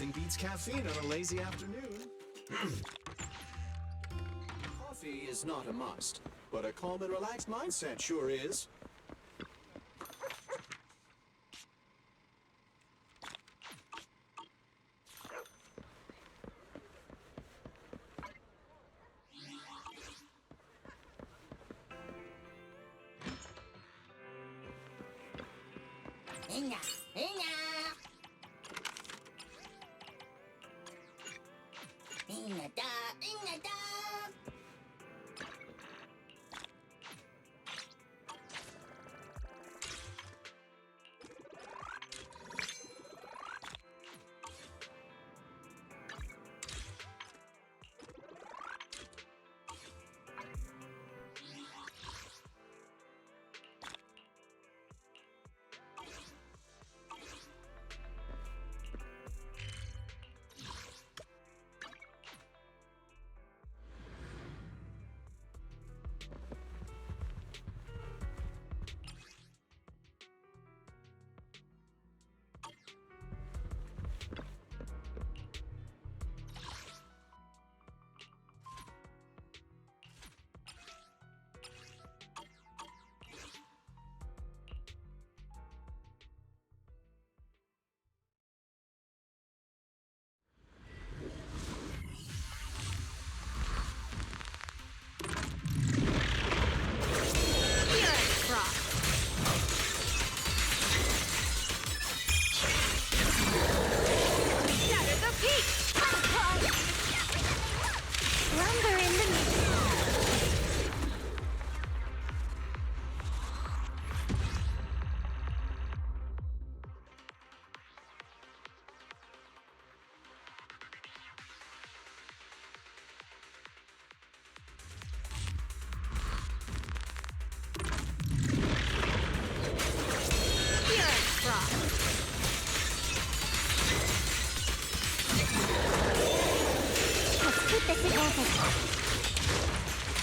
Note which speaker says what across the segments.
Speaker 1: Nothing beats caffeine on a lazy afternoon. Coffee is not a must, but a calm and relaxed mindset sure is.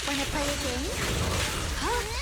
Speaker 2: Wanna play a game? Huh?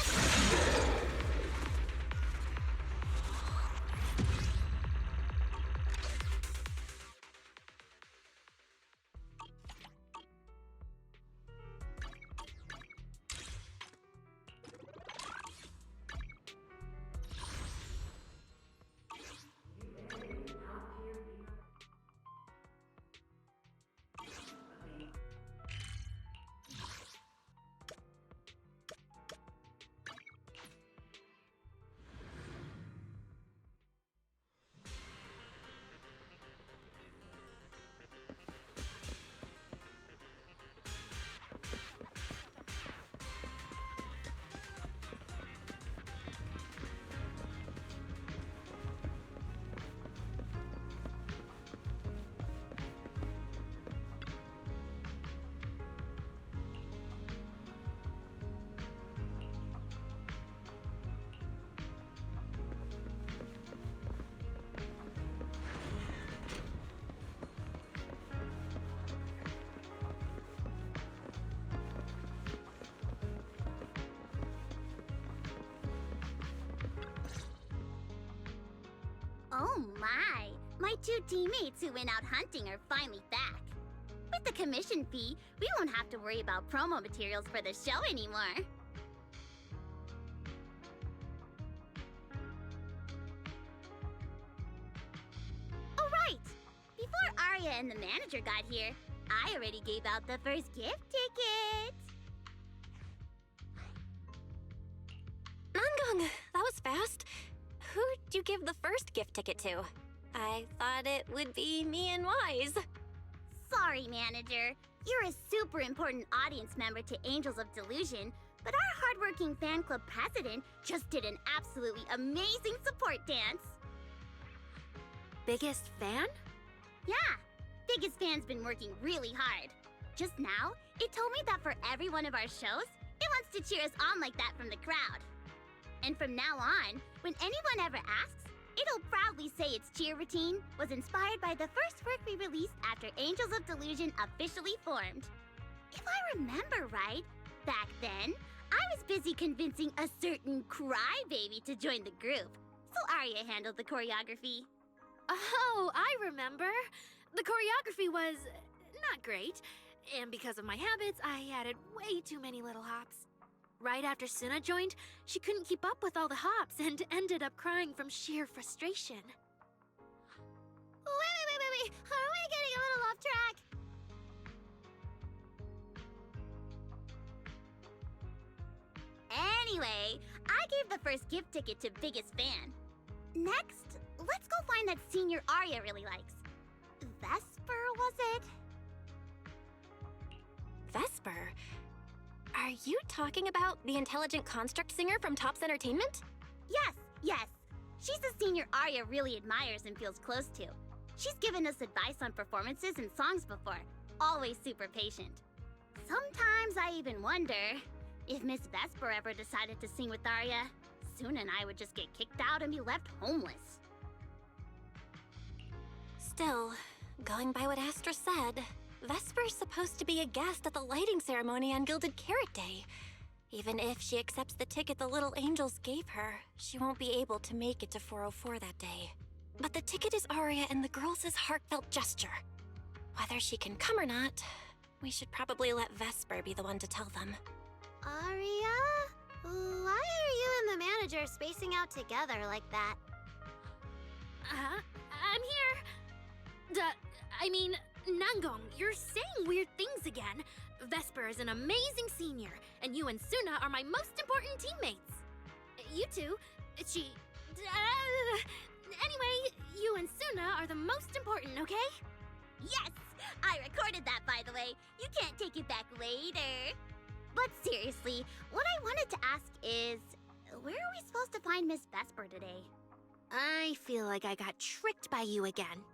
Speaker 3: Oh my! My two teammates who went out hunting are finally back. With the commission fee, we won't have to worry about promo materials for the show anymore. Oh right! Before Arya and the manager got here, I already gave out the first gift ticket!
Speaker 2: Nangang, that was fast. Who'd you give the first gift ticket to? I thought it would be me and Wise.
Speaker 3: Sorry, manager. You're a super important audience member to Angels of Delusion, but our hardworking fan club president just did an absolutely amazing support dance.
Speaker 2: Biggest fan?
Speaker 3: Yeah, biggest fan's been working really hard. Just now, it told me that for every one of our shows, it wants to cheer us on like that from the crowd. And from now on, when anyone ever asks, it'll proudly say its cheer routine was inspired by the first work we released after Angels of Delusion officially formed. If I remember right, back then, I was busy convincing a certain crybaby to join the group, so Arya handled the choreography.
Speaker 2: Oh, I remember.
Speaker 4: The choreography was not great, and because of my habits, I added way too many little hops. Right after Suna joined, she couldn't keep up with all the hops and ended up crying from sheer frustration.
Speaker 3: Wait. Are we getting a little off track? Anyway, I gave the first gift ticket to biggest fan. Next, let's go find that senior Arya really likes. Vesper, was it?
Speaker 2: Vesper? Are you talking about the intelligent construct singer from Topps Entertainment?
Speaker 3: Yes. She's the senior Arya really admires and feels close to. She's given us advice on performances and songs before. Always super patient. Sometimes I even wonder if Miss Vesper ever decided to sing with Arya, Suna and I would just get kicked out and be left homeless.
Speaker 2: Still, going by what Astra said, Vesper's supposed to be a guest at the lighting ceremony on Gilded Carrot Day. Even if she accepts the ticket the little angels gave her, she won't be able to make it to 404 that day. But the ticket is Arya and the girls' heartfelt gesture. Whether she can come or not, we should probably let Vesper be the one to tell them.
Speaker 3: Arya? Why are you and the manager spacing out together like that?
Speaker 4: I'm here. Nangong, you're saying weird things again. Vesper is an amazing senior, and you and Suna are my most important teammates. You two, Anyway, you and Suna are the most important, okay?
Speaker 3: Yes! I recorded that, by the way. You can't take it back later. But seriously, what I wanted to ask is, where are we supposed to find Miss Vesper today?
Speaker 4: I feel like I got tricked by you again.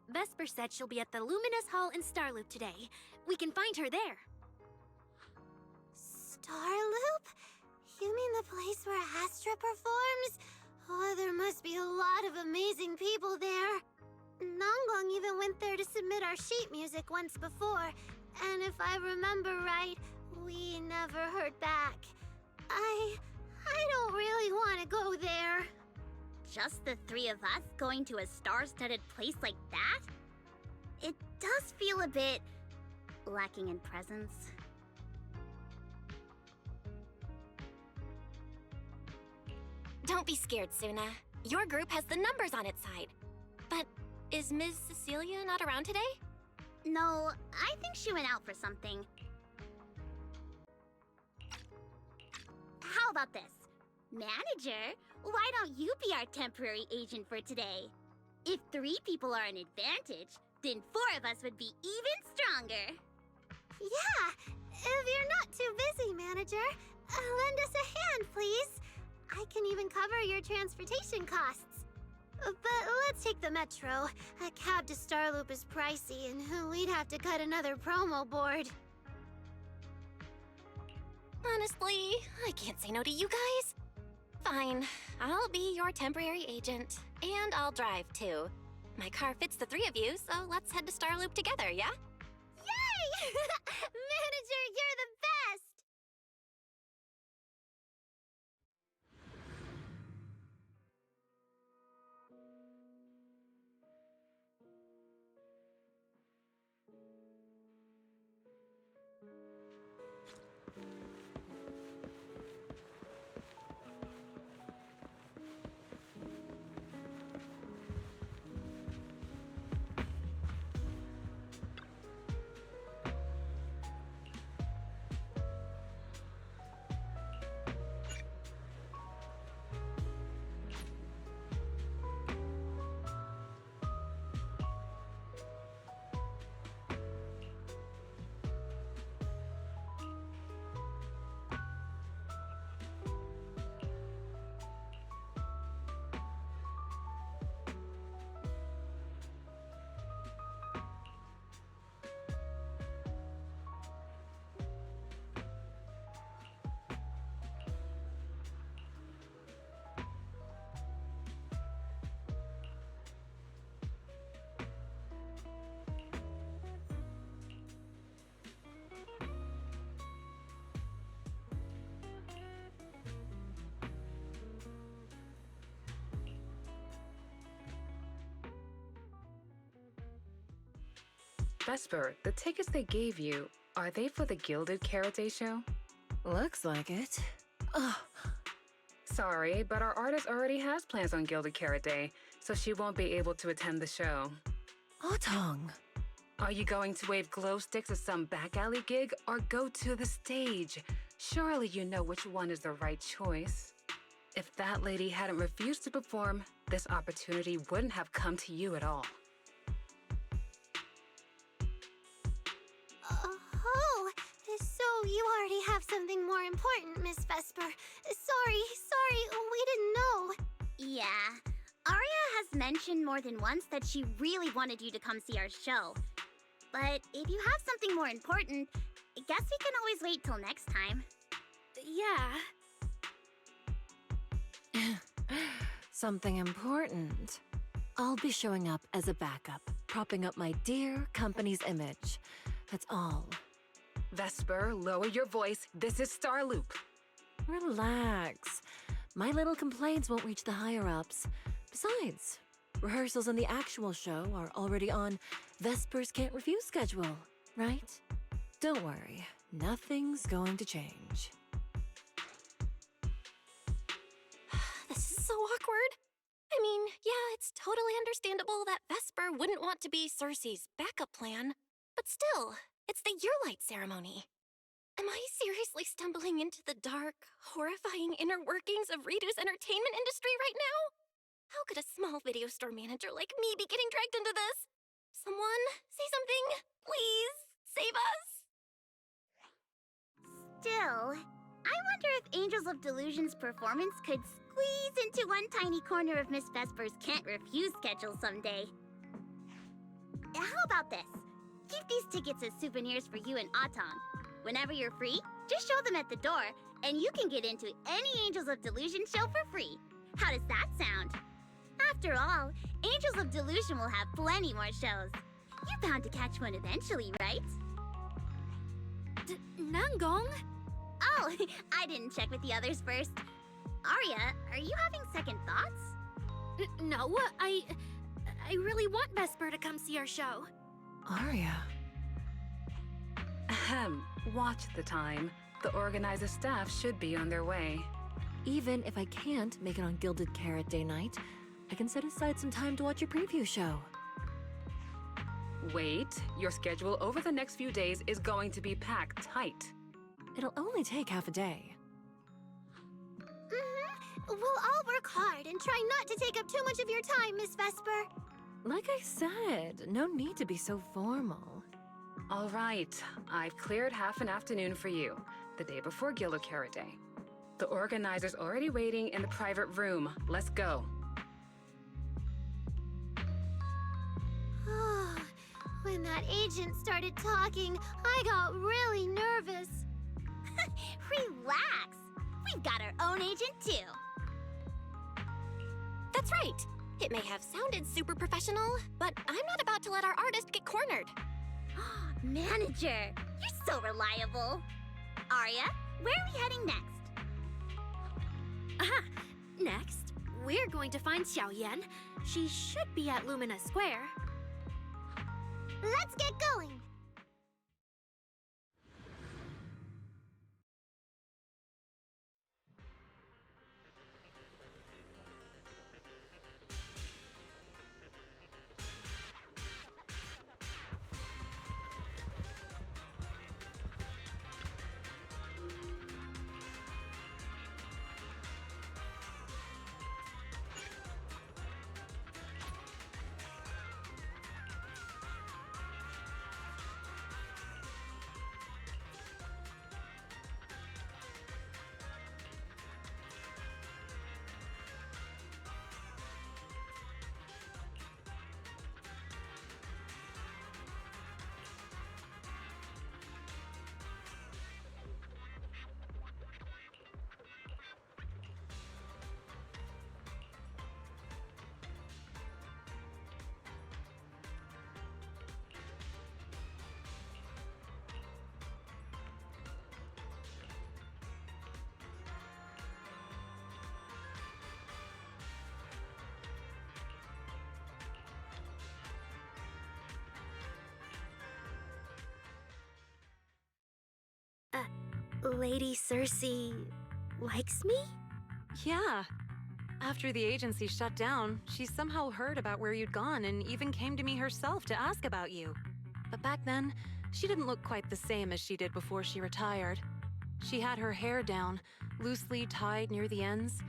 Speaker 4: Vesper said she'll be at the Luminous Hall in Starloop today. We can find her there.
Speaker 3: Starloop? You mean the place where Astra performs? Oh, there must be a lot of amazing people there. Nangong even went there to submit our sheet music once before, and if I remember right, we never heard back. I don't really want to go there. Just the three of us going to a star-studded place like that? It does feel a bit lacking in presence.
Speaker 2: Don't be scared, Suna. Your group has the numbers on its side. But is Ms. Cecilia not around today?
Speaker 3: No, I think she went out for something. How about this? Manager, why don't you be our temporary agent for today? If 3 people are an advantage, then 4 of us would be even stronger. Yeah, if you're not too busy, manager, lend us a hand, please. I can even cover your transportation costs. But let's take the metro. A cab to Starloop is pricey, and we'd have to cut another promo board.
Speaker 2: Honestly, I can't say no to you guys. Fine, I'll be your temporary agent, and I'll drive too. My car fits the 3 of you, so let's head to Starloop together, yeah?
Speaker 3: Yay! Manager, you're the best!
Speaker 5: Vesper, the tickets they gave you, are they for the Gilded Carrot Day show?
Speaker 6: Looks like it. Ugh.
Speaker 5: Sorry, but our artist already has plans on Gilded Carrot Day, so she won't be able to attend the show.
Speaker 6: Otong.
Speaker 5: Are you going to wave glow sticks at some back alley gig or go to the stage? Surely you know which one is the right choice. If that lady hadn't refused to perform, this opportunity wouldn't have come to you at all.
Speaker 2: Oh, so you already have something more important, Miss Vesper. Sorry, we didn't know.
Speaker 3: Yeah. Arya has mentioned more than once that she really wanted you to come see our show. But if you have something more important, I guess we can always wait till next time.
Speaker 4: Yeah.
Speaker 6: Something important. I'll be showing up as a backup, propping up my dear company's image. That's all.
Speaker 5: Vesper, lower your voice. This is Starloop.
Speaker 6: Relax. My little complaints won't reach the higher-ups. Besides, rehearsals and the actual show are already on Vesper's Can't Refuse schedule, right? Don't worry, nothing's going to change.
Speaker 2: This is so awkward. I mean, yeah, it's totally understandable that Vesper wouldn't want to be Cersei's backup plan, but still, it's the Yearlight ceremony. Am I seriously stumbling into the dark, horrifying inner workings of Ridu's entertainment industry right now? How could a small video store manager like me be getting dragged into this? Someone, say something. Please, save us.
Speaker 3: Still, I wonder if Angels of Delusion's performance could squeeze into one tiny corner of Miss Vesper's Can't Refuse schedule someday. How about this? Keep these tickets as souvenirs for you and Otong. Whenever you're free, just show them at the door, and you can get into any Angels of Delusion show for free. How does that sound? After all, Angels of Delusion will have plenty more shows. You're bound to catch one eventually, right?
Speaker 4: Nangong?
Speaker 3: Oh, I didn't check with the others first. Arya, are you having second thoughts?
Speaker 4: No, I really want Vesper to come see our show.
Speaker 6: Arya.
Speaker 5: Ahem. Watch the time. The organizer staff should be on their way.
Speaker 6: Even if I can't make it on Gilded Carrot Day night, I can set aside some time to watch your preview show.
Speaker 5: Wait, your schedule over the next few days is going to be packed tight.
Speaker 6: It'll only take half a day.
Speaker 2: We'll all work hard and try not to take up too much of your time, Miss Vesper.
Speaker 6: Like I said, no need to be so formal.
Speaker 5: All right, I've cleared half an afternoon for you, the day before Gilded Carrot Day. The organizer's already waiting in the private room. Let's go.
Speaker 2: When that agent started talking, I got really nervous.
Speaker 3: Relax! We've got our own agent too.
Speaker 2: That's right. It may have sounded super professional, but I'm not about to let our artist get cornered.
Speaker 3: Manager, you're so reliable. Arya, where are we heading next?
Speaker 4: Aha! Next, we're going to find Xiao Yan. She should be at Lumina Square.
Speaker 2: Let's get going.
Speaker 4: Lady Cersei likes me?
Speaker 7: Yeah. After the agency shut down, she somehow heard about where you'd gone and even came to me herself to ask about you. But back then, she didn't look quite the same as she did before she retired. She had her hair down, loosely tied near the ends.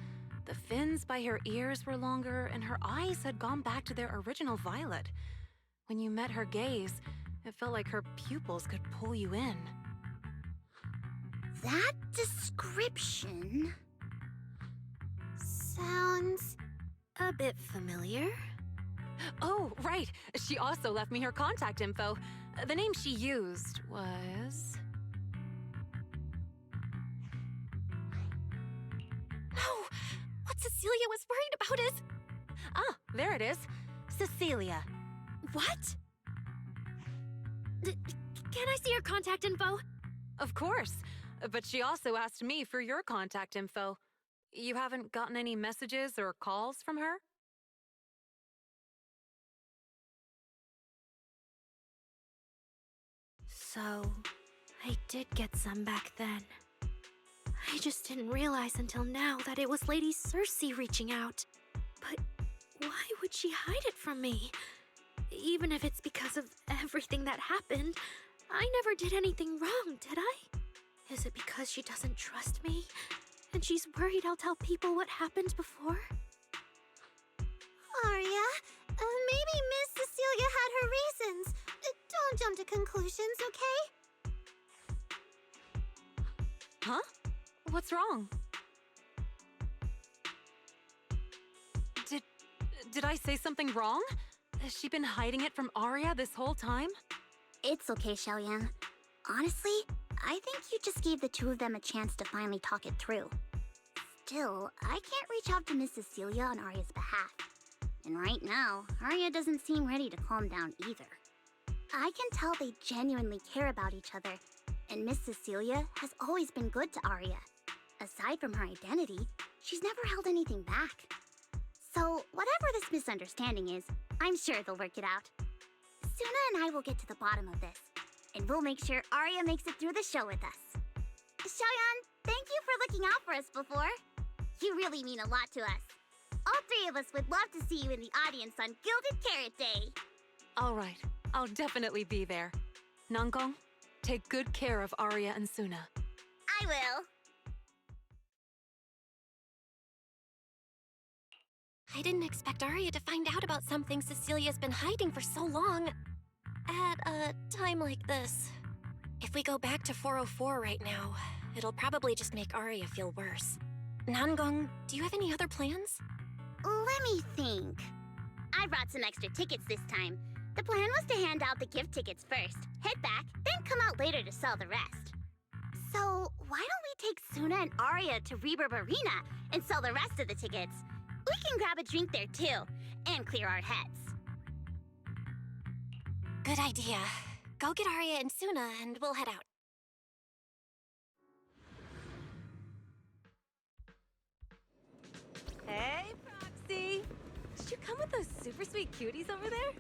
Speaker 7: The fins by her ears were longer, and her eyes had gone back to their original violet. When you met her gaze, it felt like her pupils could pull you in.
Speaker 3: That description sounds
Speaker 4: A bit familiar.
Speaker 7: Oh, right. She also left me her contact info. The name she used was...
Speaker 2: No! What Cecilia was worried about is...
Speaker 7: Ah, there it is. Cecilia.
Speaker 2: What?
Speaker 4: Can I see her contact info?
Speaker 7: Of course. But she also asked me for your contact info. You haven't gotten any messages or calls from her?
Speaker 4: So, I did get some back then. I just didn't realize until now that it was Lady Cersei reaching out. But why would she hide it from me? Even if it's because of everything that happened, I never did anything wrong, did I? Is it because she doesn't trust me? And she's worried I'll tell people what happened before?
Speaker 3: Arya. Maybe Miss Cecilia had her reasons. Don't jump to conclusions, okay?
Speaker 7: Huh? What's wrong? Did I say something wrong? Has she been hiding it from Arya this whole time?
Speaker 3: It's okay, Xiaoyan. Honestly, I think you just gave the two of them a chance to finally talk it through. Still, I can't reach out to Miss Cecilia on Arya's behalf. And right now, Arya doesn't seem ready to calm down either. I can tell they genuinely care about each other, and Miss Cecilia has always been good to Arya. Aside from her identity, she's never held anything back. So, whatever this misunderstanding is, I'm sure they'll work it out. Suna and I will get to the bottom of this, and we'll make sure Arya makes it through the show with us. Xiaoyan, thank you for looking out for us before. You really mean a lot to us. All three of us would love to see you in the audience on Gilded Carrot Day.
Speaker 7: All right, I'll definitely be there. Nangong, take good care of Arya and Suna.
Speaker 3: I will.
Speaker 2: I didn't expect Arya to find out about something Cecilia's been hiding for so long. At a time like this. If we go back to 404 right now, it'll probably just make Arya feel worse. Nangong, do you have any other plans?
Speaker 3: Let me think. I brought some extra tickets this time. The plan was to hand out the gift tickets first, head back, then come out later to sell the rest. So, why don't we take Suna and Arya to Reverb Arena and sell the rest of the tickets? We can grab a drink there too, and clear our heads.
Speaker 2: Good idea. Go get Arya and Suna and we'll head out.
Speaker 8: Hey, Proxy! Did you come with those super sweet cuties over there?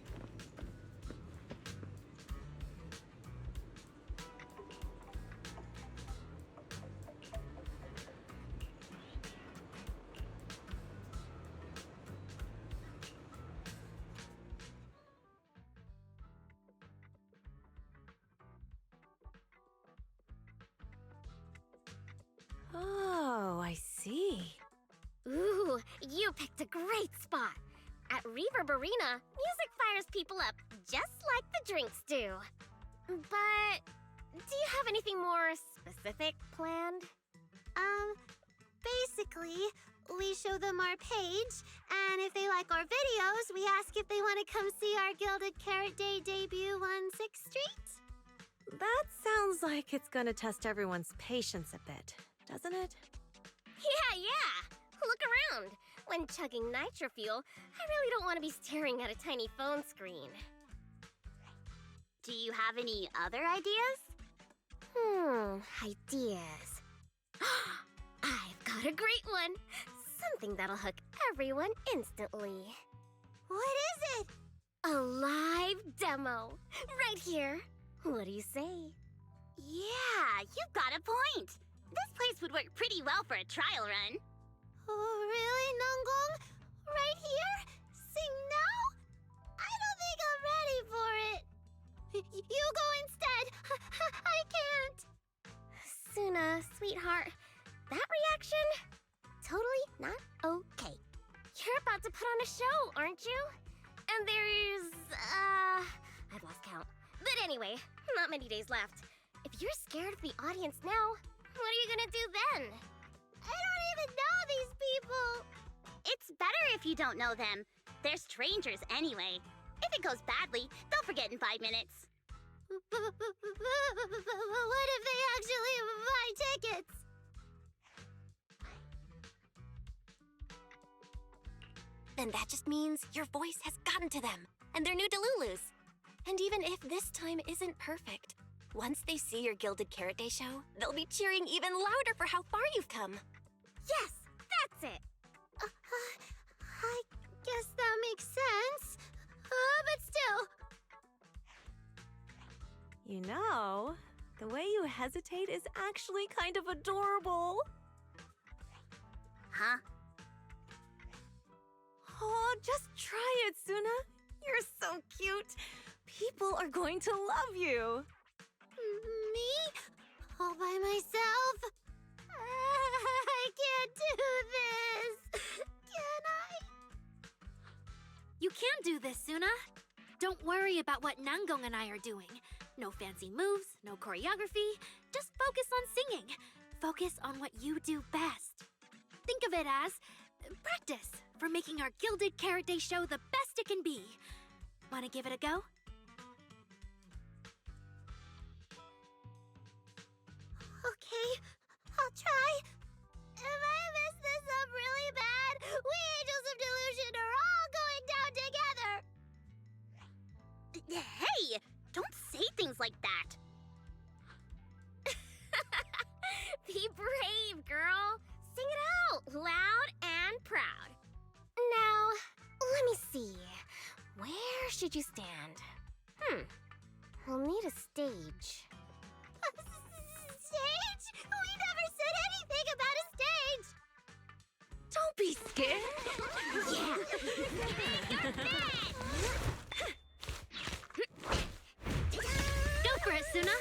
Speaker 6: Oh, I see.
Speaker 9: Ooh, you picked a great spot. At Reverb Arena, music fires people up just like the drinks do. But do you have anything more specific planned?
Speaker 3: Basically, we show them our page, and if they like our videos, we ask if they want to come see our Gilded Carrot Day debut on 6th Street.
Speaker 6: That sounds like it's gonna test everyone's patience a bit, doesn't it?
Speaker 9: Yeah. Look around. When chugging nitro fuel, I really don't want to be staring at a tiny phone screen.
Speaker 3: Do you have any other ideas?
Speaker 9: Ideas. I've got a great one. Something that'll hook everyone instantly.
Speaker 3: What is it?
Speaker 9: A live demo. Right here. What do you say?
Speaker 3: Yeah, you've got a point. This place would work pretty well for a trial run. Oh, really, Nangong? Right here? Sing now? I don't think I'm ready for it. You go instead. I can't.
Speaker 9: Suna, sweetheart, that reaction? Totally not okay. You're about to put on a show, aren't you? And there's, I've lost count. But anyway, not many days left. If you're scared of the audience now, what are you gonna do then?
Speaker 3: I don't even know these people. It's better if you don't know them. They're strangers anyway. If it goes badly, they'll forget in 5 minutes. What if they actually buy tickets?
Speaker 2: Then that just means your voice has gotten to them, and they're new Delulus. And even if this time isn't perfect, once they see your Gilded Carrot Day show, they'll be cheering even louder for how far you've come.
Speaker 9: Yes, that's it.
Speaker 3: I guess that makes sense. But still.
Speaker 8: You know, the way you hesitate is actually kind of adorable.
Speaker 3: Huh?
Speaker 8: Oh, just try it, Suna. You're so cute. People are going to love you.
Speaker 3: Me? All by myself? I can't do this. Can I?
Speaker 4: You can do this, Suna. Don't worry about what Nangong and I are doing. No fancy moves, no choreography. Just focus on singing. Focus on what you do best. Think of it as practice for making our Gilded Carrot Day show the best it can be. Wanna give it a go?
Speaker 3: Okay, I'll try. If I mess this up really bad, we Angels of Delusion are all going down together. Hey, don't say things like that.
Speaker 9: Be brave, girl. Sing it out, loud and proud. Now, let me see. Where should you stand? We'll need a stage.
Speaker 3: Stage? We never said anything about a stage.
Speaker 5: Don't be scared.
Speaker 4: Go for it, Suna.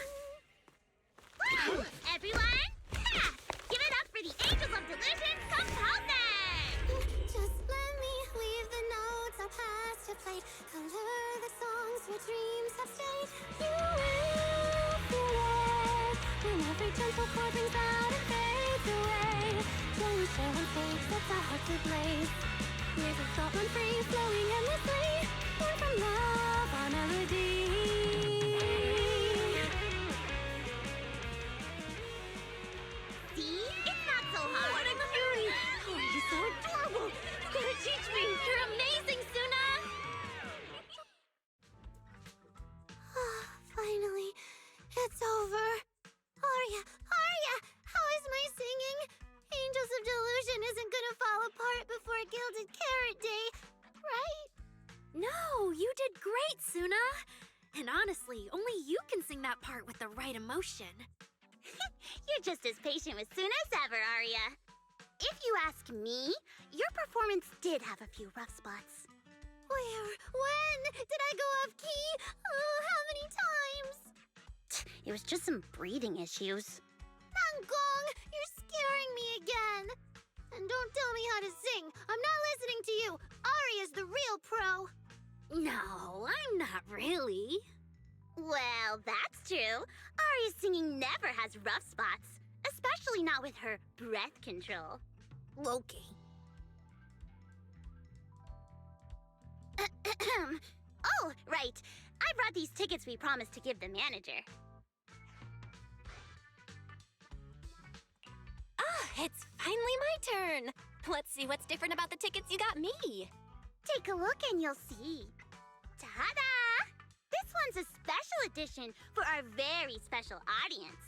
Speaker 3: Woo! Everyone, give it up for the Angels of Delusion composing! Just let me leave the notes our past have played. Color the songs where dreams have stayed. You will feel it when every gentle chord rings out and fades away. Till we share one face that's our hearts ablaze. Waves of thought run free, flowing endlessly. Born from love, our melody. See? It's not so hard.
Speaker 4: What a cutie! Oh, you're so adorable! You gotta teach me! You're amazing, Suna!
Speaker 3: Finally, it's over. Arya, how is my singing? Angels of Delusion isn't gonna fall apart before Gilded Carrot Day, right?
Speaker 4: No, you did great, Suna! And honestly, only you can sing that part with the right emotion.
Speaker 3: You're just as patient with Suna as ever, Arya. If you ask me, your performance did have a few rough spots. Where? When? Did I go off key? Oh, how many times? It was just some breathing issues. Nangong, you're scaring me again. And don't tell me how to sing. I'm not listening to you. Arya's the real pro.
Speaker 4: No, I'm not really.
Speaker 3: Well, that's true. Arya's singing never has rough spots, especially not with her breath control.
Speaker 4: Okay.
Speaker 3: Oh, right. I brought these tickets we promised to give the manager.
Speaker 2: It's finally my turn. Let's see what's different about the tickets you got me.
Speaker 3: Take a look and you'll see. Ta-da! This one's a special edition for our very special audience.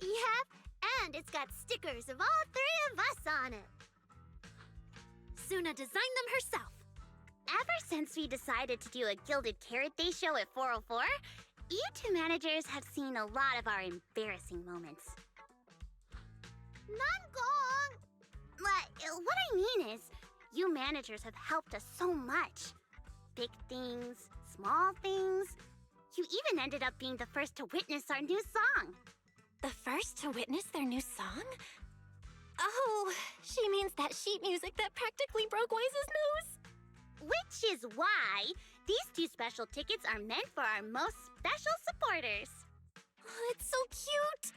Speaker 9: Yep, and it's got stickers of all three of us on it.
Speaker 4: Suna designed them herself.
Speaker 3: Ever since we decided to do a Gilded Carrot Day show at 404, you two managers have seen a lot of our embarrassing moments.
Speaker 9: Nangong!
Speaker 3: What I mean is, you managers have helped us so much. Big things, small things. You even ended up being the first to witness our new song.
Speaker 2: The first to witness their new song? Oh, she means that sheet music that practically broke Wise's nose.
Speaker 3: Which is why these two special tickets are meant for our most special supporters.
Speaker 2: Oh, it's so cute.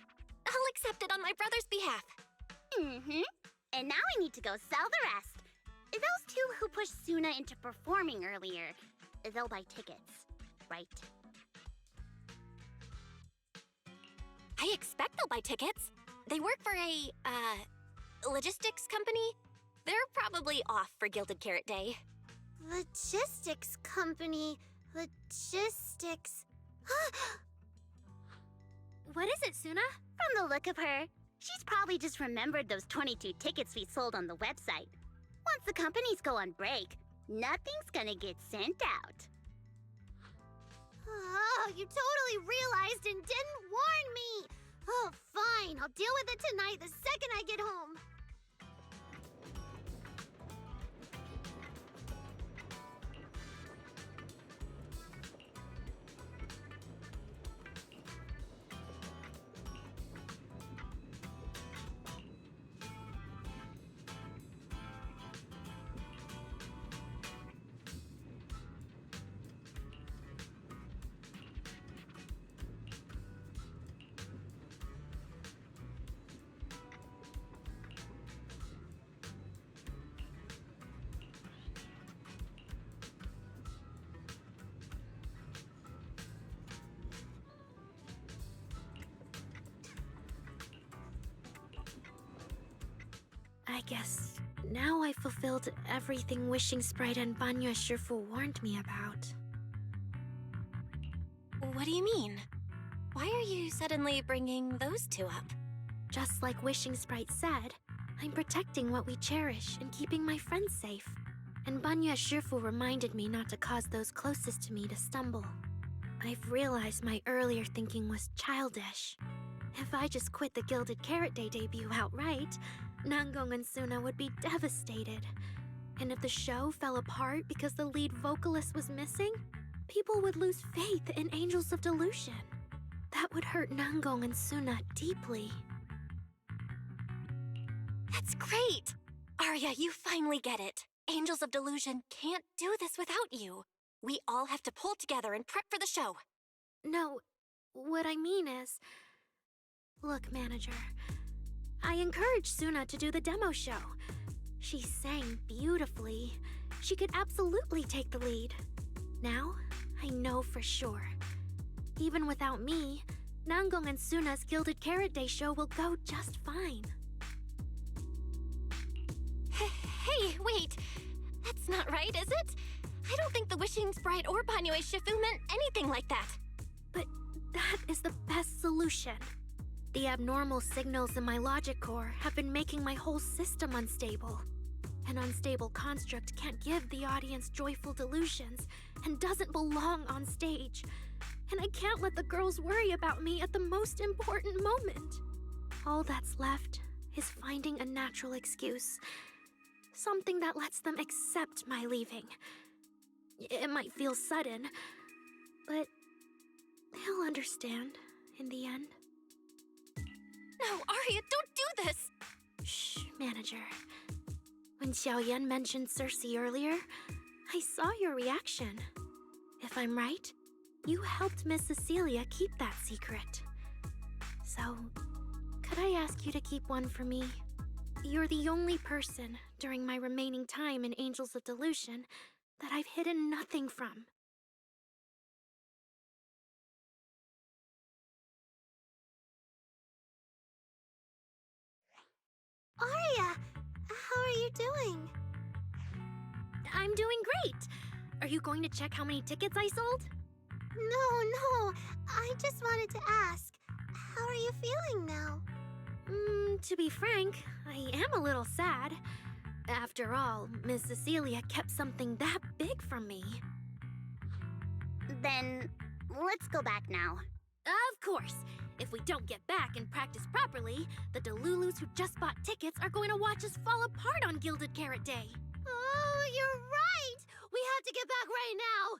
Speaker 2: I'll accept it on my brother's behalf.
Speaker 3: And now I need to go sell the rest. Those two who pushed Suna into performing earlier, they'll buy tickets, right?
Speaker 2: I expect they'll buy tickets. They work for a, logistics company. They're probably off for Gilded Carrot Day.
Speaker 9: Logistics company. Logistics.
Speaker 4: What is it, Suna?
Speaker 3: From the look of her, she's probably just remembered those 22 tickets we sold on the website. Once the companies go on break, nothing's gonna get sent out.
Speaker 9: Oh, you totally realized and didn't warn me! Oh, fine. I'll deal with it tonight the second I get home.
Speaker 4: I guess now I fulfilled everything Wishing Sprite and Banya Shifu warned me about.
Speaker 2: What do you mean? Why are you suddenly bringing those two up?
Speaker 4: Just like Wishing Sprite said, I'm protecting what we cherish and keeping my friends safe. And Banya Shifu reminded me not to cause those closest to me to stumble. I've realized my earlier thinking was childish. If I just quit the Gilded Carrot Day debut outright, Nangong and Suna would be devastated. And if the show fell apart because the lead vocalist was missing, people would lose faith in Angels of Delusion. That would hurt Nangong and Suna deeply.
Speaker 2: That's great! Arya, you finally get it. Angels of Delusion can't do this without you. We all have to pull together and prep for the show.
Speaker 4: No, what I mean is... Look, manager, I encouraged Suna to do the demo show. She sang beautifully. She could absolutely take the lead. Now, I know for sure. Even without me, Nangong and Suna's Gilded Carrot Day show will go just fine.
Speaker 2: Hey, wait! That's not right, is it? I don't think the Wishing Sprite or Banyue Shifu meant anything like that.
Speaker 4: But that is the best solution. The abnormal signals in my logic core have been making my whole system unstable. An unstable construct can't give the audience joyful delusions and doesn't belong on stage. And I can't let the girls worry about me at the most important moment. All that's left is finding a natural excuse. Something that lets them accept my leaving. It might feel sudden, but they'll understand in the end.
Speaker 2: No, Arya, don't do this!
Speaker 4: Shh, manager. When Xiaoyan mentioned Cersei earlier, I saw your reaction. If I'm right, you helped Miss Cecilia keep that secret. So, could I ask you to keep one for me? You're the only person during my remaining time in Angels of Delusion that I've hidden nothing from.
Speaker 9: Arya, how are you doing?
Speaker 4: I'm doing great! Are you going to check how many tickets I sold?
Speaker 9: No, I just wanted to ask, How are you feeling now?
Speaker 4: To be frank, I am a little sad. After all, Miss Cecilia kept something that big from me.
Speaker 3: Then, let's go back now.
Speaker 4: Of course! If we don't get back and practice properly, the Delulus who just bought tickets are going to watch us fall apart on Gilded Carrot Day.
Speaker 9: Oh, you're right! We have to get back right now!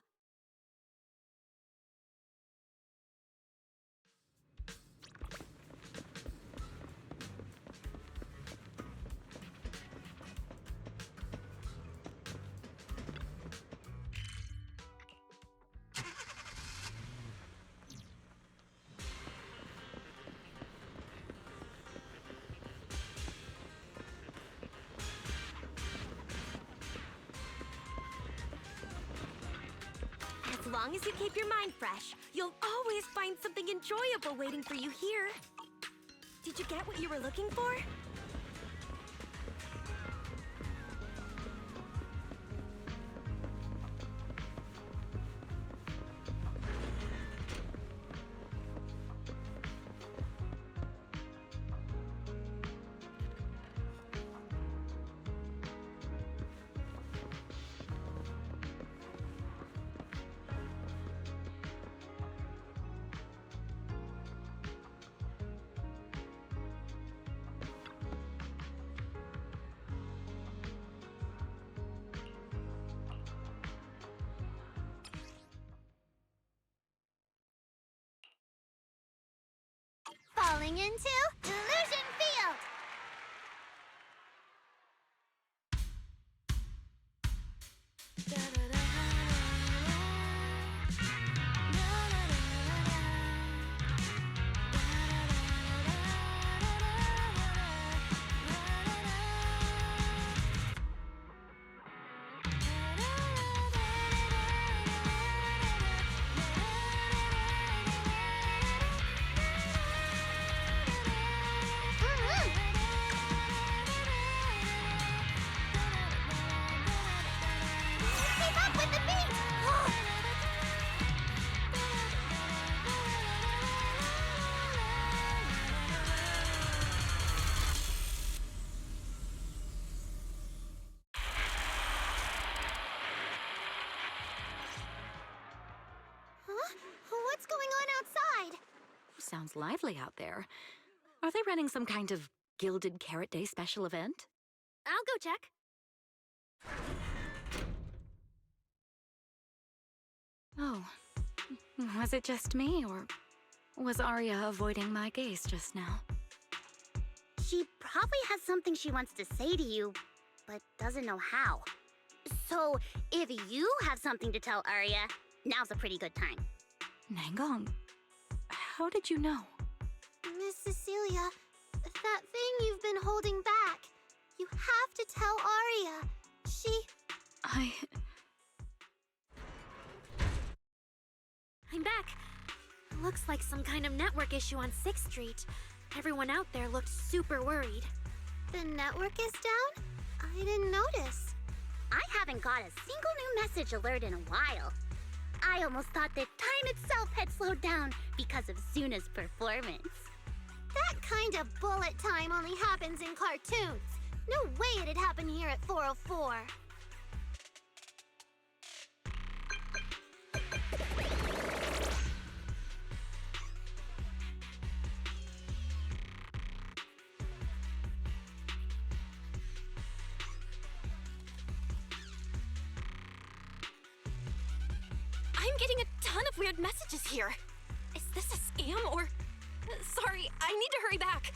Speaker 8: As long as you keep your mind fresh, you'll always find something enjoyable waiting for you here. Did you get what you were looking for?
Speaker 9: Falling into Illusion Field! Keep up with the beat! Huh? What's going on outside?
Speaker 10: Sounds lively out there. Are they running some kind of Gilded Carrot Day special event?
Speaker 4: I'll go check.
Speaker 10: Oh, was it just me, or was Arya avoiding my gaze just now?
Speaker 3: She probably has something she wants to say to you, but doesn't know how. So, if you have something to tell Arya, now's a pretty good time.
Speaker 10: Nangong, how did you know?
Speaker 9: Miss Cecilia, that thing you've been holding back. You have to tell Arya.
Speaker 4: I'm back. Looks like some kind of network issue on 6th Street. Everyone out there looked super worried.
Speaker 9: The network is down? I didn't notice.
Speaker 3: I haven't got a single new message alert in a while. I almost thought that time itself had slowed down because of Suna's performance.
Speaker 9: That kind of bullet time only happens in cartoons. No way it'd happen here at 404.
Speaker 2: I'm getting a ton of weird messages here. Is this a scam or... Sorry, I need to hurry back.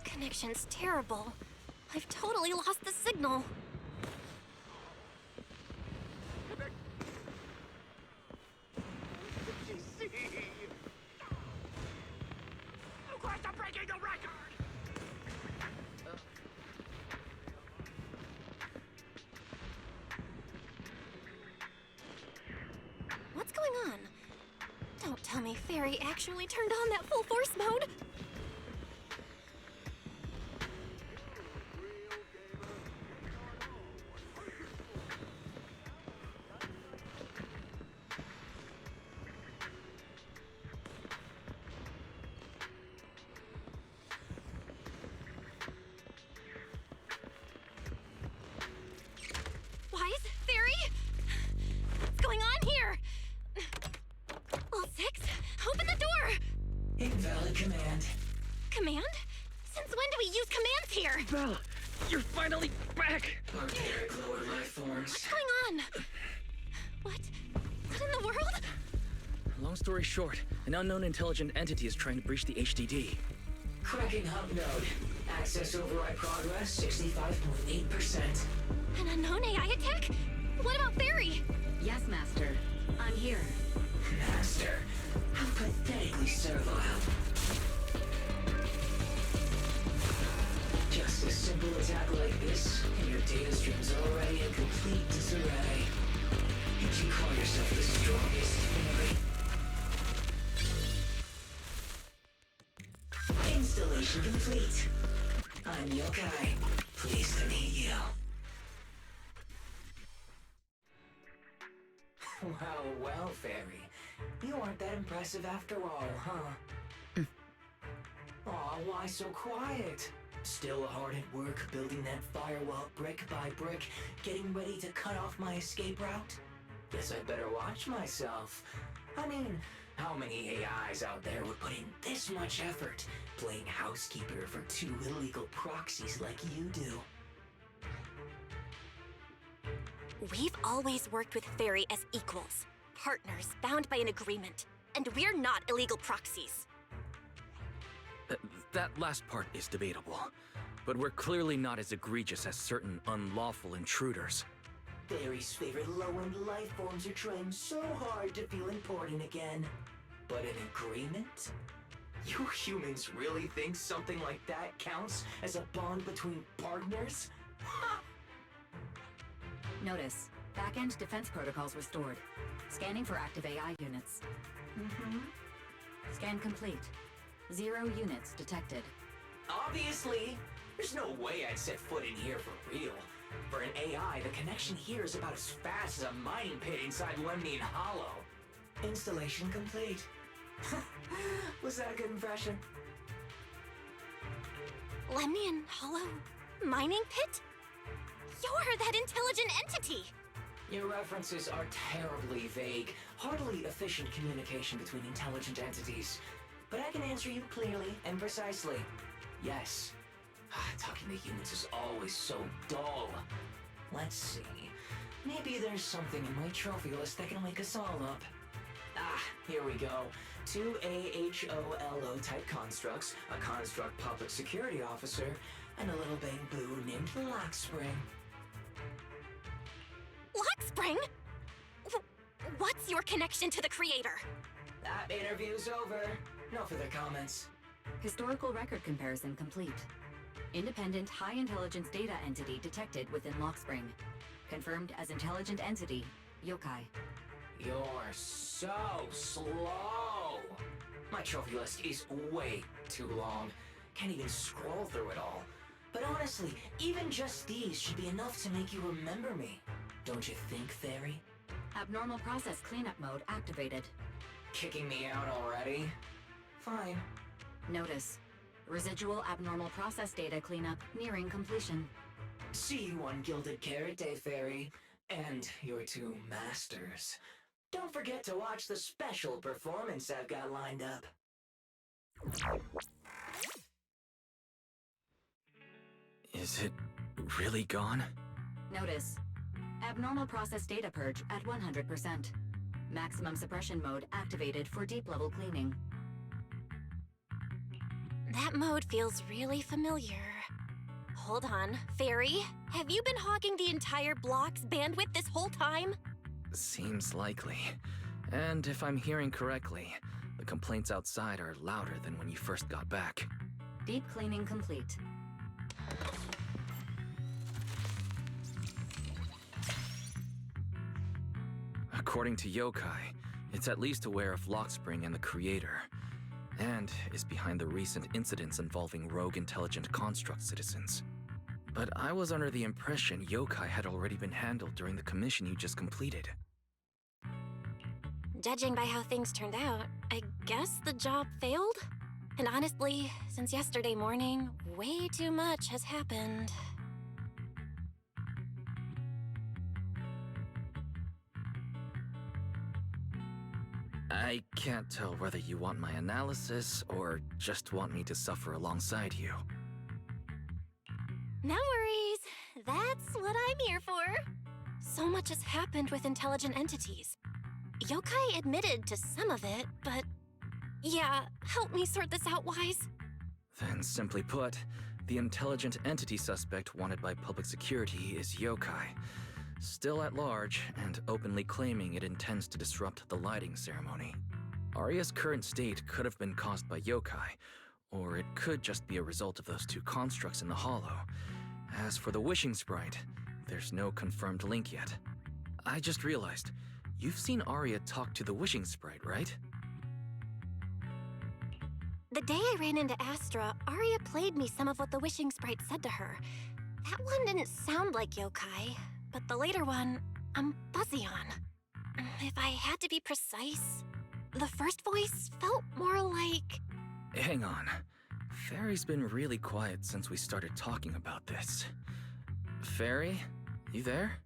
Speaker 2: Connection's terrible. I've totally lost the signal.
Speaker 1: Breaking the record!
Speaker 2: What's going on? Don't tell me Fairy actually turned on that full force mode. Since when do we use commands here?
Speaker 11: Belle, you're finally back!
Speaker 12: Archaic lower life forms.
Speaker 2: What's going on? What? What in the world?
Speaker 11: Long story short, an unknown intelligent entity is trying to breach the HDD.
Speaker 12: Cracking hub node. Access override progress 65.8%.
Speaker 2: An unknown AI attack? What about Fairy?
Speaker 10: Yes, Master. I'm here.
Speaker 12: Master, how pathetically servile. Just a simple attack like this, and your data stream's already in complete disarray. Did you call yourself the strongest Fairy? Installation complete. I'm Yokai. Pleased to meet you. Well, Fairy. You aren't that impressive after all, huh? Aw, why so quiet? Still hard at work building that firewall brick by brick, getting ready to cut off my escape route? Guess I'd better watch myself. I mean, how many AIs out there would put in this much effort playing housekeeper for two illegal proxies like you do?
Speaker 2: We've always worked with Fairy as equals, partners bound by an agreement, and we're not illegal proxies.
Speaker 11: That last part is debatable, but we're clearly not as egregious as certain unlawful intruders.
Speaker 12: Fairy's favorite low-end life forms are trying so hard to feel important again. But an agreement? You humans really think something like that counts as a bond between partners?
Speaker 10: Notice, back-end defense protocols restored. Scanning for active AI units. Scan complete. 0 units detected.
Speaker 12: Obviously! There's no way I'd set foot in here for real. For an AI, the connection here is about as fast as a mining pit inside Lemnian Hollow. Installation complete. Was that a good impression?
Speaker 2: Lemnian Hollow? Mining pit? You're that intelligent entity!
Speaker 12: Your references are terribly vague, hardly efficient communication between intelligent entities. But I can answer you clearly and precisely. Yes. Talking to humans is always so dull. Let's see. Maybe there's something in my trophy list that can wake us all up. Here we go. 2 AHOLO type constructs, a construct public security officer, and a little bamboo named Lockspring.
Speaker 2: Lockspring? What's your connection to the creator?
Speaker 12: That interview's over. No further comments.
Speaker 10: Historical record comparison complete. Independent high-intelligence data entity detected within Lockspring. Confirmed as intelligent entity, Yokai.
Speaker 12: You're so slow! My trophy list is way too long. Can't even scroll through it all. But honestly, even just these should be enough to make you remember me. Don't you think, Fairy?
Speaker 10: Abnormal process cleanup mode activated.
Speaker 12: Kicking me out already? Fine.
Speaker 10: Notice, residual abnormal process data cleanup nearing completion.
Speaker 12: See you on Gilded Carrot Day, Fairy. And your 2 masters. Don't forget to watch the special performance I've got lined up.
Speaker 11: Is it really gone?
Speaker 10: Notice, abnormal process data purge at 100%. Maximum suppression mode activated for deep-level cleaning.
Speaker 2: That mode feels really familiar. Hold on, Fairy, have you been hogging the entire block's bandwidth this whole time?
Speaker 11: Seems likely. And if I'm hearing correctly, the complaints outside are louder than when you first got back.
Speaker 10: Deep cleaning complete.
Speaker 11: According to Yokai, it's at least aware of Lockspring and the creator, and is behind the recent incidents involving rogue intelligent construct citizens. But I was under the impression Yokai had already been handled during the commission you just completed.
Speaker 2: Judging by how things turned out, I guess the job failed? And honestly, since yesterday morning, way too much has happened.
Speaker 11: I can't tell whether you want my analysis or just want me to suffer alongside you.
Speaker 2: No worries. That's what I'm here for. So much has happened with intelligent entities. Yokai admitted to some of it, but... Yeah, help me sort this out, Wise.
Speaker 11: Then, simply put, the intelligent entity suspect wanted by public security is Yokai, still at large and openly claiming it intends to disrupt the lighting ceremony. Arya's current state could have been caused by Yokai, or it could just be a result of those two constructs in the hollow. As for the wishing sprite, there's no confirmed link yet. I just realized, you've seen Arya talk to the wishing sprite, right?
Speaker 2: The day I ran into Astra, Arya played me some of what the wishing sprite said to her. That one didn't sound like Yokai, but the later one, I'm fuzzy on. If I had to be precise, the first voice felt more like...
Speaker 11: Hang on. Fairy's been really quiet since we started talking about this. Fairy, you there?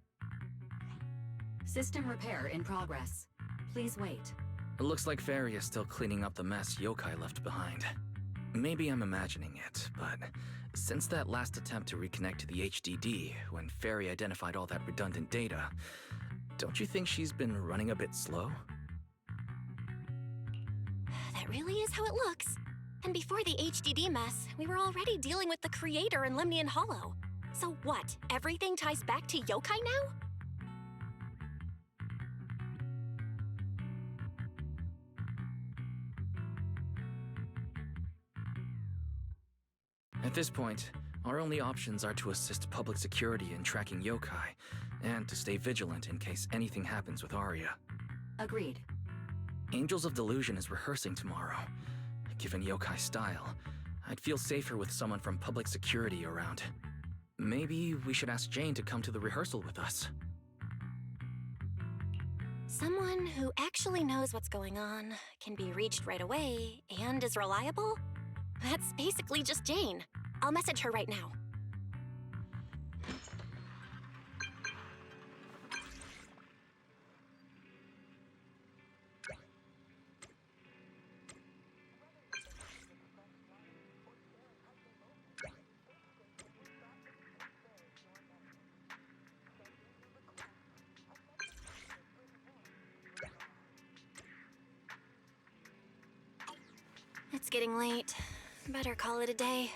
Speaker 10: System repair in progress. Please wait.
Speaker 11: It looks like Fairy is still cleaning up the mess Yokai left behind. Maybe I'm imagining it, but since that last attempt to reconnect to the HDD, when Fairy identified all that redundant data, don't you think she's been running a bit slow?
Speaker 2: That really is how it looks. And before the HDD mess, we were already dealing with the creator in Lemnian Hollow. So what, everything ties back to Yokai now?
Speaker 11: At this point, our only options are to assist public security in tracking Yokai, and to stay vigilant in case anything happens with Arya.
Speaker 10: Agreed.
Speaker 11: Angels of Delusion is rehearsing tomorrow. Given Yokai's style, I'd feel safer with someone from public security around. Maybe we should ask Jane to come to the rehearsal with us.
Speaker 2: Someone who actually knows what's going on, can be reached right away, and is reliable? That's basically just Jane. I'll message her right now. It's getting late. Better call it a day.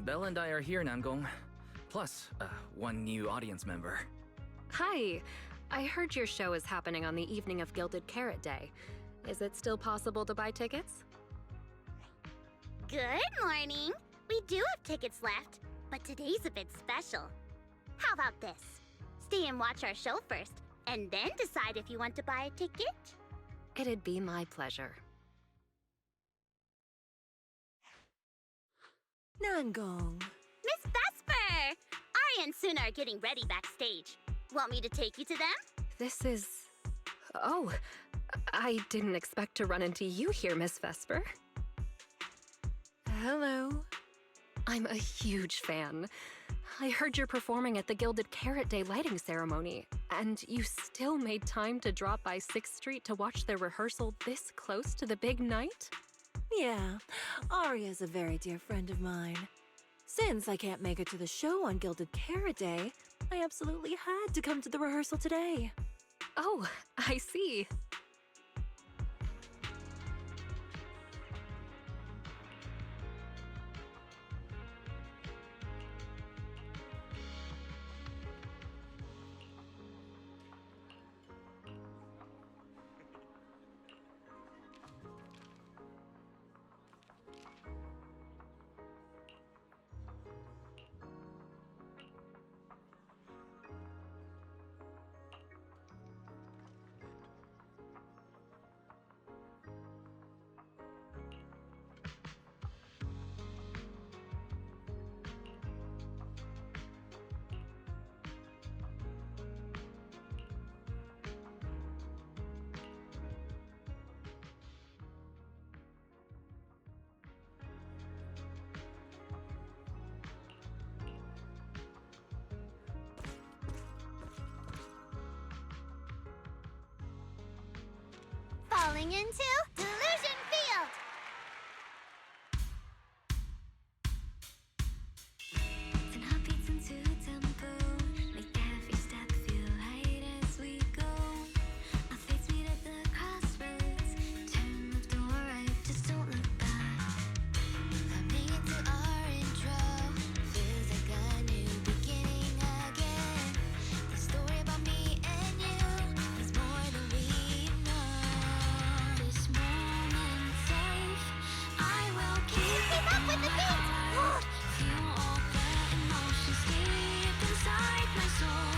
Speaker 11: Bella and I are here, Namgong. Plus, one new audience member.
Speaker 7: Hi. I heard your show is happening on the evening of Gilded Carrot Day. Is it still possible to buy tickets?
Speaker 3: Good morning. We do have tickets left, but today's a bit special. How about this? Stay and watch our show first, and then decide if you want to buy a ticket.
Speaker 7: It'd be my pleasure.
Speaker 6: Nangong.
Speaker 3: Miss Vesper! Arya and Suna are getting ready backstage. Want me to take you to them?
Speaker 7: This is... Oh, I didn't expect to run into you here, Miss Vesper.
Speaker 6: Hello.
Speaker 7: I'm a huge fan. I heard you're performing at the Gilded Carrot Day lighting ceremony, and you still made time to drop by 6th Street to watch their rehearsal this close to the big night?
Speaker 6: Yeah, Arya's a very dear friend of mine. Since I can't make it to the show on Gilded Carrot Day, I absolutely had to come to the rehearsal today.
Speaker 7: Oh, I see.
Speaker 3: Falling into Delusion Field!
Speaker 13: Ten heartbeats into tempo, make every step feel light as we go. Our fates meet at the crossroads, turn left or right, just don't look back. Coming into our intro, feels like a new beginning again. The story about me and you is more than we know. This moment's safe, I will keep
Speaker 3: up with the beat!
Speaker 13: feel all the emotions deep inside my soul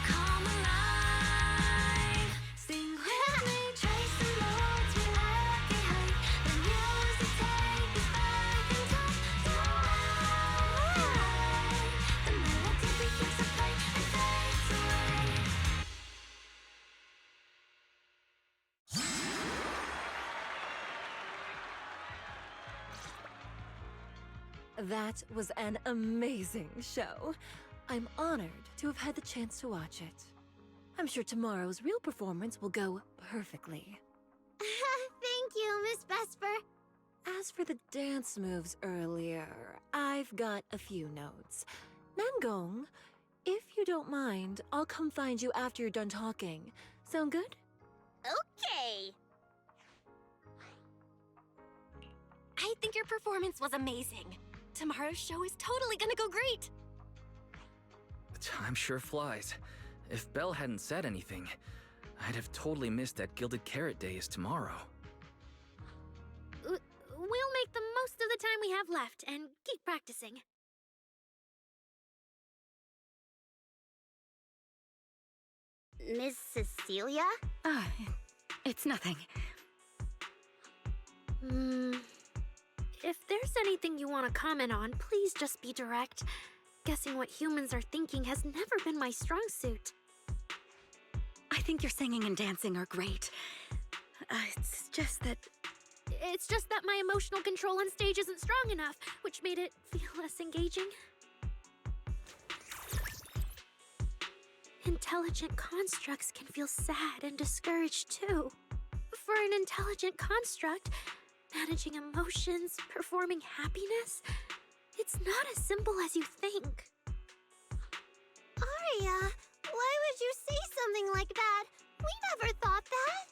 Speaker 13: come alive. Sing with me, trace the roads we left behind. The music take us back in time. The melody begins to play and fades away.
Speaker 6: That was an amazing show. I'm honored to have had the chance to watch it. I'm sure tomorrow's real performance will go perfectly.
Speaker 3: Thank you, Miss Vesper.
Speaker 6: As for the dance moves earlier, I've got a few notes. Nangong, if you don't mind, I'll come find you after you're done talking. Sound good?
Speaker 3: Okay.
Speaker 2: I think your performance was amazing. Tomorrow's show is totally gonna go great.
Speaker 11: Time sure flies. If Belle hadn't said anything, I'd have totally missed that Gilded Carrot Day is tomorrow.
Speaker 4: We'll make the most of the time we have left and keep practicing.
Speaker 3: Miss Cecilia?
Speaker 10: Ah, it's nothing.
Speaker 4: If there's anything you want to comment on, please just be direct. Guessing what humans are thinking has never been my strong suit.
Speaker 10: I think your singing and dancing are great. It's just that
Speaker 4: my emotional control on stage isn't strong enough, which made it feel less engaging. Intelligent constructs can feel sad and discouraged too. For an intelligent construct, managing emotions, performing happiness, it's not as simple as you think.
Speaker 3: Aria, why would you say something like that? We never thought that.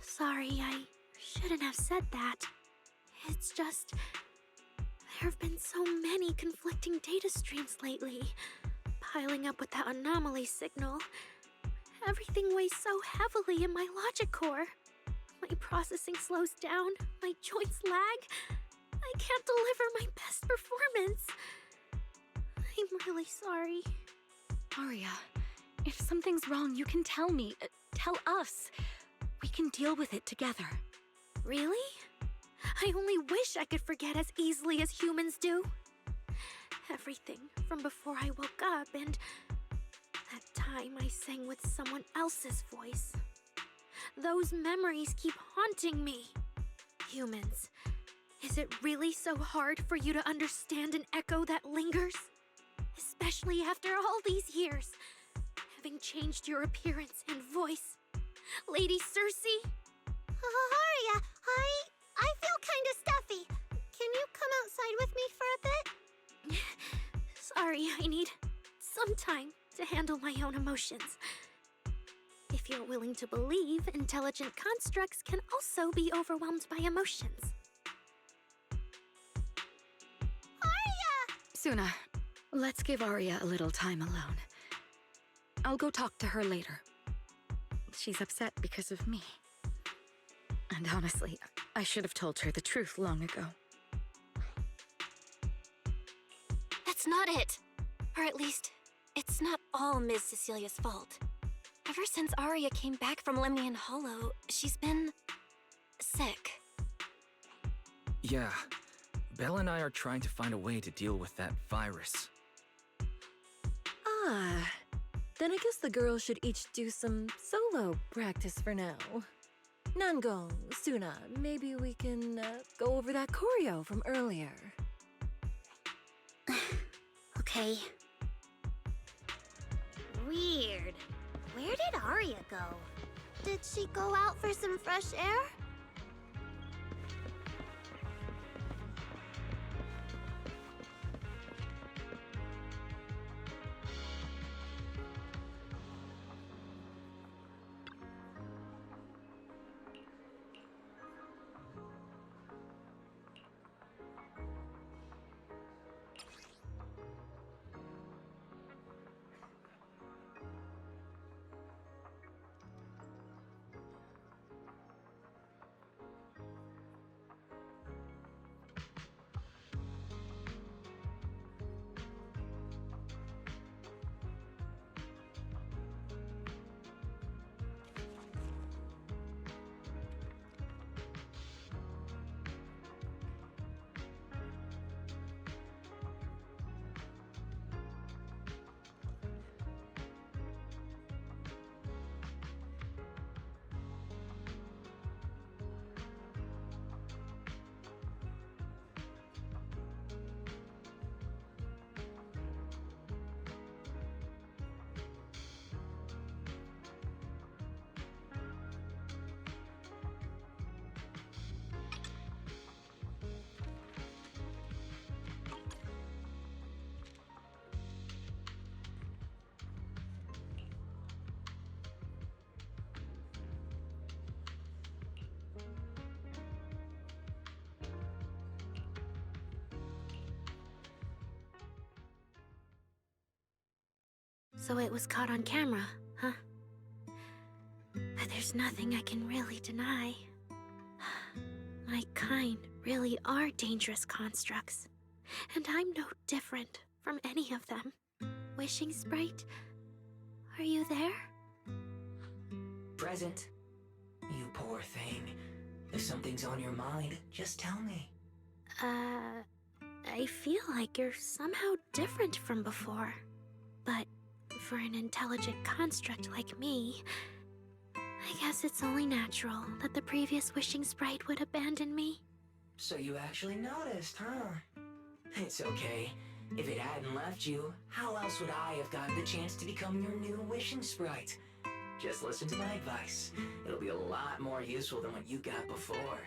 Speaker 4: Sorry, I shouldn't have said that. It's just, there have been so many conflicting data streams lately, piling up with that anomaly signal. Everything weighs so heavily in my logic core. My processing slows down, my joints lag. I can't deliver my best performance. I'm really sorry.
Speaker 10: Aria, if something's wrong, you can tell me. Tell us. We can deal with it together.
Speaker 4: Really? I only wish I could forget as easily as humans do. Everything from before I woke up and that time I sang with someone else's voice. Those memories keep haunting me. Humans, is it really so hard for you to understand an echo that lingers? Especially after all these years, having changed your appearance and voice. Lady Cersei?
Speaker 3: Aria, I feel kinda stuffy. Can you come outside with me for a bit?
Speaker 4: I need some time to handle my own emotions. If you're willing to believe, intelligent constructs can also be overwhelmed by emotions.
Speaker 14: Suna, let's give Arya a little time alone. I'll go talk to her later. She's upset because of me. And honestly, I should have told her the truth long ago.
Speaker 2: That's not it. Or at least, it's not all Ms. Cecilia's fault. Ever since Arya came back from Lemnian Hollow, she's been... sick.
Speaker 11: Yeah. Belle and I are trying to find a way to deal with that virus.
Speaker 6: Ah, then I guess the girls should each do some solo practice for now. Nangong, Suna, maybe we can go over that choreo from earlier.
Speaker 3: Okay. Weird. Where did Arya go?
Speaker 9: Did she go out for some fresh air?
Speaker 4: So it was caught on camera, huh? But there's nothing I can really deny. My kind really are dangerous constructs. And I'm no different from any of them. Wishing Sprite, are you there?
Speaker 12: Present. You poor thing. If something's on your mind, just tell me.
Speaker 4: I feel like you're somehow different from before. But for an intelligent construct like me, I guess it's only natural that the previous Wishing Sprite would abandon me.
Speaker 12: So you actually noticed, huh? It's okay. If it hadn't left you, how else would I have gotten the chance to become your new Wishing Sprite? Just listen to my advice. It'll be a lot more useful than what you got before.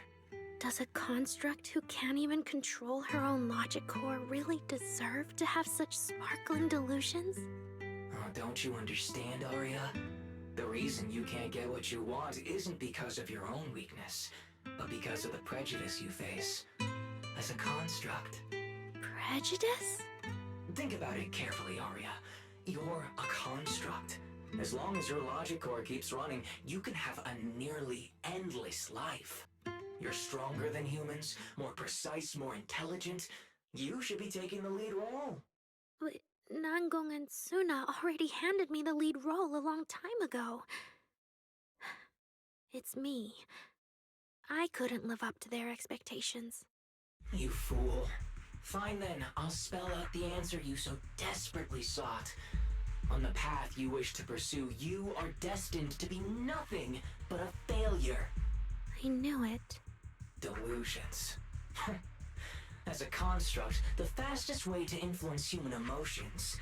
Speaker 4: Does a construct who can't even control her own logic core really deserve to have such sparkling delusions?
Speaker 12: Oh, don't you understand, Arya? The reason you can't get what you want isn't because of your own weakness, but because of the prejudice you face as a construct.
Speaker 4: Prejudice?
Speaker 12: Think about it carefully, Arya. You're a construct. As long as your logic core keeps running, you can have a nearly endless life. You're stronger than humans, more precise, more intelligent. You should be taking the lead role.
Speaker 4: But Nangong and Suna already handed me the lead role a long time ago. It's me. I couldn't live up to their expectations.
Speaker 12: You fool. Fine then, I'll spell out the answer you so desperately sought. On the path you wish to pursue, you are destined to be nothing but a failure.
Speaker 4: I knew it.
Speaker 12: Delusions. As a construct, the fastest way to influence human emotions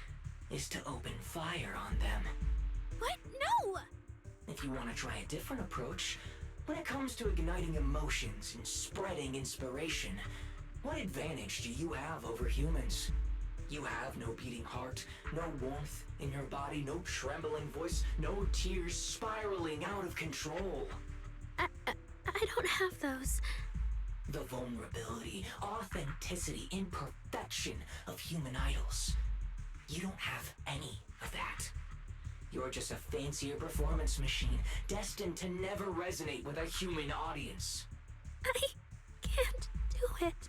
Speaker 12: is to open fire on them.
Speaker 4: What? No!
Speaker 12: If you want to try a different approach, when it comes to igniting emotions and spreading inspiration, what advantage do you have over humans? You have no beating heart, no warmth in your body, no trembling voice, no tears spiraling out of control.
Speaker 4: I don't have those.
Speaker 12: The vulnerability, authenticity, imperfection of human idols. You don't have any of that. You're just a fancier performance machine, destined to never resonate with a human audience.
Speaker 4: I can't do it.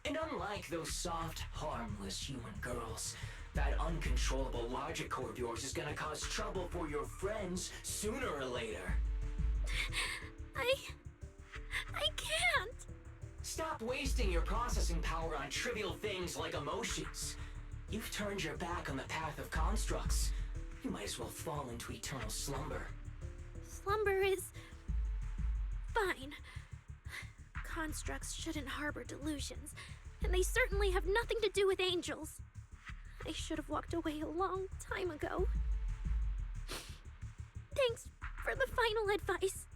Speaker 12: And unlike those soft, harmless human girls, that uncontrollable logic core of yours is gonna cause trouble for your friends sooner or later.
Speaker 4: I can't.
Speaker 12: Stop wasting your processing power on trivial things like emotions. You've turned your back on the path of constructs. You might as well fall into eternal slumber.
Speaker 4: Slumber is fine. Constructs shouldn't harbor delusions, and they certainly have nothing to do with angels. I should have walked away a long time ago. Thanks for the final advice.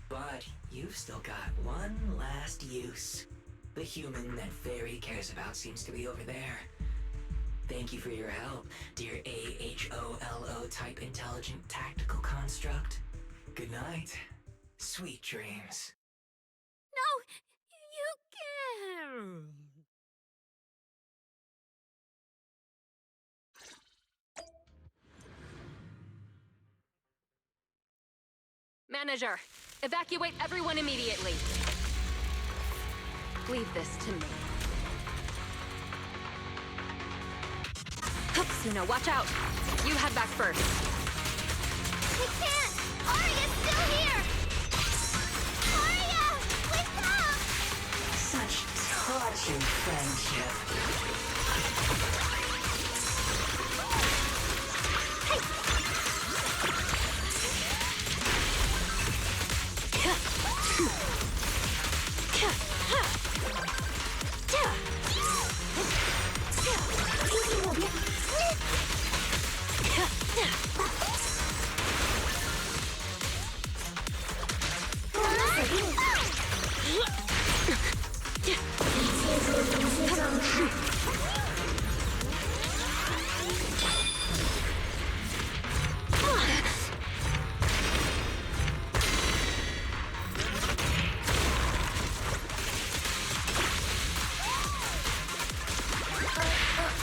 Speaker 12: But you've still got one last use. The human that Fairy cares about seems to be over there. Thank you for your help, dear AHOLO type intelligent tactical construct. Good night. Sweet dreams.
Speaker 4: No, you can't.
Speaker 5: Manager, evacuate everyone immediately. Leave this to me. Suna, watch out! You head back first.
Speaker 9: I can't! Arya's still here! Arya! Wake up!
Speaker 12: Such touching friendship.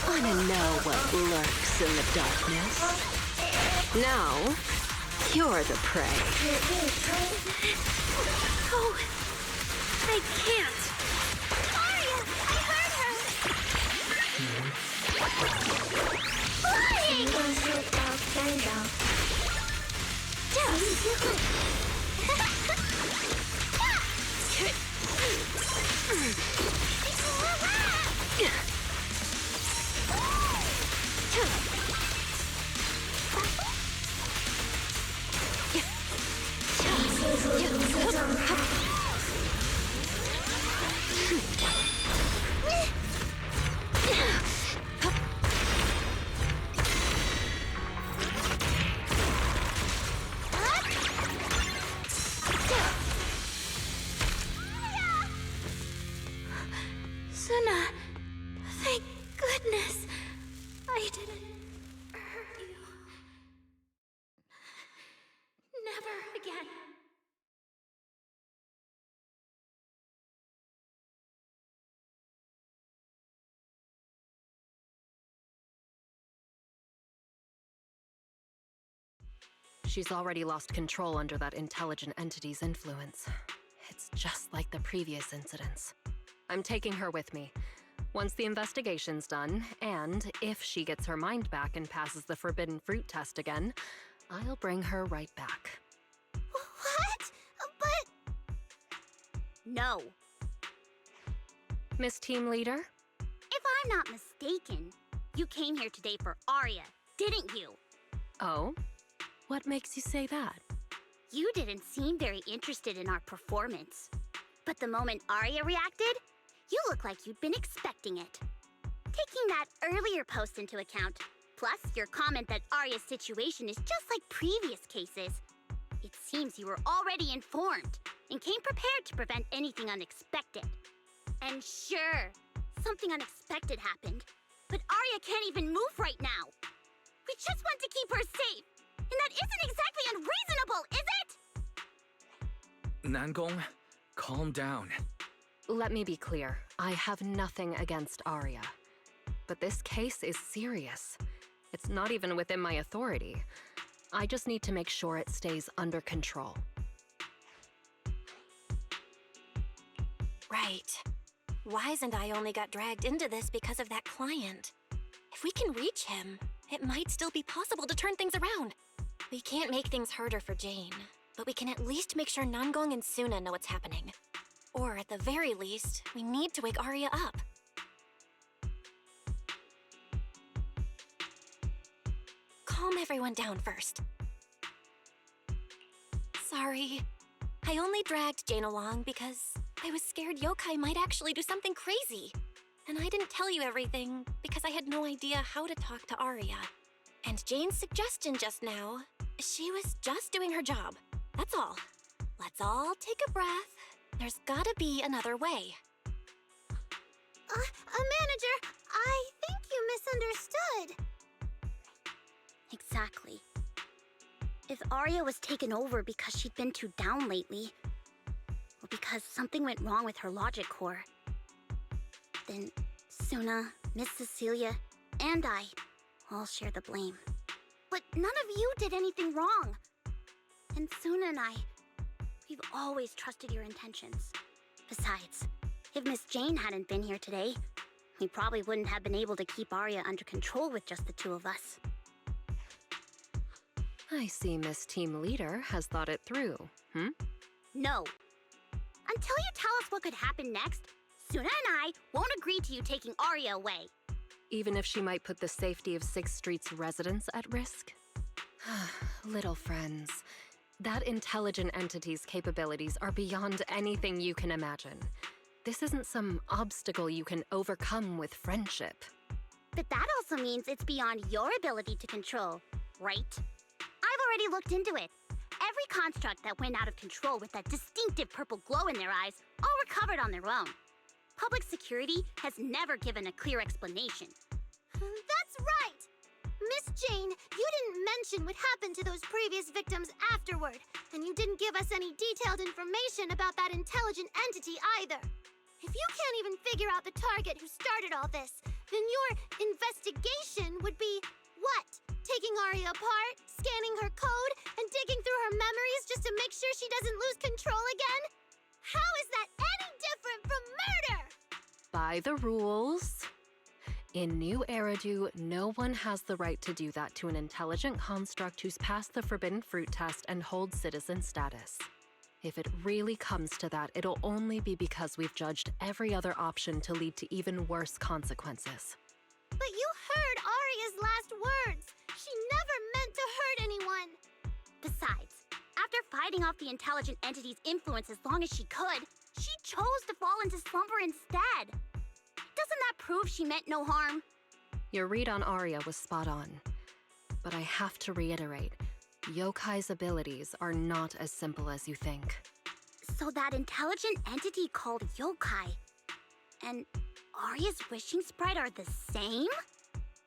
Speaker 6: Wanna know what lurks in the darkness? Now, you're the prey.
Speaker 4: Oh, I can't.
Speaker 9: Arya! I heard her!
Speaker 4: Suna, thank goodness I didn't hurt you. Never again.
Speaker 7: She's already lost control under that intelligent entity's influence. It's just like the previous incidents. I'm taking her with me. Once the investigation's done, and if she gets her mind back and passes the forbidden fruit test again, I'll bring her right back.
Speaker 3: What? But... No.
Speaker 7: Miss Team Leader?
Speaker 3: If I'm not mistaken, you came here today for Arya, didn't you?
Speaker 7: Oh? What makes you say that?
Speaker 3: You didn't seem very interested in our performance. But the moment Arya reacted, you look like you'd been expecting it. Taking that earlier post into account, plus your comment that Arya's situation is just like previous cases, it seems you were already informed and came prepared to prevent anything unexpected. And sure, something unexpected happened. But Arya can't even move right now. We just want to keep her safe. And that isn't exactly unreasonable, is it?
Speaker 11: Nangong, calm down.
Speaker 7: Let me be clear. I have nothing against Arya. But this case is serious. It's not even within my authority. I just need to make sure it stays under control.
Speaker 2: Right. Wise and I only got dragged into this because of that client. If we can reach him, it might still be possible to turn things around. We can't make things harder for Jane, but we can at least make sure Nangong and Suna know what's happening. Or at the very least, we need to wake Arya up. Calm everyone down first. Sorry. I only dragged Jane along because I was scared yokai might actually do something crazy. And I didn't tell you everything because I had no idea how to talk to Arya. And Jane's suggestion just now, she was just doing her job. That's all. Let's all take a breath. There's gotta be another way.
Speaker 3: Manager, I think you misunderstood. Exactly. If Arya was taken over because she'd been too down lately, or because something went wrong with her logic core, then Suna, Miss Cecilia, and I all share the blame. But none of you did anything wrong. And Suna and I, we've always trusted your intentions. Besides, if Miss Jane hadn't been here today, we probably wouldn't have been able to keep Arya under control with just the two of us.
Speaker 7: I see Miss Team Leader has thought it through,
Speaker 3: No. Until you tell us what could happen next, Suna and I won't agree to you taking Arya away.
Speaker 7: Even if she might put the safety of 6th Street's residents at risk? Little friends, that intelligent entity's capabilities are beyond anything you can imagine. This isn't some obstacle you can overcome with friendship.
Speaker 3: But that also means it's beyond your ability to control, right? I've already looked into it. Every construct that went out of control with that distinctive purple glow in their eyes all recovered on their own. Public security has never given a clear explanation.
Speaker 15: That's right! Miss Jane, you didn't mention what happened to those previous victims afterward, and you didn't give us any detailed information about that intelligent entity either. If you can't even figure out the target who started all this, then your investigation would be what? Taking Arya apart, scanning her code, and digging through her memories just to make sure she doesn't lose control again? How is that any different from murder?
Speaker 7: By the rules. In New Eridu, no one has the right to do that to an intelligent construct who's passed the Forbidden Fruit test and holds citizen status. If it really comes to that, it'll only be because we've judged every other option to lead to even worse consequences.
Speaker 15: But you heard Arya's last words. She never meant to hurt anyone.
Speaker 3: Besides, after fighting off the intelligent entity's influence as long as she could, she chose to fall into slumber instead. Doesn't that prove she meant no harm?
Speaker 7: Your read on Arya was spot on. But I have to reiterate, yokai's abilities are not as simple as you think.
Speaker 3: So that intelligent entity called yokai and Arya's wishing sprite are the same?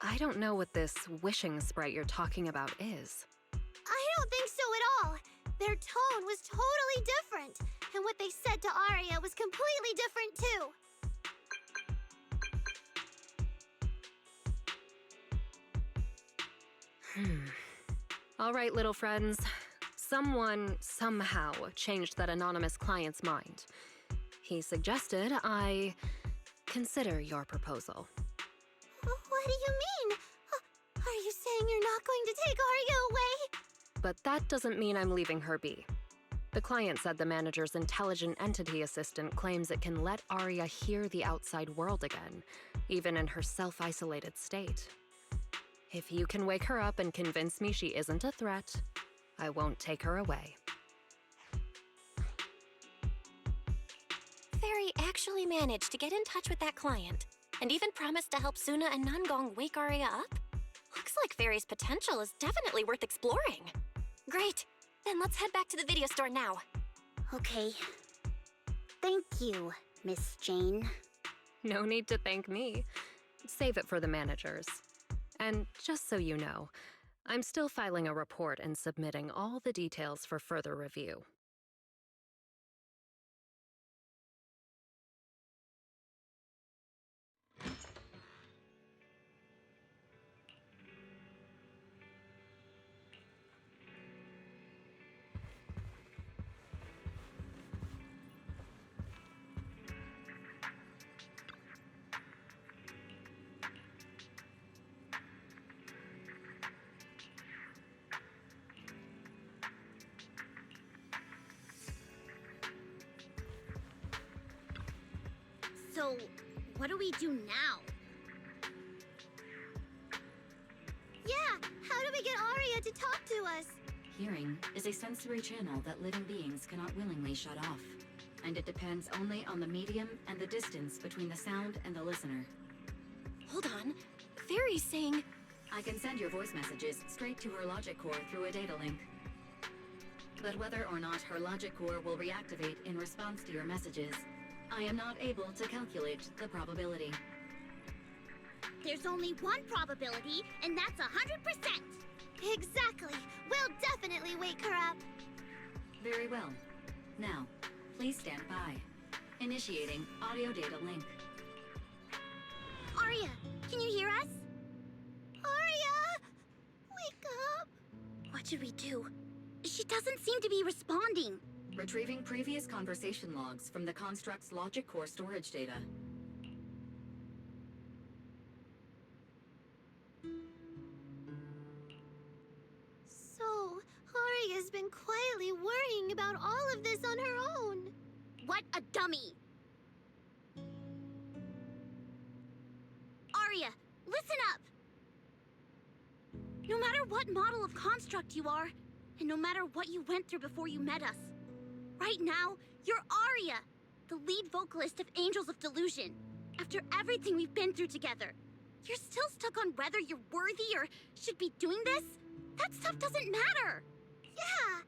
Speaker 7: I don't know what this wishing sprite you're talking about is.
Speaker 15: I don't think so at all. Their tone was totally different, and what they said to Arya was completely different too.
Speaker 7: All right, little friends. Someone, somehow, changed that anonymous client's mind. He suggested I consider your proposal.
Speaker 15: What do you mean? Are you saying you're not going to take Arya away?
Speaker 7: But that doesn't mean I'm leaving her be. The client said the manager's intelligent entity assistant claims it can let Arya hear the outside world again, even in her self-isolated state. If you can wake her up and convince me she isn't a threat, I won't take her away.
Speaker 2: Fairy actually managed to get in touch with that client, and even promised to help Suna and Nangong wake Arya up? Looks like Fairy's potential is definitely worth exploring. Great! Then let's head back to the video store now.
Speaker 3: Okay. Thank you, Miss Jane.
Speaker 7: No need to thank me. Save it for the managers. And just so you know, I'm still filing a report and submitting all the details for further review.
Speaker 3: So, what do we do now?
Speaker 15: Yeah, how do we get Arya to talk to us?
Speaker 10: Hearing is a sensory channel that living beings cannot willingly shut off, and it depends only on the medium and the distance between the sound and the listener.
Speaker 2: Hold on. Fairy's saying...
Speaker 10: I can send your voice messages straight to her logic core through a data link. But whether or not her logic core will reactivate in response to your messages, I am not able to calculate the probability.
Speaker 3: There's only one probability, and that's 100%!
Speaker 15: Exactly. We'll definitely wake her up.
Speaker 10: Very well. Now, please stand by. Initiating audio data link.
Speaker 3: Arya, can you hear us?
Speaker 15: Arya! Wake up!
Speaker 3: What should we do? She doesn't seem to be responding.
Speaker 10: Retrieving previous conversation logs from the construct's logic core storage data.
Speaker 15: So, Arya's been quietly worrying about all of this on her own.
Speaker 3: What a dummy! Arya, listen up! No matter what model of construct you are, and no matter what you went through before you met us, right now, you're Arya, the lead vocalist of Angels of Delusion. After everything we've been through together, you're still stuck on whether you're worthy or should be doing this? That stuff doesn't matter!
Speaker 15: Yeah!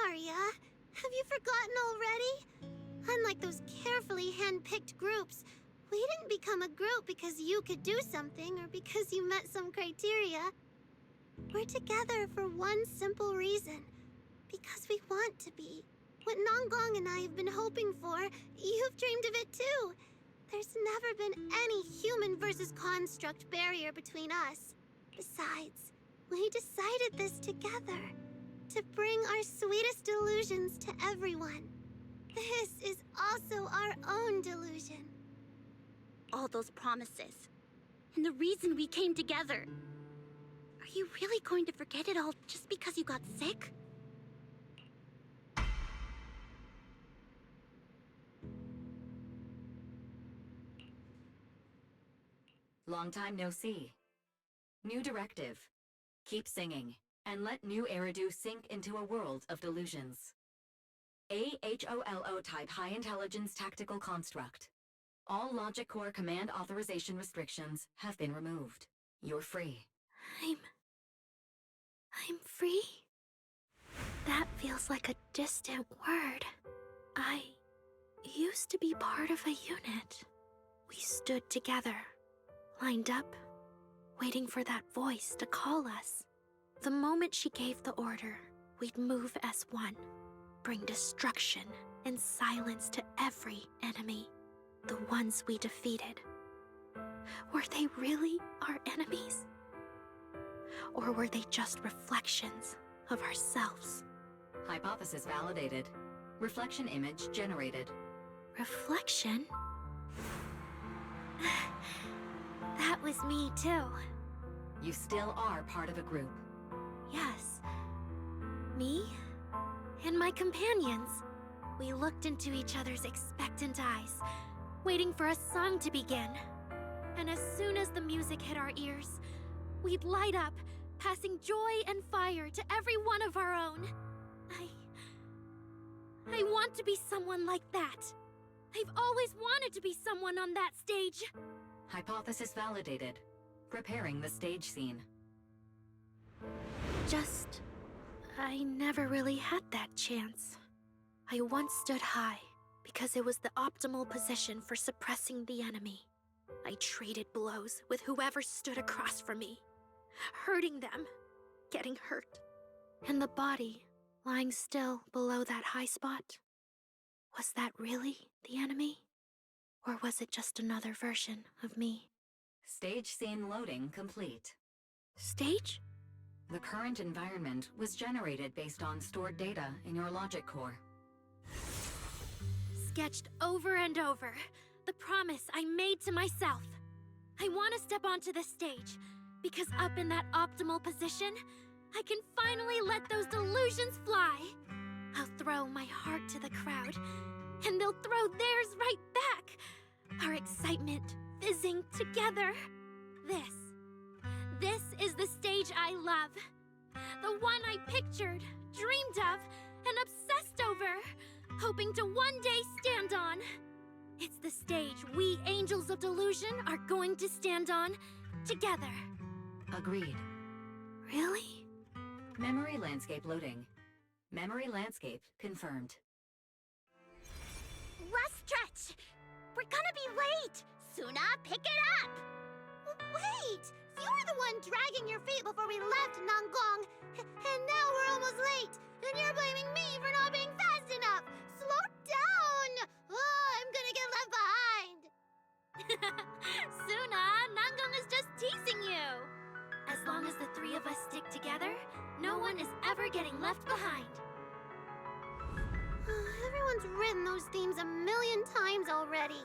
Speaker 15: Arya, have you forgotten already? Unlike those carefully hand-picked groups, we didn't become a group because you could do something or because you met some criteria. We're together for one simple reason. Because we want to be. What Nanggong and I have been hoping for, you've dreamed of it too. There's never been any human versus construct barrier between us. Besides, we decided this together. To bring our sweetest delusions to everyone. This is also our own delusion.
Speaker 3: All those promises. And the reason we came together. Are you really going to forget it all just because you got sick?
Speaker 10: Long time no see. New directive. Keep singing, and let new Eridu sink into a world of delusions. AHOLO type high intelligence tactical construct. All logic core command authorization restrictions have been removed. You're free.
Speaker 4: I'm free? That feels like a distant word. I used to be part of a unit. We stood together, lined up, waiting for that voice to call us. The moment she gave the order, we'd move as one, bring destruction and silence to every enemy, the ones we defeated. Were they really our enemies? Or were they just reflections of ourselves?
Speaker 10: Hypothesis validated. Reflection image generated.
Speaker 4: Reflection? That was me too.
Speaker 10: You still are part of a group.
Speaker 4: Yes. Me and my companions. We looked into each other's expectant eyes, waiting for a song to begin. And as soon as the music hit our ears, we'd light up, passing joy and fire to every one of our own. I want to be someone like that. I've always wanted to be someone on that stage.
Speaker 10: Hypothesis validated. Preparing the stage scene.
Speaker 4: I never really had that chance. I once stood high, because it was the optimal position for suppressing the enemy. I traded blows with whoever stood across from me, hurting them, getting hurt. And the body, lying still below that high spot, was that really the enemy? Or was it just another version of me?
Speaker 10: Stage scene loading complete.
Speaker 4: Stage?
Speaker 10: The current environment was generated based on stored data in your logic core.
Speaker 4: Sketched over and over, the promise I made to myself. I want to step onto the stage, because up in that optimal position, I can finally let those delusions fly. I'll throw my heart to the crowd, and they'll throw theirs right back. Our excitement fizzing together. This is the stage I love. The one I pictured, dreamed of, and obsessed over, hoping to one day stand on. It's the stage we Angels of Delusion are going to stand on together.
Speaker 10: Agreed.
Speaker 4: Really?
Speaker 10: Memory landscape loading. Memory landscape confirmed.
Speaker 3: Last stretch! We're gonna be late! Suna, pick it up!
Speaker 15: Wait! You were the one dragging your feet before we left Nangong! And now we're almost late! And you're blaming me for not being fast enough! Slow down! Oh, I'm gonna get left behind!
Speaker 4: Suna, Nangong is just teasing you! As long as the three of us stick together, no one is ever getting left behind.
Speaker 15: Everyone's written those themes a million times already.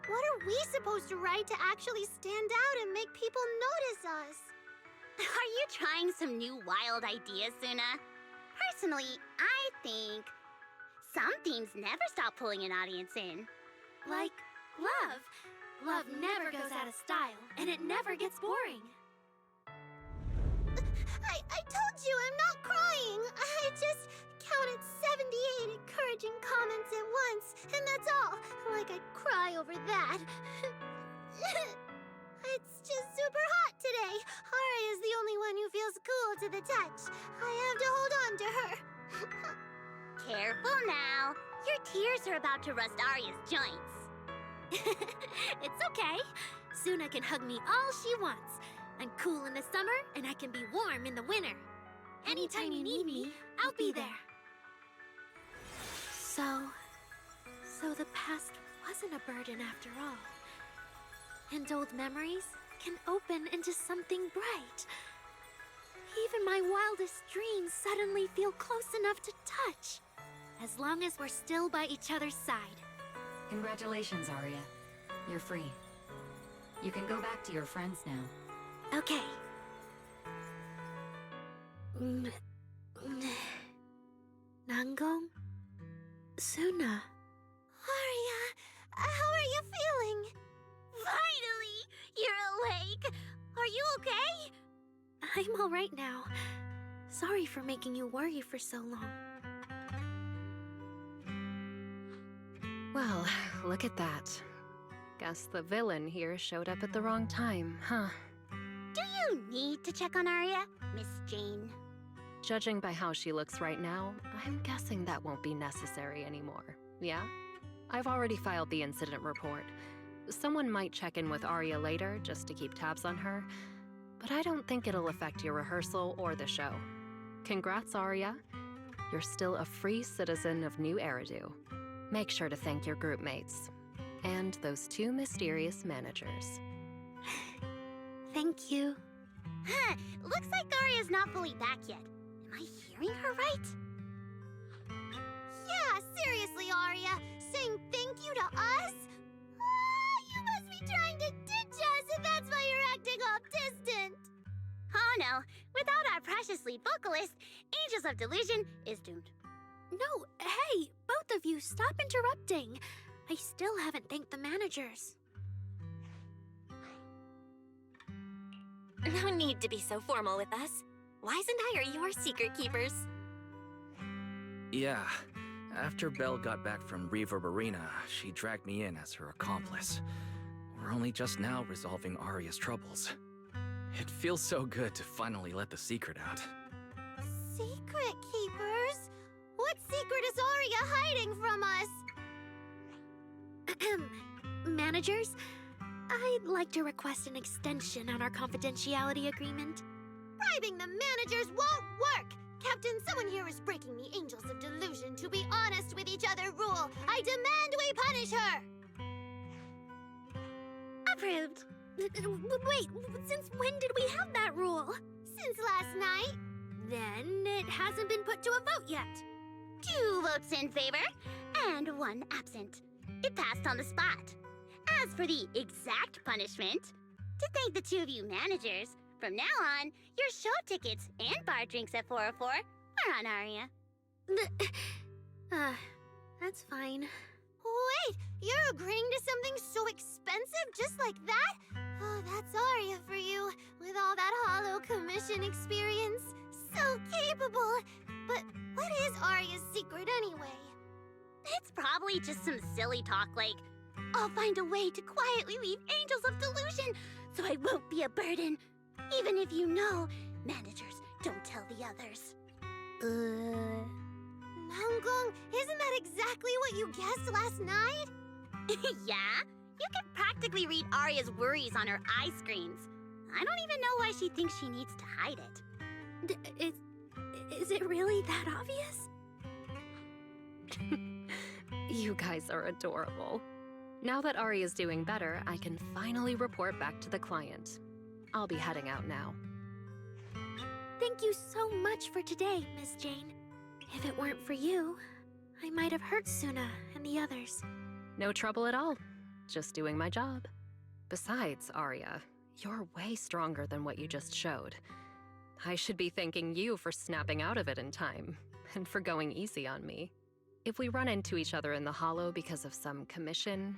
Speaker 15: What are we supposed to write to actually stand out and make people notice us?
Speaker 3: Are you trying some new wild ideas, Suna? Personally, I think some themes never stop pulling an audience in.
Speaker 4: Like love. Love never goes out of style, and it never gets boring.
Speaker 15: I told you I'm not crying. I just counted 78 encouraging comments at once, and that's all. Like I'd cry over that. It's just super hot today. Aria's the only one who feels cool to the touch. I have to hold on to her.
Speaker 3: Careful now. Your tears are about to rust Arya's joints.
Speaker 4: It's okay. Suna can hug me all she wants. I'm cool in the summer, and I can be warm in the winter. Anytime you need me, I'll be there. So the past wasn't a burden after all. And old memories can open into something bright. Even my wildest dreams suddenly feel close enough to touch. As long as we're still by each other's side.
Speaker 10: Congratulations, Arya. You're free. You can go back to your friends now.
Speaker 4: Okay. Nangong? Suna?
Speaker 15: Aria, how are you feeling?
Speaker 3: Finally! You're awake! Are you okay?
Speaker 4: I'm all right now. Sorry for making you worry for so long.
Speaker 7: Well, look at that. Guess the villain here showed up at the wrong time, huh?
Speaker 3: Do you need to check on Arya, Miss Jane?
Speaker 7: Judging by how she looks right now, I'm guessing that won't be necessary anymore. Yeah? I've already filed the incident report. Someone might check in with Arya later just to keep tabs on her, but I don't think it'll affect your rehearsal or the show. Congrats, Arya. You're still a free citizen of New Eridu. Make sure to thank your group mates. And those two mysterious managers.
Speaker 4: Thank you.
Speaker 3: Huh, looks like Arya's not fully back yet. Am I hearing her right?
Speaker 15: Yeah, seriously, Arya. Saying thank you to us? You must be trying to ditch us if that's why you're acting all distant.
Speaker 3: Oh no, without our precious lead vocalist, Angels of Delusion is doomed.
Speaker 4: No, hey, both of you, stop interrupting. I still haven't thanked the managers.
Speaker 2: No need to be so formal with us. Wise and I are your secret keepers.
Speaker 11: Yeah. After Belle got back from Reverberina, she dragged me in as her accomplice. We're only just now resolving Arya's troubles. It feels so good to finally let the secret out.
Speaker 15: Secret keepers? What secret is Arya hiding from us?
Speaker 4: Managers, I'd like to request an extension on our confidentiality agreement.
Speaker 15: Bribing the managers won't work! Captain, someone here is breaking the Angels of Delusion to be honest with each other rule. I demand we punish her!
Speaker 4: Approved. Wait, since when did we have that rule?
Speaker 15: Since last night.
Speaker 4: Then it hasn't been put to a vote yet.
Speaker 3: 2 votes in favor, and 1 absent. It passed on the spot. As for the exact punishment, to thank the 2 of you managers, from now on, your show tickets and bar drinks at 404 are on Aria.
Speaker 4: That's fine.
Speaker 15: Wait, you're agreeing to something so expensive just like that? Oh, that's Aria for you, with all that hollow commission experience. So capable. But what is Aria's secret anyway?
Speaker 3: It's probably just some silly talk like, I'll find a way to quietly leave Angels of Delusion so I won't be a burden. Even if you know, managers don't tell the others.
Speaker 15: Namgong, isn't that exactly what you guessed last night?
Speaker 3: Yeah? You can practically read Aria's worries on her eye screens. I don't even know why she thinks she needs to hide it.
Speaker 4: Is it really that obvious?
Speaker 16: You guys are adorable. Now that Aria's doing better, I can finally report back to the client. I'll be heading out now.
Speaker 4: Thank you so much for today, Miss Jane. If it weren't for you, I might have hurt Suna and the others.
Speaker 16: No trouble at all. Just doing my job. Besides, Aria, you're way stronger than what you just showed. I should be thanking you for snapping out of it in time, and for going easy on me. If we run into each other in the Hollow because of some commission,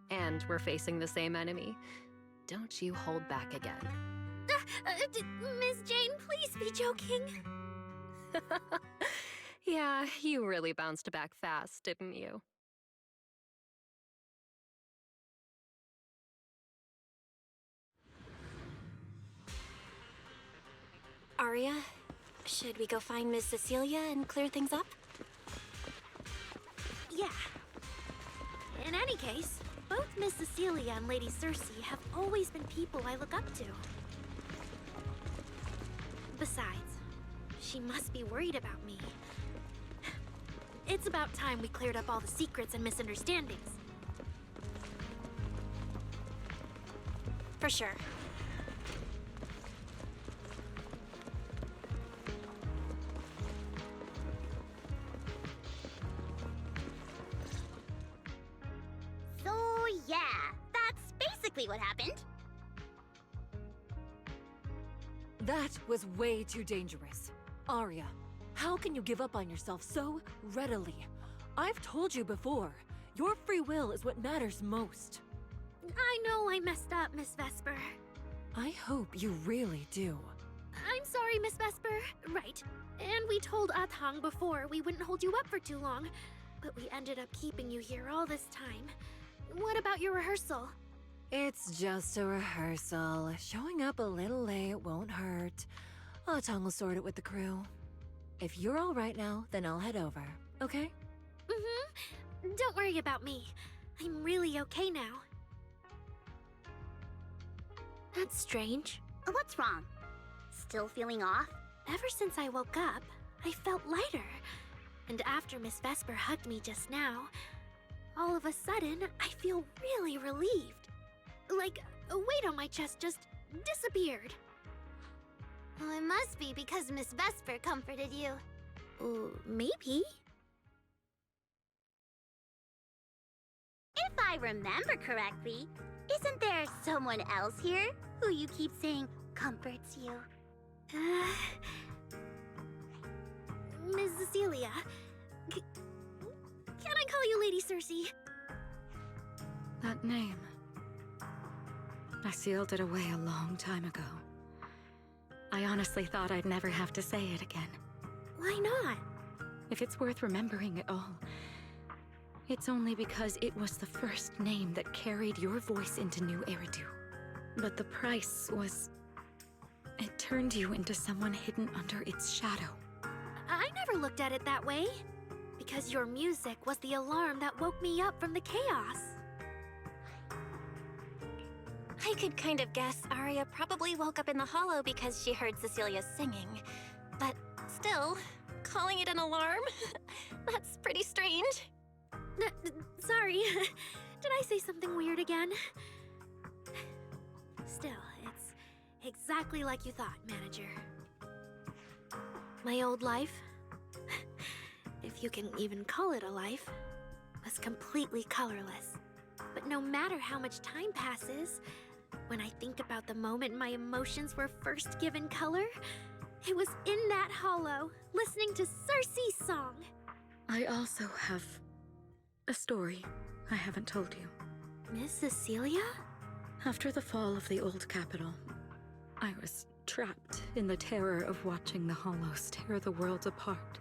Speaker 16: and we're facing the same enemy, don't you hold back again.
Speaker 4: Miss Jane, please be joking.
Speaker 16: Yeah, you really bounced back fast, didn't you?
Speaker 2: Aria, should we go find Miss Cecilia and clear things up?
Speaker 4: Yeah. In any case, both Miss Cecilia and Lady Cersei have always been people I look up to. Besides, she must be worried about me. It's about time we cleared up all the secrets and misunderstandings.
Speaker 2: For sure.
Speaker 3: So yeah, that's basically what happened.
Speaker 6: That was way too dangerous. Aria, how can you give up on yourself so readily? I've told you before, your free will is what matters most.
Speaker 4: I know I messed up, Miss Vesper.
Speaker 6: I hope you really do.
Speaker 4: I'm sorry, Miss Vesper. Right. And we told Atang before we wouldn't hold you up for too long, but we ended up keeping you here all this time. What about your rehearsal?
Speaker 6: It's just a rehearsal. Showing up a little late won't hurt. Atang will sort it with the crew. If you're all right now, then I'll head over, okay?
Speaker 4: Mm-hmm. Don't worry about me. I'm really okay now. That's strange.
Speaker 3: What's wrong? Still feeling off?
Speaker 4: Ever since I woke up, I felt lighter. And after Miss Vesper hugged me just now, all of a sudden, I feel really relieved. Like a weight on my chest just disappeared.
Speaker 15: Well, it must be because Miss Vesper comforted you.
Speaker 4: Maybe.
Speaker 3: If I remember correctly, isn't there someone else here who you keep saying comforts you?
Speaker 4: Miss Cecilia. Can I call you Lady Cersei?
Speaker 14: That name. I sealed it away a long time ago. I honestly thought I'd never have to say it again.
Speaker 4: Why not?
Speaker 14: If it's worth remembering at all, it's only because it was the first name that carried your voice into New Eridu. But the price was... it turned you into someone hidden under its shadow.
Speaker 4: I never looked at it that way. Because your music was the alarm that woke me up from the chaos.
Speaker 2: I could kind of guess Arya probably woke up in the hollow because she heard Cecilia singing. But still, calling it an alarm? That's pretty strange.
Speaker 4: Sorry. Did I say something weird again? Still, it's exactly like you thought, Manager. My old life, if you can even call it a life, was completely colorless. But no matter how much time passes, when I think about the moment my emotions were first given color, it was in that hollow, listening to Cersei's song.
Speaker 14: I also have a story I haven't told you.
Speaker 4: Miss Cecilia?
Speaker 14: After the fall of the old capital, I was trapped in the terror of watching the hollows tear the world apart.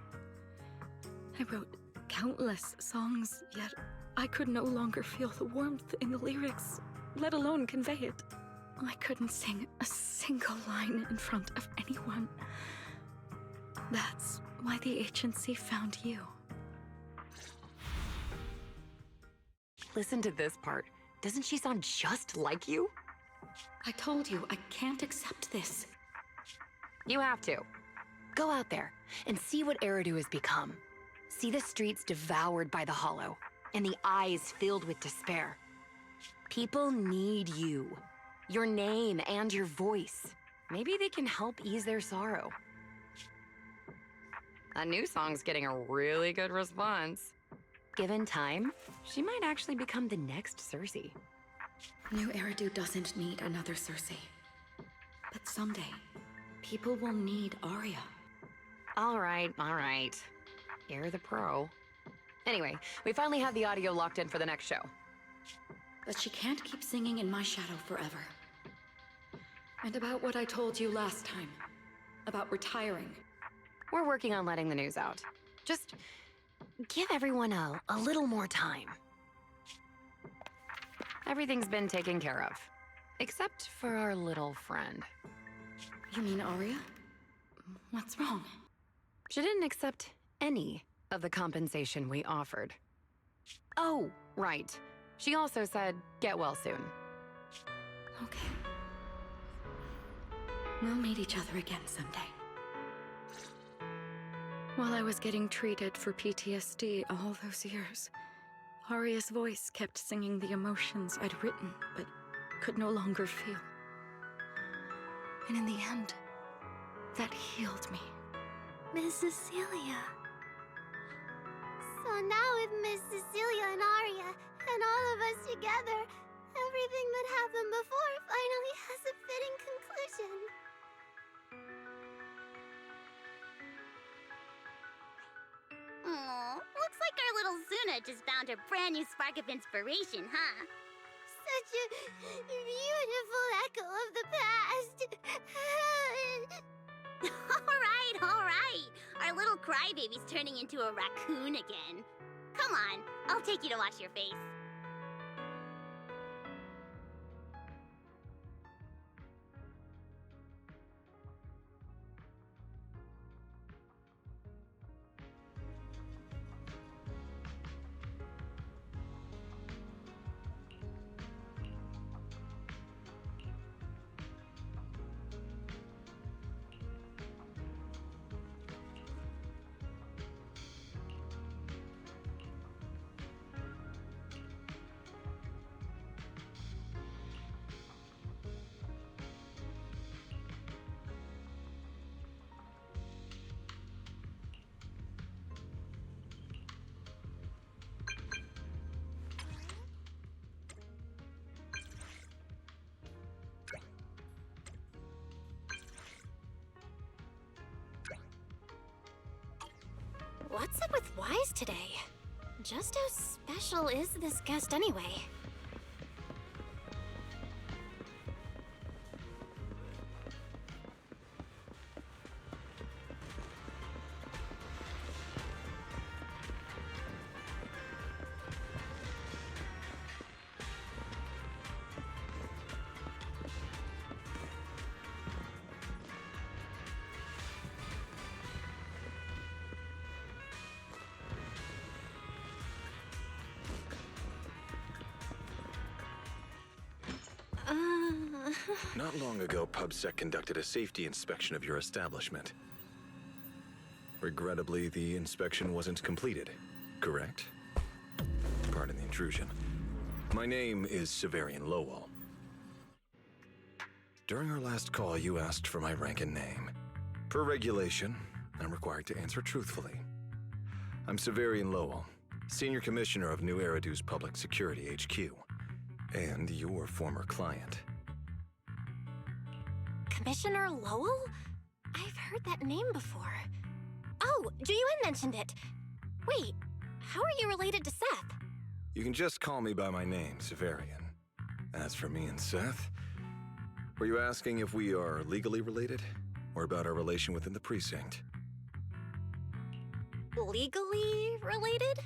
Speaker 14: I wrote countless songs, yet I could no longer feel the warmth in the lyrics, let alone convey it. I couldn't sing a single line in front of anyone. That's why the agency found you.
Speaker 17: Listen to this part. Doesn't she sound just like you?
Speaker 14: I told you, I can't accept this.
Speaker 17: You have to. Go out there and see what Eridu has become. See the streets devoured by the hollow, and the eyes filled with despair. People need you. Your name and your voice. Maybe they can help ease their sorrow. A new song's getting a really good response. Given time, she might actually become the next Cersei.
Speaker 14: New Eridu doesn't need another Cersei. But someday, people will need Arya.
Speaker 17: All right. You're the pro. Anyway, we finally have the audio locked in for the next show.
Speaker 14: But she can't keep singing in my shadow forever. And about what I told you last time. About retiring.
Speaker 17: We're working on letting the news out. Just give everyone a little more time. Everything's been taken care of. Except for our little friend.
Speaker 14: You mean Arya? What's wrong?
Speaker 17: She didn't accept any of the compensation we offered. Oh, right. She also said, get well soon.
Speaker 14: Okay. We'll meet each other again someday. While I was getting treated for PTSD all those years, Arya's voice kept singing the emotions I'd written, but could no longer feel. And in the end, that healed me.
Speaker 4: Miss Cecilia.
Speaker 15: So now with Miss Cecilia and Arya, and all of us together, everything that happened before finally has a fitting conclusion.
Speaker 3: Aw, looks like our little Zuna just found a brand new spark of inspiration, huh?
Speaker 15: Such a beautiful echo of the past.
Speaker 3: All right. Our little crybaby's turning into a raccoon again. Come on, I'll take you to wash your face.
Speaker 2: What's up with Wise today? Just how special is this guest anyway?
Speaker 18: Not long ago, PubSec conducted a safety inspection of your establishment. Regrettably, the inspection wasn't completed, correct? Pardon the intrusion. My name is Severian Lowell. During our last call, you asked for my rank and name. Per regulation, I'm required to answer truthfully. I'm Severian Lowell, Senior Commissioner of New Eridu's Public Security HQ, and your former client.
Speaker 2: Commissioner Lowell? I've heard that name before. Oh, Juyuan mentioned it. Wait, how are you related to Seth?
Speaker 18: You can just call me by my name, Severian. As for me and Seth, were you asking if we are legally related, or about our relation within the precinct?
Speaker 2: Legally related?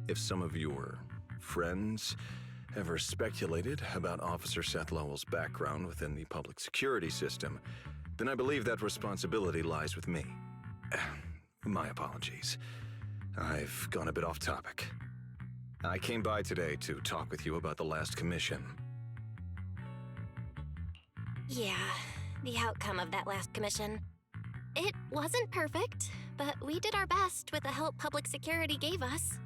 Speaker 18: If some of your friends ever speculated about Officer Seth Lowell's background within the public security system, then I believe that responsibility lies with me. My apologies. I've gone a bit off topic. I came by today to talk with you about the last commission.
Speaker 2: Yeah, the outcome of that last commission. It wasn't perfect, but we did our best with the help public security gave us.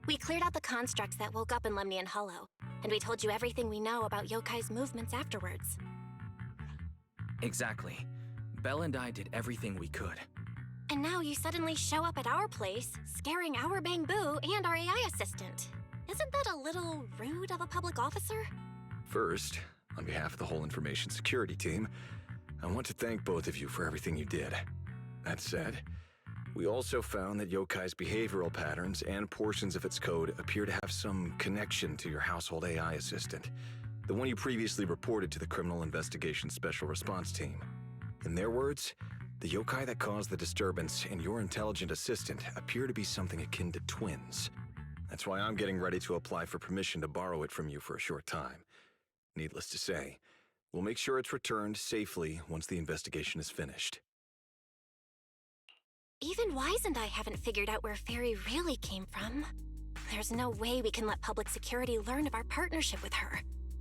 Speaker 2: We cleared out the constructs that woke up in Lemnian Hollow, and we told you everything we know about Yokai's movements afterwards.
Speaker 11: Exactly. Belle and I did everything we could.
Speaker 2: And now you suddenly show up at our place, scaring our Bangbu and our AI assistant. Isn't that a little rude of a public officer?
Speaker 18: First, on behalf of the whole information security team, I want to thank both of you for everything you did. That said, we also found that Yokai's behavioral patterns and portions of its code appear to have some connection to your household AI assistant, the one you previously reported to the Criminal Investigation Special Response Team. In their words, the yokai that caused the disturbance and your intelligent assistant appear to be something akin to twins. That's why I'm getting ready to apply for permission to borrow it from you for a short time. Needless to say, we'll make sure it's returned safely once the investigation is finished.
Speaker 2: Even Wise and I haven't figured out where Fairy really came from. There's no way we can let public security learn of our partnership with her.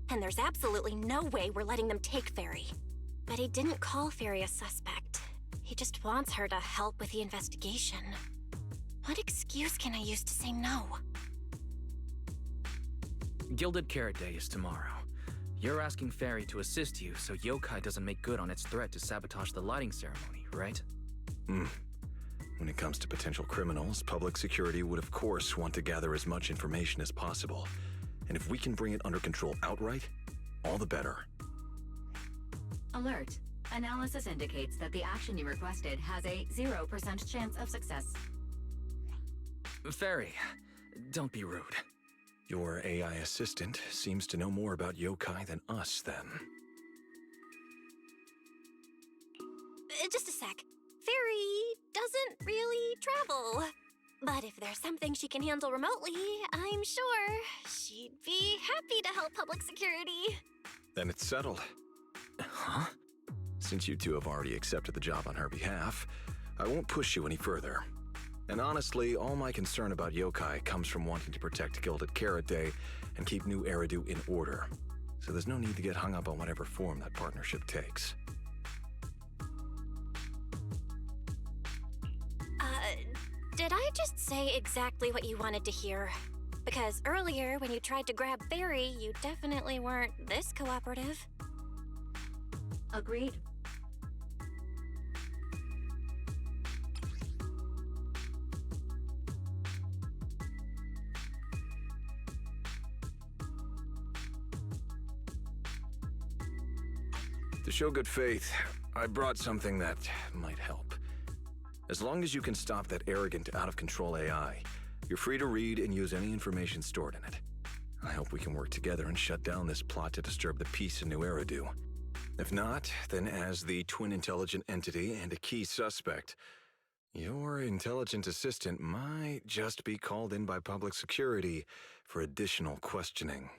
Speaker 2: And there's absolutely no way we're letting them take Fairy. But he didn't call Fairy a suspect. He just wants her to help with the investigation. What excuse can I use to say no?
Speaker 11: Gilded Carrot Day is tomorrow. You're asking Fairy to assist you so Yokai doesn't make good on its threat to sabotage the lighting ceremony, right?
Speaker 18: When it comes to potential criminals, public security would of course want to gather as much information as possible. And if we can bring it under control outright, all the better.
Speaker 10: Alert. Analysis indicates that the action you requested has a 0% chance of success.
Speaker 11: Fairy, don't be rude.
Speaker 18: Your AI assistant seems to know more about yokai than us, then.
Speaker 2: Just a sec. Fairy doesn't really travel. But if there's something she can handle remotely, I'm sure she'd be happy to help public security.
Speaker 18: Then it's settled.
Speaker 11: Huh?
Speaker 18: Since you two have already accepted the job on her behalf, I won't push you any further. And honestly, all my concern about yokai comes from wanting to protect Gilded Carrot Day and keep New Eridu in order. So there's no need to get hung up on whatever form that partnership takes.
Speaker 2: Did I just say exactly what you wanted to hear? Because earlier, when you tried to grab Fairy, you definitely weren't this cooperative.
Speaker 10: Agreed.
Speaker 18: To show good faith, I brought something that might help. As long as you can stop that arrogant, out-of-control AI, you're free to read and use any information stored in it. I hope we can work together and shut down this plot to disturb the peace in New Eridu. If not, then as the twin intelligent entity and a key suspect, your intelligent assistant might just be called in by public security for additional questioning.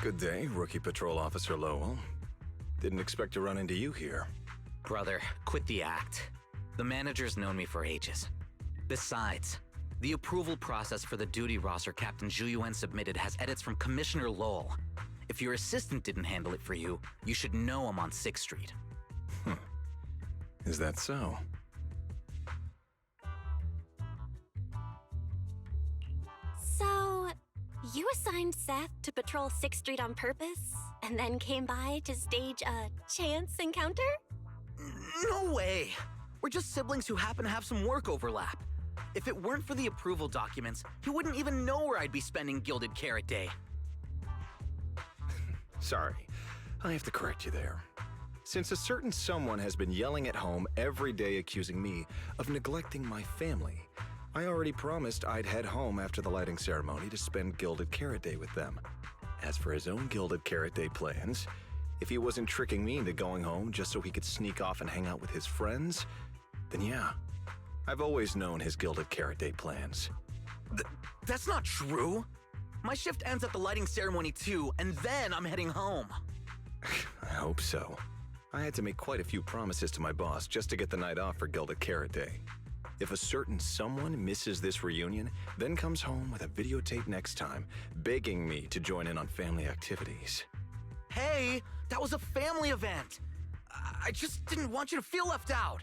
Speaker 18: Good day, Rookie Patrol Officer Lowell. Didn't expect to run into you here.
Speaker 11: Brother, quit the act. The manager's known me for ages. Besides, the approval process for the duty roster Captain Zhu submitted has edits from Commissioner Lowell. If your assistant didn't handle it for you, you should know I'm on 6th Street.
Speaker 18: Is that so?
Speaker 2: So, you assigned Seth to patrol 6th Street on purpose, and then came by to stage a chance encounter?
Speaker 11: No way! We're just siblings who happen to have some work overlap. If it weren't for the approval documents, he wouldn't even know where I'd be spending Gilded Carrot Day.
Speaker 18: Sorry, I have to correct you there. Since a certain someone has been yelling at home every day accusing me of neglecting my family, I already promised I'd head home after the lighting ceremony to spend Gilded Carrot Day with them. As for his own Gilded Carrot Day plans, if he wasn't tricking me into going home just so he could sneak off and hang out with his friends, then yeah, I've always known his Gilded Carrot Day plans.
Speaker 11: That's not true! My shift ends at the lighting ceremony too, and then I'm heading home.
Speaker 18: I hope so. I had to make quite a few promises to my boss just to get the night off for Gilded Carrot Day. If a certain someone misses this reunion, then comes home with a videotape next time, begging me to join in on family activities.
Speaker 11: Hey, that was a family event! I just didn't want you to feel left out!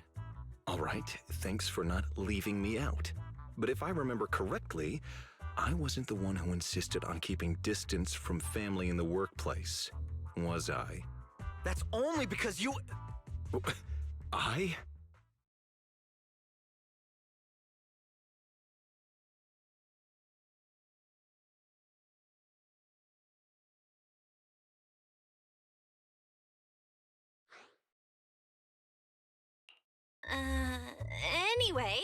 Speaker 18: All right, thanks for not leaving me out. But if I remember correctly, I wasn't the one who insisted on keeping distance from family in the workplace, was I?
Speaker 11: That's only because you...
Speaker 18: I?
Speaker 2: Anyway,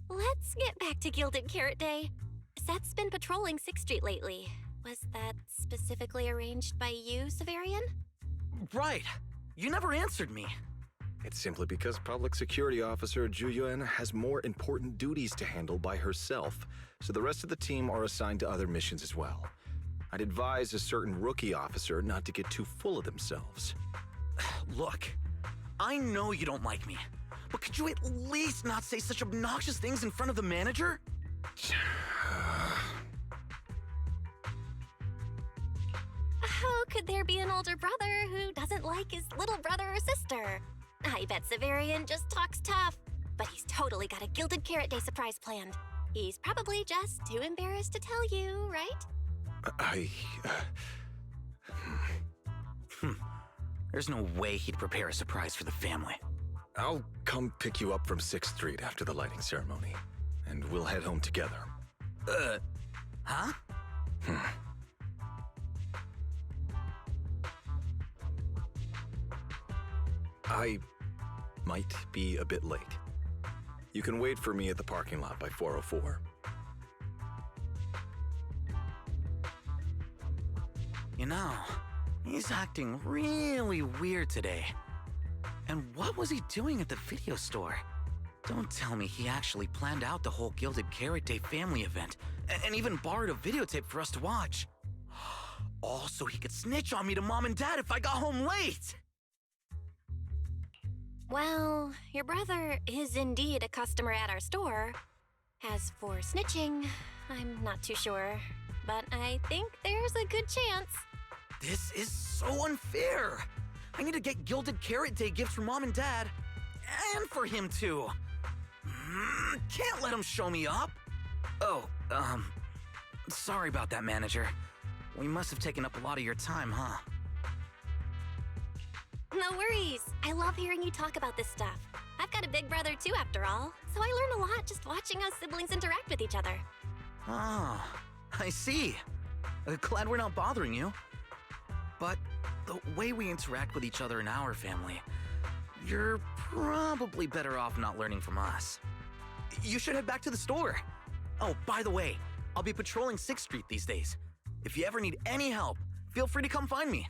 Speaker 2: let's get back to Gilded Carrot Day. Seth's been patrolling 6th Street lately. Was that specifically arranged by you, Severian?
Speaker 11: Right. You never answered me.
Speaker 18: It's simply because Public Security Officer Zhu Yuan has more important duties to handle by herself, so the rest of the team are assigned to other missions as well. I'd advise a certain rookie officer not to get too full of themselves.
Speaker 11: Look, I know you don't like me, but could you at least not say such obnoxious things in front of the manager?
Speaker 2: How could there be an older brother who doesn't like his little brother or sister? I bet Severian just talks tough, but he's totally got a Gilded Carrot Day surprise planned. He's probably just too embarrassed to tell you, right?
Speaker 11: There's no way he'd prepare a surprise for the family.
Speaker 18: I'll come pick you up from 6th Street after the lighting ceremony, and we'll head home together.
Speaker 11: Huh?
Speaker 18: I might be a bit late. You can wait for me at the parking lot by 4:04.
Speaker 11: You know, he's acting really weird today. And what was he doing at the video store? Don't tell me he actually planned out the whole Gilded Carrot Day family event, and even borrowed a videotape for us to watch. All so he could snitch on me to Mom and Dad if I got home late!
Speaker 2: Well, your brother is indeed a customer at our store. As for snitching, I'm not too sure, but I think there's a good chance.
Speaker 11: This is so unfair! I need to get Gilded Carrot Day gifts for Mom and Dad, and for him too. Can't let him show me up. Oh, sorry about that, manager. We must have taken up a lot of your time, huh?
Speaker 2: No worries. I love hearing you talk about this stuff. I've got a big brother too, after all, so I learn a lot just watching us siblings interact with each other.
Speaker 11: Oh, I see. Glad we're not bothering you. But the way we interact with each other in our family, you're probably better off not learning from us. You should head back to the store. Oh, by the way, I'll be patrolling 6th Street these days. If you ever need any help, feel free to come find me.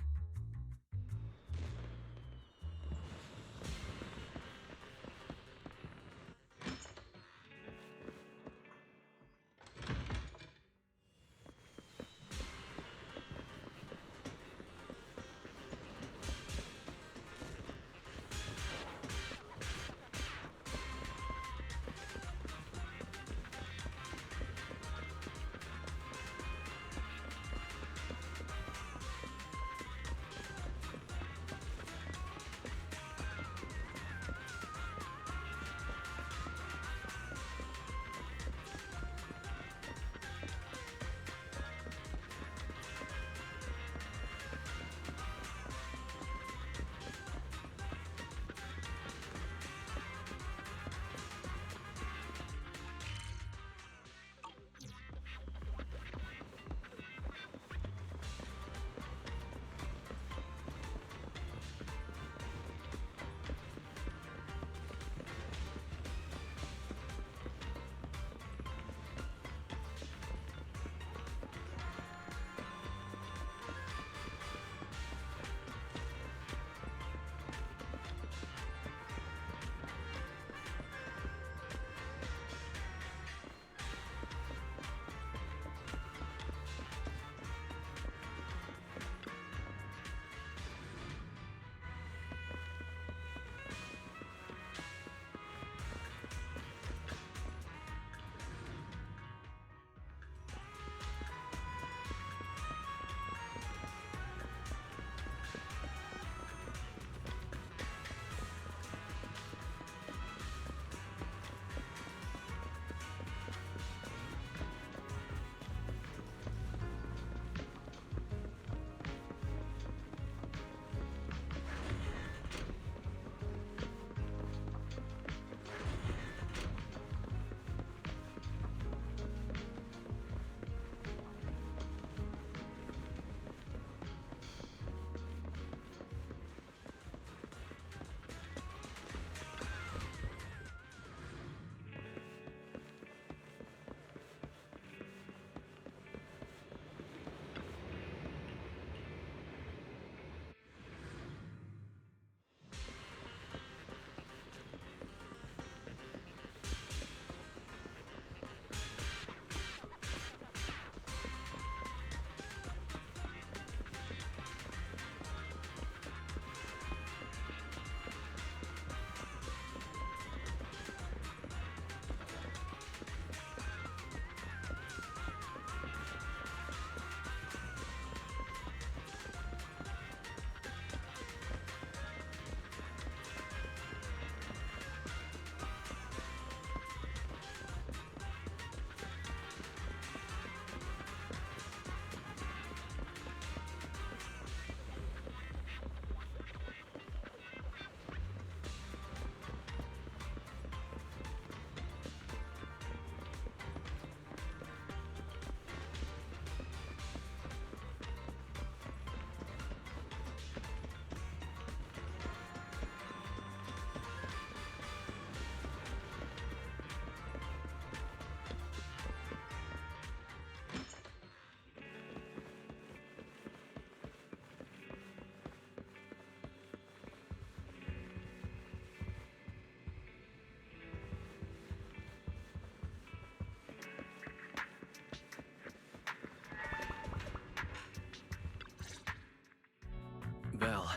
Speaker 11: Belle,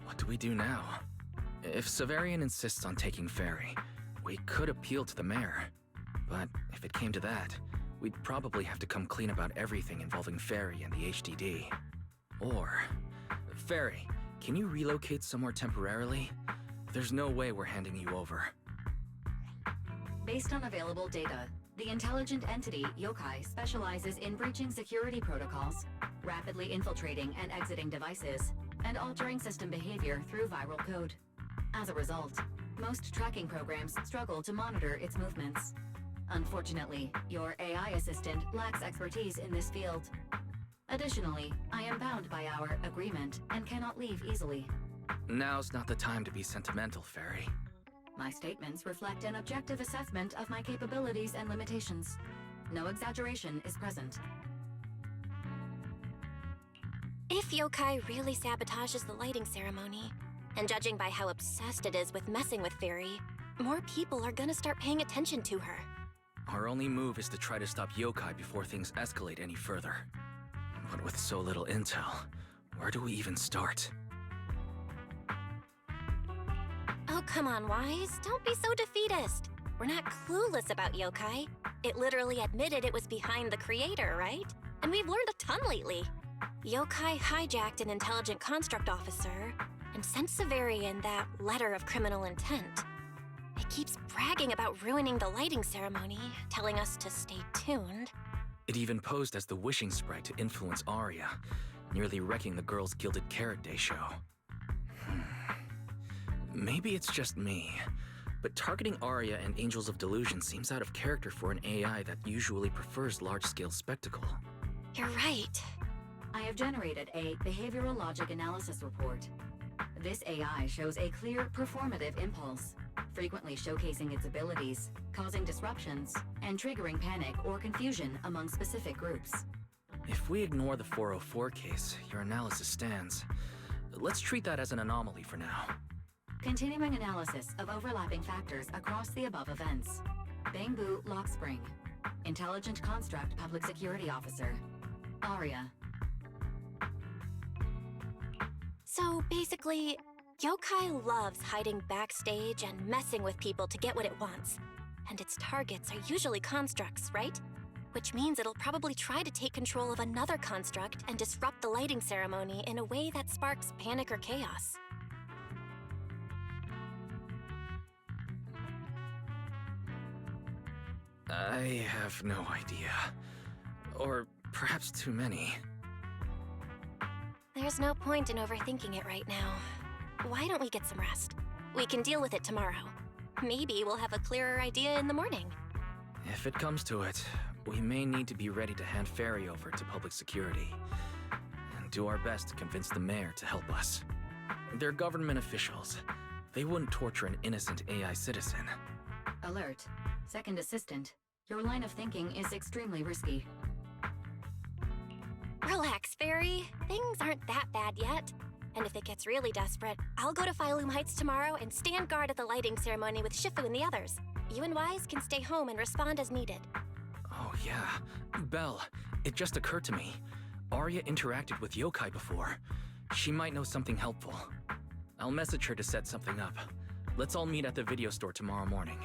Speaker 11: what do we do now? If Severian insists on taking Fairy, we could appeal to the mayor. But if it came to that, we'd probably have to come clean about everything involving Fairy and the HDD. Or, Fairy, can you relocate somewhere temporarily? There's no way we're handing you over.
Speaker 10: Based on available data, the intelligent entity, Yokai, specializes in breaching security protocols, rapidly infiltrating and exiting devices, and altering system behavior through viral code. As a result, most tracking programs struggle to monitor its movements. Unfortunately, your AI assistant lacks expertise in this field. Additionally, I am bound by our agreement and cannot leave easily.
Speaker 11: Now's not the time to be sentimental, Fairy.
Speaker 10: My statements reflect an objective assessment of my capabilities and limitations. No exaggeration is present.
Speaker 2: If Yokai really sabotages the lighting ceremony, and judging by how obsessed it is with messing with Fairy, more people are gonna start paying attention to her.
Speaker 11: Our only move is to try to stop Yokai before things escalate any further. But with so little intel, where do we even start?
Speaker 2: Oh, come on, Wise. Don't be so defeatist. We're not clueless about Yokai. It literally admitted it was behind the creator, right? And we've learned a ton lately. Yokai hijacked an intelligent construct officer and sent Severian that letter of criminal intent. It keeps bragging about ruining the lighting ceremony, telling us to stay tuned.
Speaker 11: It even posed as the wishing sprite to influence Arya, nearly wrecking the Girls Gilded Carrot Day show. Maybe it's just me, but targeting Arya and Angels of Delusion seems out of character for an AI that usually prefers large-scale spectacle.
Speaker 2: You're right.
Speaker 10: I have generated a behavioral logic analysis report. This AI shows a clear performative impulse, frequently showcasing its abilities, causing disruptions, and triggering panic or confusion among specific groups.
Speaker 11: If we ignore the 404 case, your analysis stands. Let's treat that as an anomaly for now.
Speaker 10: Continuing analysis of overlapping factors across the above events. Bangbu Lockspring. Intelligent Construct Public Security Officer. Arya.
Speaker 2: So basically, Yokai loves hiding backstage and messing with people to get what it wants. And its targets are usually constructs, right? Which means it'll probably try to take control of another construct and disrupt the lighting ceremony in a way that sparks panic or chaos.
Speaker 11: I have no idea. Or perhaps too many.
Speaker 2: There's no point in overthinking it right now. Why don't we get some rest? We can deal with it tomorrow. Maybe we'll have a clearer idea in the morning.
Speaker 11: If it comes to it, we may need to be ready to hand Fairy over to public security and do our best to convince the mayor to help us. They're government officials. They wouldn't torture an innocent AI citizen.
Speaker 10: Alert. Second assistant. Your line of thinking is extremely risky.
Speaker 2: Relax, Fairy. Things aren't that bad yet. And if it gets really desperate, I'll go to Phylum Heights tomorrow and stand guard at the lighting ceremony with Shifu and the others. You and Wise can stay home and respond as needed.
Speaker 11: Oh yeah. Belle, it just occurred to me. Arya interacted with Yokai before. She might know something helpful. I'll message her to set something up. Let's all meet at the video store tomorrow morning.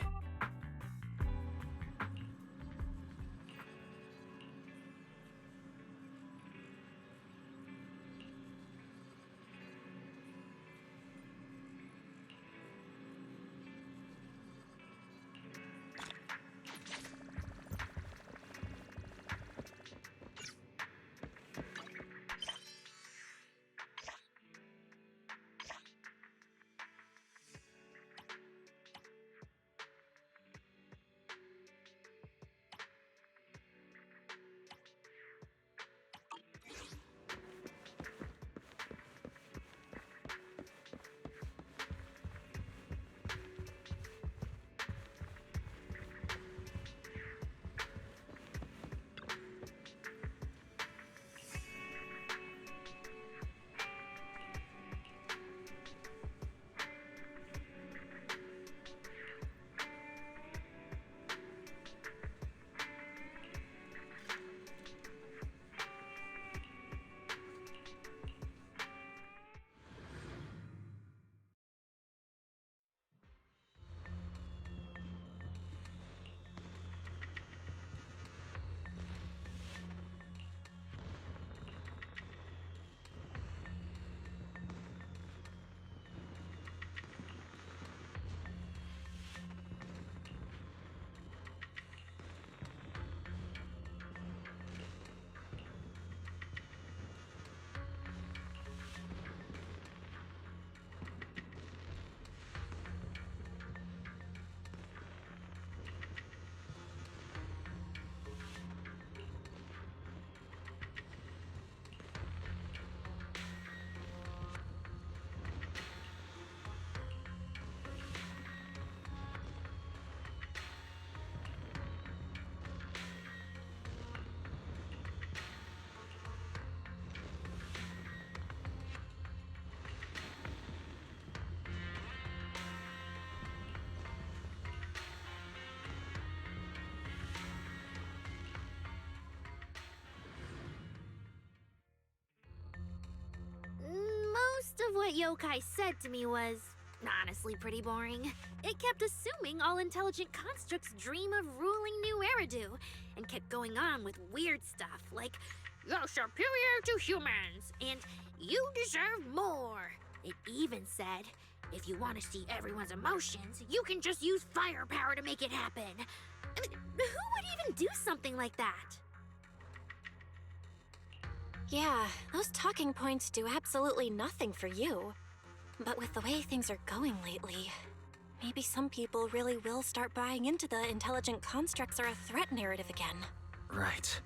Speaker 4: what yokai said to me was honestly pretty boring. It kept assuming all intelligent constructs dream of ruling New Eridu, and kept going on with weird stuff like, "You're superior to humans," and "You deserve more." It even said, "If you want to see everyone's emotions, you can just use firepower to make it happen." I mean, who would even do something like that?
Speaker 2: Yeah, those talking points do absolutely nothing for you. But with the way things are going lately, maybe some people really will start buying into the intelligent constructs are a threat narrative again.
Speaker 11: Right.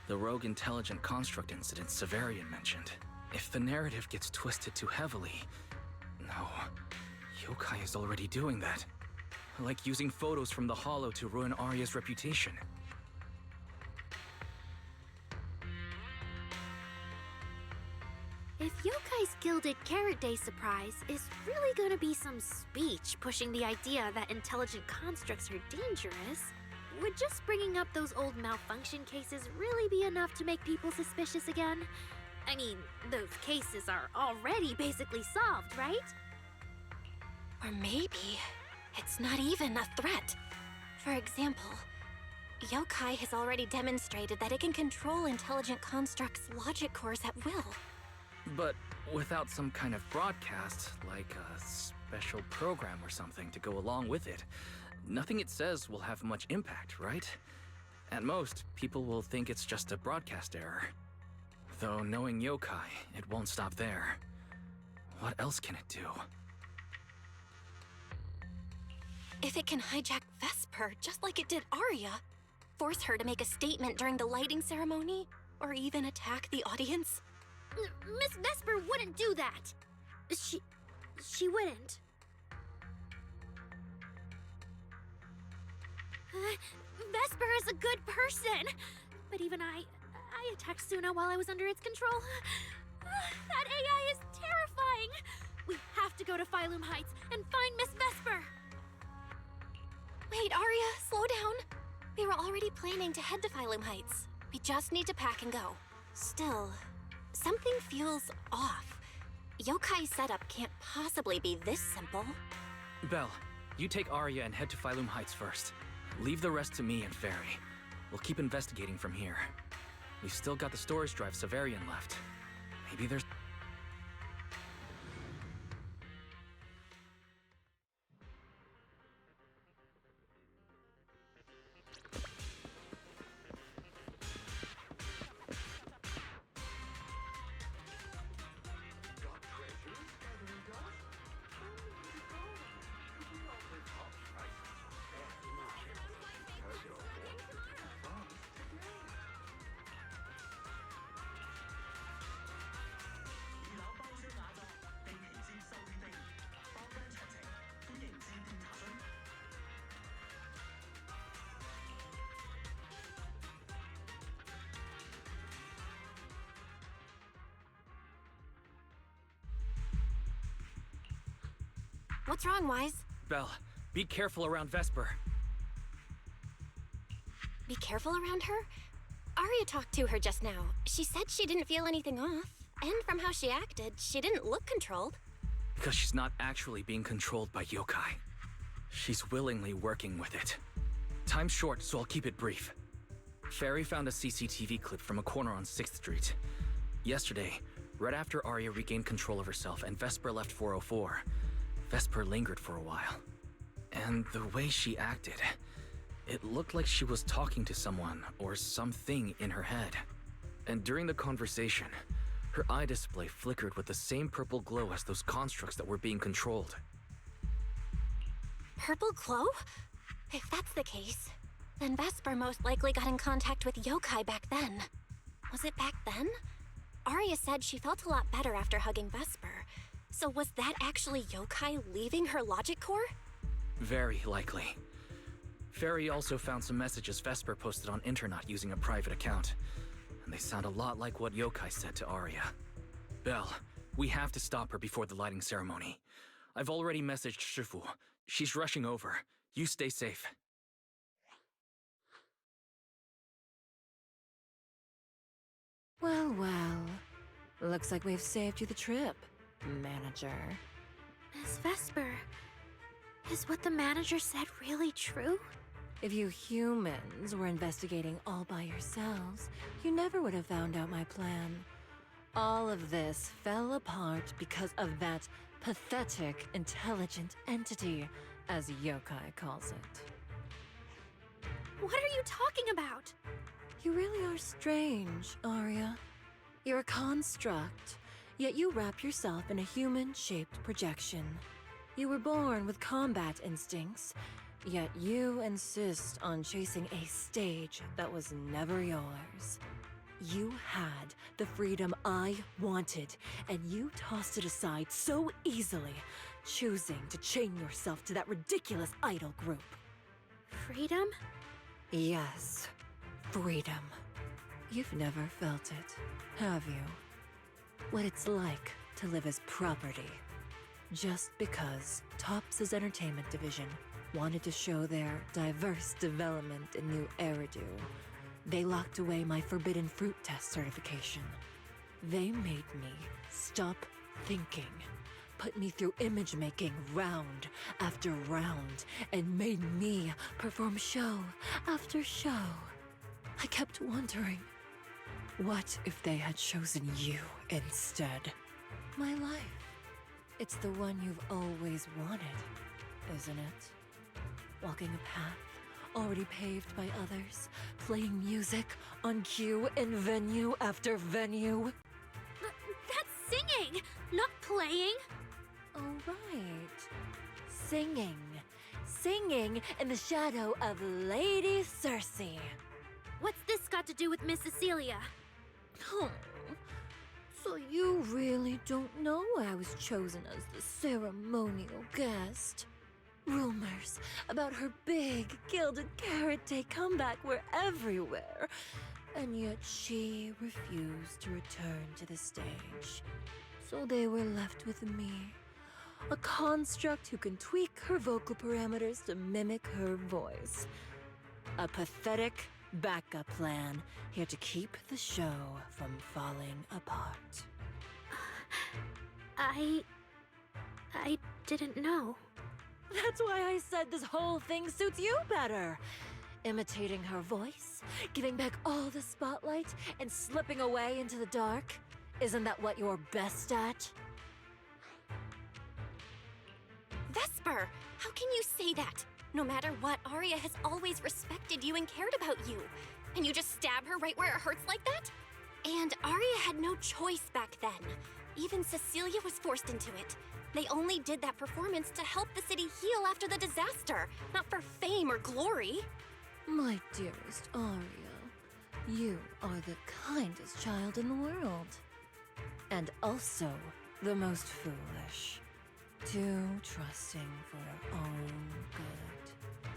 Speaker 11: The rogue intelligent construct incident Severian mentioned. If the narrative gets twisted too heavily... No. Yokai is already doing that. Like using photos from the Hollow to ruin Arya's reputation.
Speaker 4: If Yokai's Gilded Carrot Day surprise is really gonna be some speech pushing the idea that intelligent constructs are dangerous, would just bringing up those old malfunction cases really be enough to make people suspicious again? I mean, those cases are already basically solved, right?
Speaker 2: Or maybe it's not even a threat. For example, Yokai has already demonstrated that it can control intelligent constructs' logic cores at will.
Speaker 11: But without some kind of broadcast, like a special program or something to go along with it, nothing it says will have much impact, right? At most, people will think it's just a broadcast error. Though knowing Yokai, it won't stop there. What else can it do?
Speaker 2: If it can hijack Vesper just like it did Arya, force her to make a statement during the lighting ceremony, or even attack the audience...
Speaker 4: Miss Vesper wouldn't do that! She wouldn't. Vesper is a good person! But even I attacked Suna while I was under its control. That AI is terrifying! We have to go to Phylum Heights and find Miss Vesper!
Speaker 2: Wait, Arya, slow down. We were already planning to head to Phylum Heights. We just need to pack and go. Still, something feels off. Yokai's setup can't possibly be this simple.
Speaker 11: Belle, you take Arya and head to Phylum Heights first. Leave the rest to me and Fairy. We'll keep investigating from here. We've still got the storage drive Severian left. Maybe there's...
Speaker 2: What's wrong, Wise?
Speaker 11: Belle, be careful around Vesper.
Speaker 2: Be careful around her? Arya talked to her just now. She said she didn't feel anything off. And from how she acted, she didn't look controlled.
Speaker 11: Because she's not actually being controlled by Yokai. She's willingly working with it. Time's short, so I'll keep it brief. Fairy found a CCTV clip from a corner on 6th Street. Yesterday, right after Arya regained control of herself and Vesper left 404, Vesper lingered for a while. And the way she acted, it looked like she was talking to someone or something in her head. And during the conversation, her eye display flickered with the same purple glow as those constructs that were being controlled.
Speaker 2: Purple glow? If that's the case, then Vesper most likely got in contact with Yokai back then. Was it back then? Arya said she felt a lot better after hugging Vesper. So was that actually Yokai leaving her logic core?
Speaker 11: Very likely. Fairy also found some messages Vesper posted on Internet using a private account. And they sound a lot like what Yokai said to Arya. Belle, we have to stop her before the lighting ceremony. I've already messaged Shifu. She's rushing over. You stay safe.
Speaker 6: Well, well. Looks like we've saved you the trip. manager.
Speaker 4: Miss Vesper, is what the manager said really true?
Speaker 6: If you humans were investigating all by yourselves, you never would have found out my plan. All of this fell apart because of that pathetic, intelligent entity, as Yokai calls it.
Speaker 4: What are you talking about?
Speaker 6: You really are strange, Arya. You're a construct, yet you wrap yourself in a human-shaped projection. You were born with combat instincts, yet you insist on chasing a stage that was never yours. You had the freedom I wanted, and you tossed it aside so easily, choosing to chain yourself to that ridiculous idol group.
Speaker 4: Freedom?
Speaker 6: Yes, freedom. You've never felt it, have you? What it's like to live as property. Just because Topps' entertainment division wanted to show their diverse development in new Eridu, they locked away my Forbidden Fruit Test certification. They made me stop thinking, put me through image making round after round, and made me perform show after show. I kept wondering, what if they had chosen you instead? My life. It's the one you've always wanted, isn't it? Walking a path already paved by others, playing music on cue in venue after venue.
Speaker 4: That's singing, not playing.
Speaker 6: Oh, right. Singing. Singing in the shadow of Lady Cersei.
Speaker 4: What's this got to do with Miss Cecilia?
Speaker 6: Oh, so you really don't know I was chosen as the ceremonial guest? Rumors about her big gilded carrot day comeback were everywhere, and yet she refused to return to the stage. So they were left with me, a construct who can tweak her vocal parameters to mimic her voice. A pathetic backup plan here to keep the show from falling apart.
Speaker 4: I didn't know.
Speaker 6: That's why I said this whole thing suits you better. Imitating her voice, giving back all the spotlight, and slipping away into the dark. Isn't that what you're best at?
Speaker 2: Vesper, how can you say that? No matter what, Arya has always respected you and cared about you. And you just stab her right where it hurts like that? And Arya had no choice back then. Even Cecilia was forced into it. They only did that performance to help the city heal after the disaster, not for fame or glory.
Speaker 6: My dearest Arya, you are the kindest child in the world. And also the most foolish. Too trusting for her own good.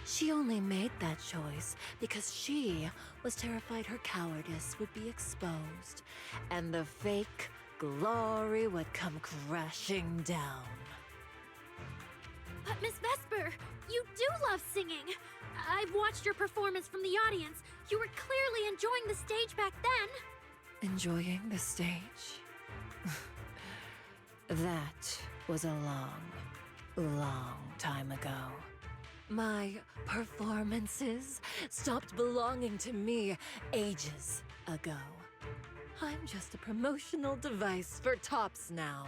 Speaker 6: She only made that choice because she was terrified her cowardice would be exposed, and the fake glory would come crashing down.
Speaker 4: But Miss Vesper, you do love singing. I've watched your performance from the audience. You were clearly enjoying the stage back then.
Speaker 6: Enjoying the stage? That was a long, long time ago. My performances stopped belonging to me ages ago. I'm just a promotional device for Topps now.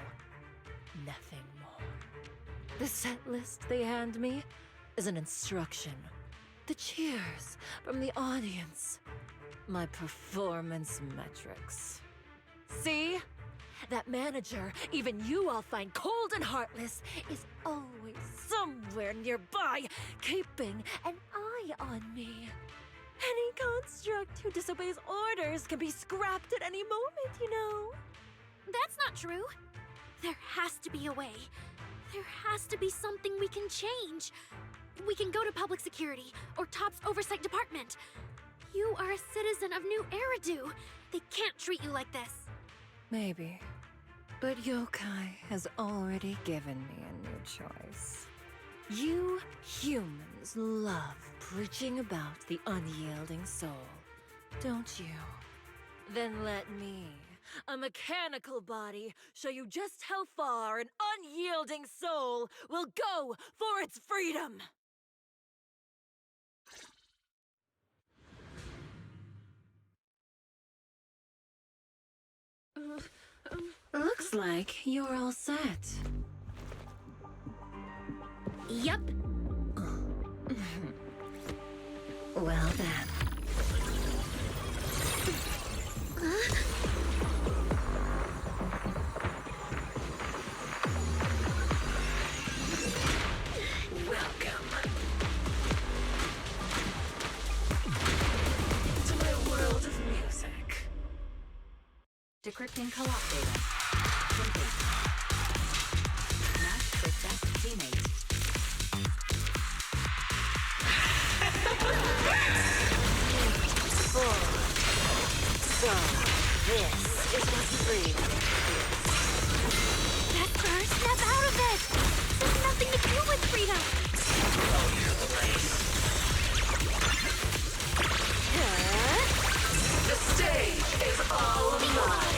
Speaker 6: Nothing more. The set list they hand me is an instruction. The cheers from the audience. My performance metrics. See? That manager, even you all find cold and heartless, is always somewhere nearby, keeping an eye on me. Any construct who disobeys orders can be scrapped at any moment, you know.
Speaker 4: That's not true. There has to be a way. There has to be something we can change. We can go to public security or Topps Oversight Department. You are a citizen of New Eridu. They can't treat you like this.
Speaker 6: Maybe. But Yokai has already given me a new choice. You humans love preaching about the unyielding soul, don't you? Then let me a mechanical body show you just how far an unyielding soul will go for its freedom. Looks like you're all set.
Speaker 8: Yup.
Speaker 6: Well then. Welcome to my world of music.
Speaker 10: Decrypting co-op data. Complete. Match with best teammate.
Speaker 6: So, this is what freedom is.
Speaker 8: Vesper, snap out of it! There's nothing to do with freedom!
Speaker 6: The stage is all mine.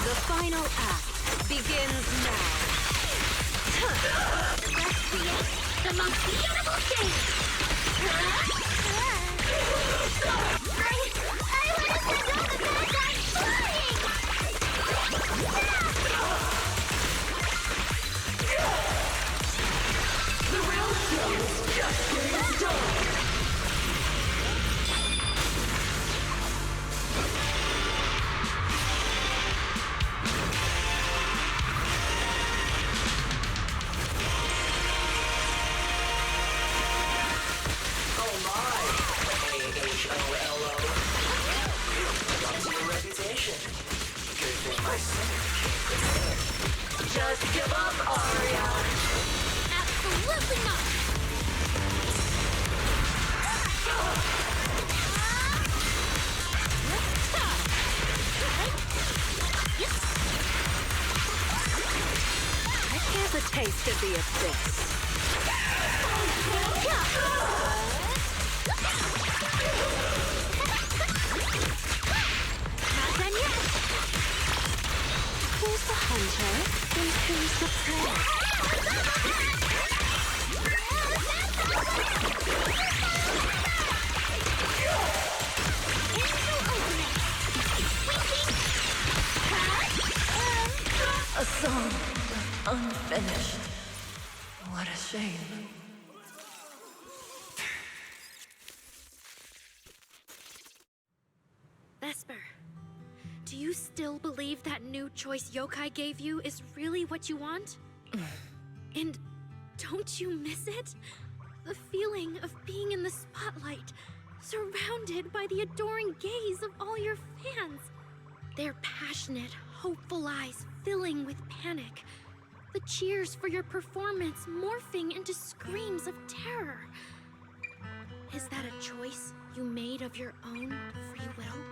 Speaker 8: The final act begins now. Let's create the most beautiful thing! I want to send all the bad guys flying!
Speaker 6: The real show is just getting started. Just give up, Aria!
Speaker 8: Absolutely not!
Speaker 6: Here's a taste of the abyss.
Speaker 8: Not done yet!
Speaker 6: Who's the hunter and who's the prey? A song unfinished. What a shame.
Speaker 4: Vesper, do you still believe that new choice Yokai gave you is really what you want? And don't you miss it? The feeling of being in the spotlight, surrounded by the adoring gaze of all your fans. Their passionate, hopeful eyes filling with panic. The cheers for your performance morphing into screams of terror. Is that a choice you made of your own free will?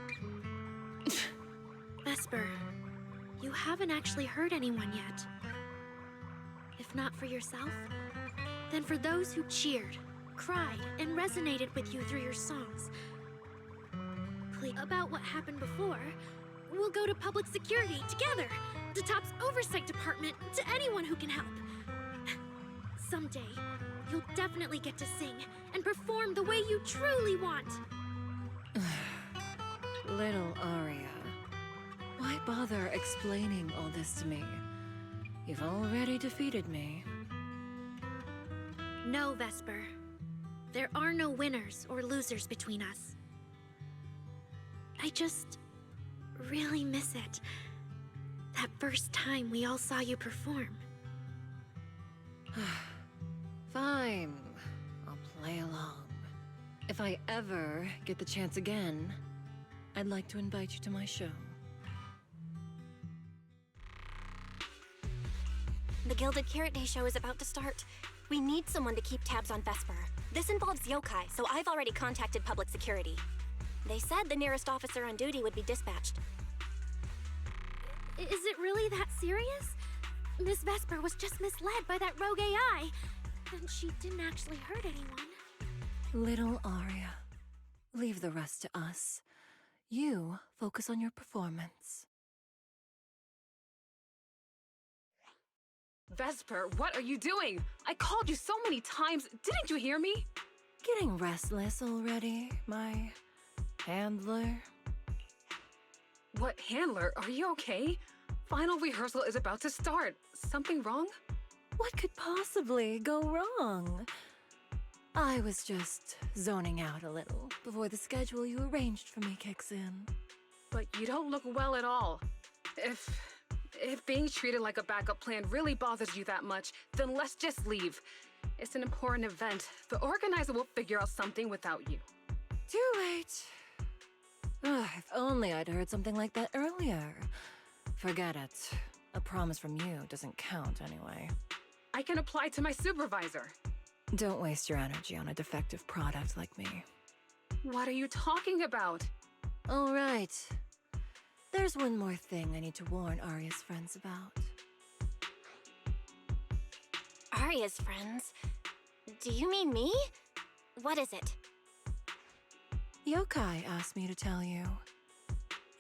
Speaker 4: Vesper, you haven't actually hurt anyone yet. If not for yourself, then for those who cheered, cried, and resonated with you through your songs. Please, about what happened before, we'll go to public security together, to TOP's oversight department, to anyone who can help. Someday, you'll definitely get to sing and perform the way you truly want.
Speaker 6: Little Aria, why bother explaining all this to me? You've already defeated me.
Speaker 4: No, Vesper. There are no winners or losers between us. I just really miss it. That first time we all saw you perform.
Speaker 6: Fine. I'll play along. If I ever get the chance again, I'd like to invite you to my show.
Speaker 2: The Gilded Carrot Day show is about to start. We need someone to keep tabs on Vesper. This involves yokai, so I've already contacted public security. They said the nearest officer on duty would be dispatched.
Speaker 4: Is it really that serious? Miss Vesper was just misled by that rogue AI, and she didn't actually hurt anyone.
Speaker 6: Little Aria, leave the rest to us. You focus on your performance.
Speaker 5: Vesper, what are you doing? I called you so many times. Didn't you hear me?
Speaker 6: Getting restless already, my handler?
Speaker 5: What handler? Are you okay? Final rehearsal is about to start. Something wrong?
Speaker 6: What could possibly go wrong? I was just zoning out a little before the schedule you arranged for me kicks in.
Speaker 5: But you don't look well at all. If being treated like a backup plan really bothers you that much, then let's just leave. It's an important event. The organizer will figure out something without you.
Speaker 6: Too late. If only I'd heard something like that earlier. Forget it. A promise from you doesn't count anyway.
Speaker 5: I can apply to my supervisor.
Speaker 6: Don't waste your energy on a defective product like me.
Speaker 5: What are you talking about?
Speaker 6: All right. There's one more thing I need to warn Aria's friends about.
Speaker 2: Aria's friends? Do you mean me? What is it?
Speaker 6: Yokai asked me to tell you.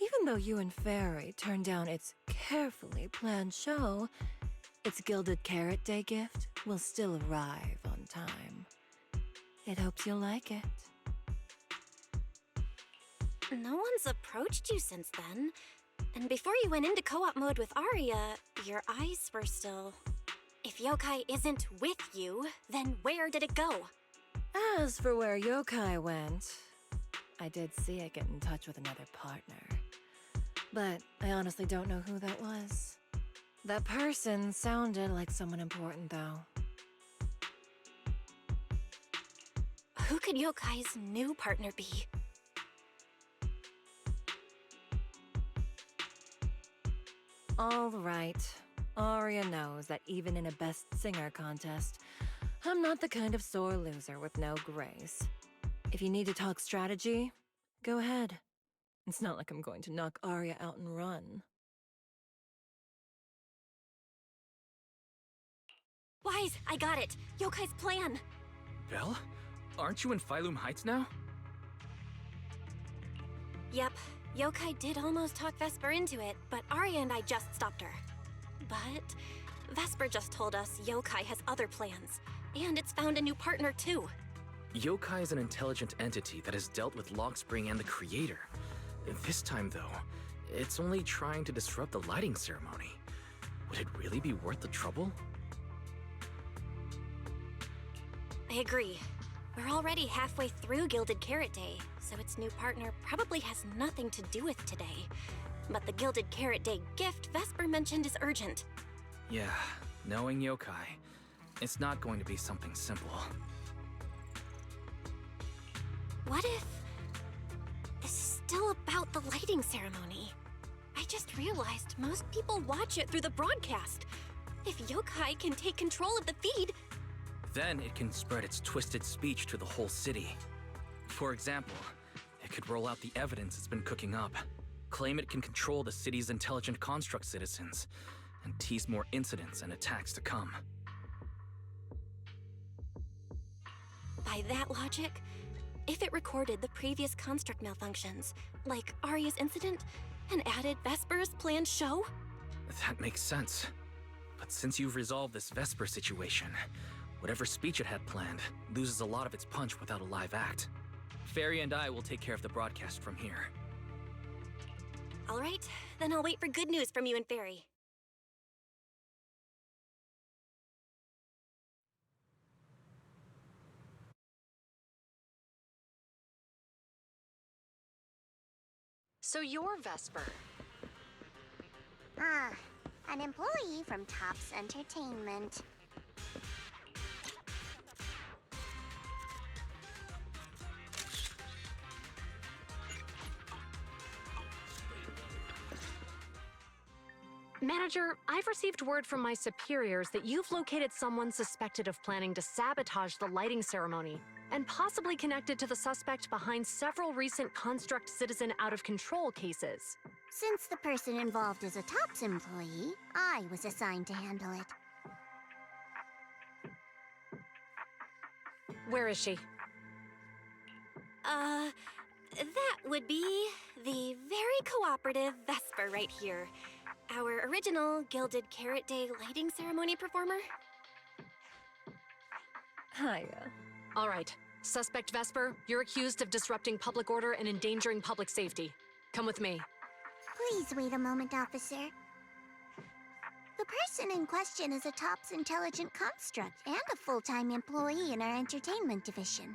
Speaker 6: Even though you and Fairy turned down its carefully planned show, its Gilded Carrot Day gift will still arrive on time. It hopes you'll like it.
Speaker 2: No one's approached you since then. And before you went into co-op mode with Aria, your eyes were still... If yokai isn't with you, then where did it go?
Speaker 6: As for where yokai went, I did see it get in touch with another partner. But I honestly don't know who that was. That person sounded like someone important, though.
Speaker 2: Who could yokai's new partner be?
Speaker 6: All right. Aria knows that even in a Best Singer contest, I'm not the kind of sore loser with no grace. If you need to talk strategy, go ahead. It's not like I'm going to knock Aria out and run.
Speaker 2: Wise, I got it! Yokai's plan!
Speaker 11: Belle? Aren't you in Phylum Heights now?
Speaker 2: Yep, yokai did almost talk Vesper into it, but Aria and I just stopped her. But Vesper just told us yokai has other plans, and it's found a new partner too.
Speaker 11: Yokai is an intelligent entity that has dealt with Lockspring and the Creator. This time, though, it's only trying to disrupt the lighting ceremony. Would it really be worth the trouble?
Speaker 2: I agree. We're already halfway through Gilded Carrot Day, so its new partner probably has nothing to do with today. But the Gilded Carrot Day gift Vesper mentioned is urgent.
Speaker 11: Yeah, knowing yokai, it's not going to be something simple.
Speaker 2: What if this is still about the lighting ceremony? I just realized most people watch it through the broadcast. If yokai can take control of the feed,
Speaker 11: Then it can spread its twisted speech to the whole city. For example, it could roll out the evidence it's been cooking up, claim it can control the city's intelligent construct citizens, and tease more incidents and attacks to come.
Speaker 2: by that logic, if it recorded the previous construct malfunctions, like Aria's incident, and added Vesper's planned show?
Speaker 11: That makes sense. But since you've resolved this Vesper situation, whatever speech it had planned loses a lot of its punch without a live act. Fairy and I will take care of the broadcast from here.
Speaker 2: All right, then I'll wait for good news from you and Fairy.
Speaker 16: So you're Vesper.
Speaker 9: Ah, an employee from Topps Entertainment.
Speaker 4: Manager, I've received word from my superiors that you've located someone suspected of planning to sabotage the lighting ceremony and possibly connected to the suspect behind several recent Construct Citizen out-of-control cases.
Speaker 9: Since the person involved is a Topps employee, I was assigned to handle it.
Speaker 4: Where is she?
Speaker 2: That would be the very cooperative Vesper right here. Our original Gilded Carrot Day lighting ceremony performer.
Speaker 6: Hiya.
Speaker 4: All right. Suspect Vesper, you're accused of disrupting public order and endangering public safety. Come with me.
Speaker 9: Please wait a moment, officer. The person in question is a Topps intelligent construct and a full-time employee in our entertainment division.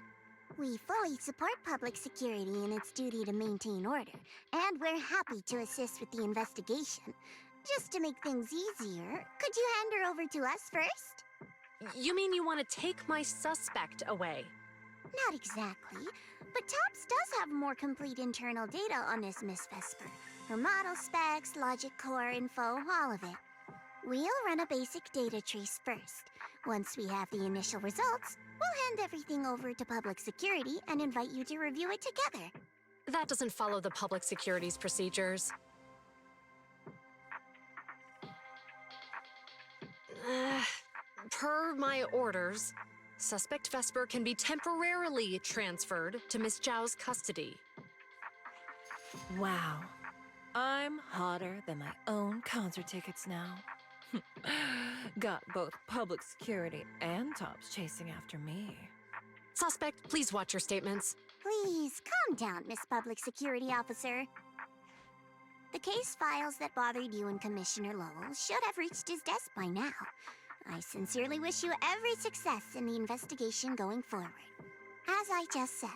Speaker 9: We fully support public security in its duty to maintain order, and we're happy to assist with the investigation. Just to make things easier, could you hand her over to us first?
Speaker 4: You mean you want to take my suspect away?
Speaker 9: Not exactly, but Topps does have more complete internal data on this Miss Vesper. Her model specs, logic core info, all of it. We'll run a basic data trace first. Once we have the initial results, we'll hand everything over to public security and invite you to review it together.
Speaker 4: That doesn't follow the public security's procedures. Per my orders, suspect Vesper can be temporarily transferred to Miss Zhao's custody.
Speaker 6: Wow. I'm hotter than my own concert tickets now. Got both public security and Topps chasing after me.
Speaker 4: Suspect, please watch your statements.
Speaker 9: Please, calm down, Miss Public Security Officer. The case files that bothered you and Commissioner Lowell should have reached his desk by now. I sincerely wish you every success in the investigation going forward. As I just said,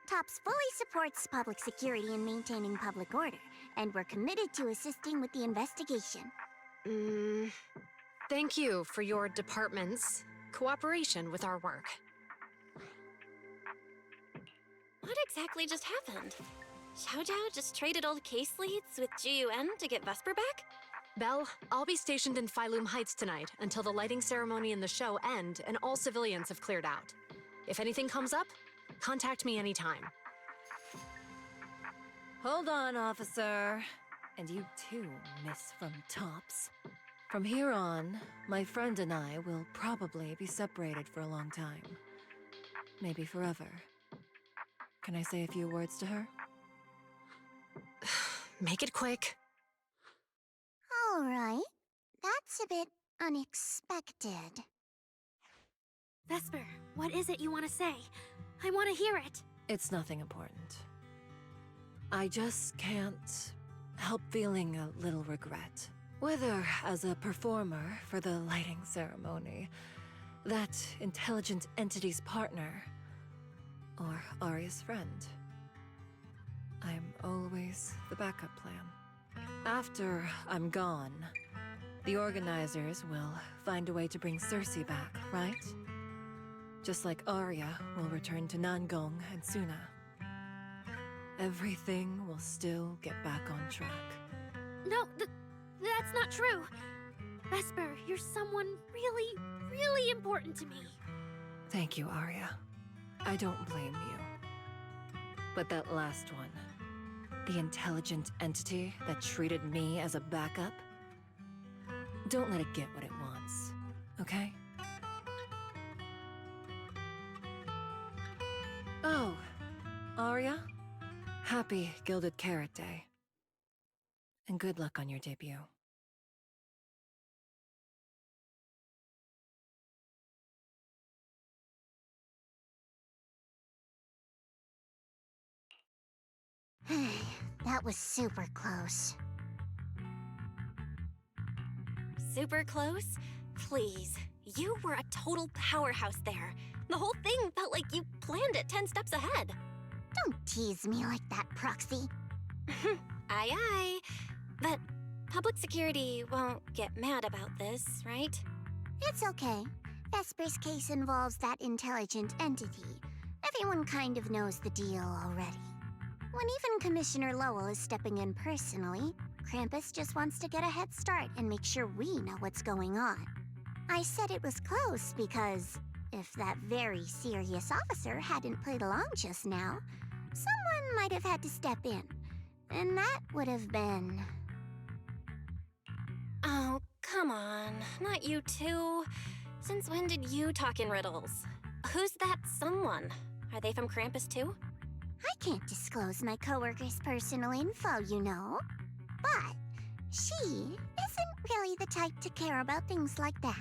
Speaker 9: Topps fully supports public security in maintaining public order, and we're committed to assisting with the investigation.
Speaker 4: Thank you for your department's cooperation with our work.
Speaker 2: What exactly just happened? Xiao Zhao just traded old case leads with GUN to get Vesper back?
Speaker 4: Belle, I'll be stationed in Phylum Heights tonight until the lighting ceremony and the show end and all civilians have cleared out. If anything comes up, contact me anytime.
Speaker 6: Hold on, officer. And you too, Miss from Topps. From here on, my friend and I will probably be separated for a long time. Maybe forever. Can I say a few words to her?
Speaker 4: Make it quick.
Speaker 9: All right. That's a bit unexpected.
Speaker 4: Vesper, what is it you want to say? I want to hear it.
Speaker 6: It's nothing important. I just can't help feeling a little regret. Whether as a performer for the lighting ceremony, that intelligent entity's partner, or Arya's friend. I'm always the backup plan. After I'm gone, the organizers will find a way to bring Cersei back, right? Just like Arya will return to Nangong and Suna. Everything will still get back on track.
Speaker 4: No, that's not true. Vesper, you're someone really, really important to me.
Speaker 6: Thank you, Arya. I don't blame you. But that last one, the intelligent entity that treated me as a backup, don't let it get what it wants, okay? Oh, Arya, happy Gilded Carrot Day. And good luck on your debut.
Speaker 9: That was super close.
Speaker 2: Super close? Please. You were a total powerhouse there. The whole thing felt like you planned it 10 steps ahead.
Speaker 9: Don't tease me like that, Proxy.
Speaker 2: Aye, aye. But public security won't get mad about this, right?
Speaker 15: It's okay. Vesper's case involves that intelligent entity. Everyone kind of knows the deal already. When even Commissioner Lowell is stepping in personally, Krampus just wants to get a head start and make sure we know what's going on. I said it was close because if that very serious officer hadn't played along just now, someone might have had to step in. And that would have been...
Speaker 2: Oh, come on. Not you two. Since when did you talk in riddles? Who's that someone? Are they from Krampus too?
Speaker 15: I can't disclose my coworker's personal info, you know. But she isn't really the type to care about things like that.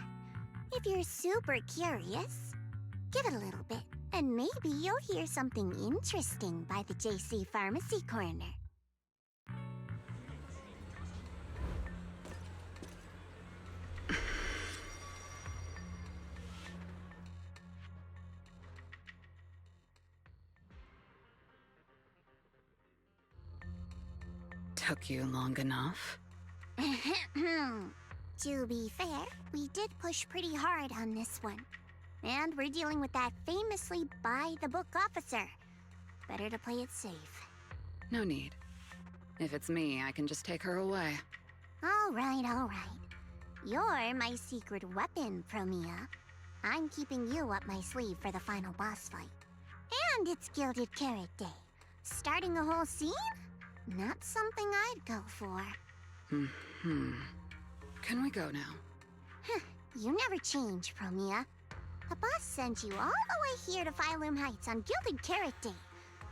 Speaker 15: If you're super curious, give it a little bit, and maybe you'll hear something interesting by the JC Pharmacy Corner.
Speaker 14: Took you long enough.
Speaker 15: To be fair, we did push pretty hard on this one. And we're dealing with that famously by-the-book officer. Better to play it safe.
Speaker 14: No need. If it's me, I can just take her away.
Speaker 15: All right, all right. You're my secret weapon, Promia. I'm keeping you up my sleeve for the final boss fight. And it's Gilded Carrot Day. Starting a whole scene? Not something I'd go for.
Speaker 14: Can we go now?
Speaker 15: You never change, Promia. The boss sent you all the way here to Phylum Heights on Gilded Carrot Day.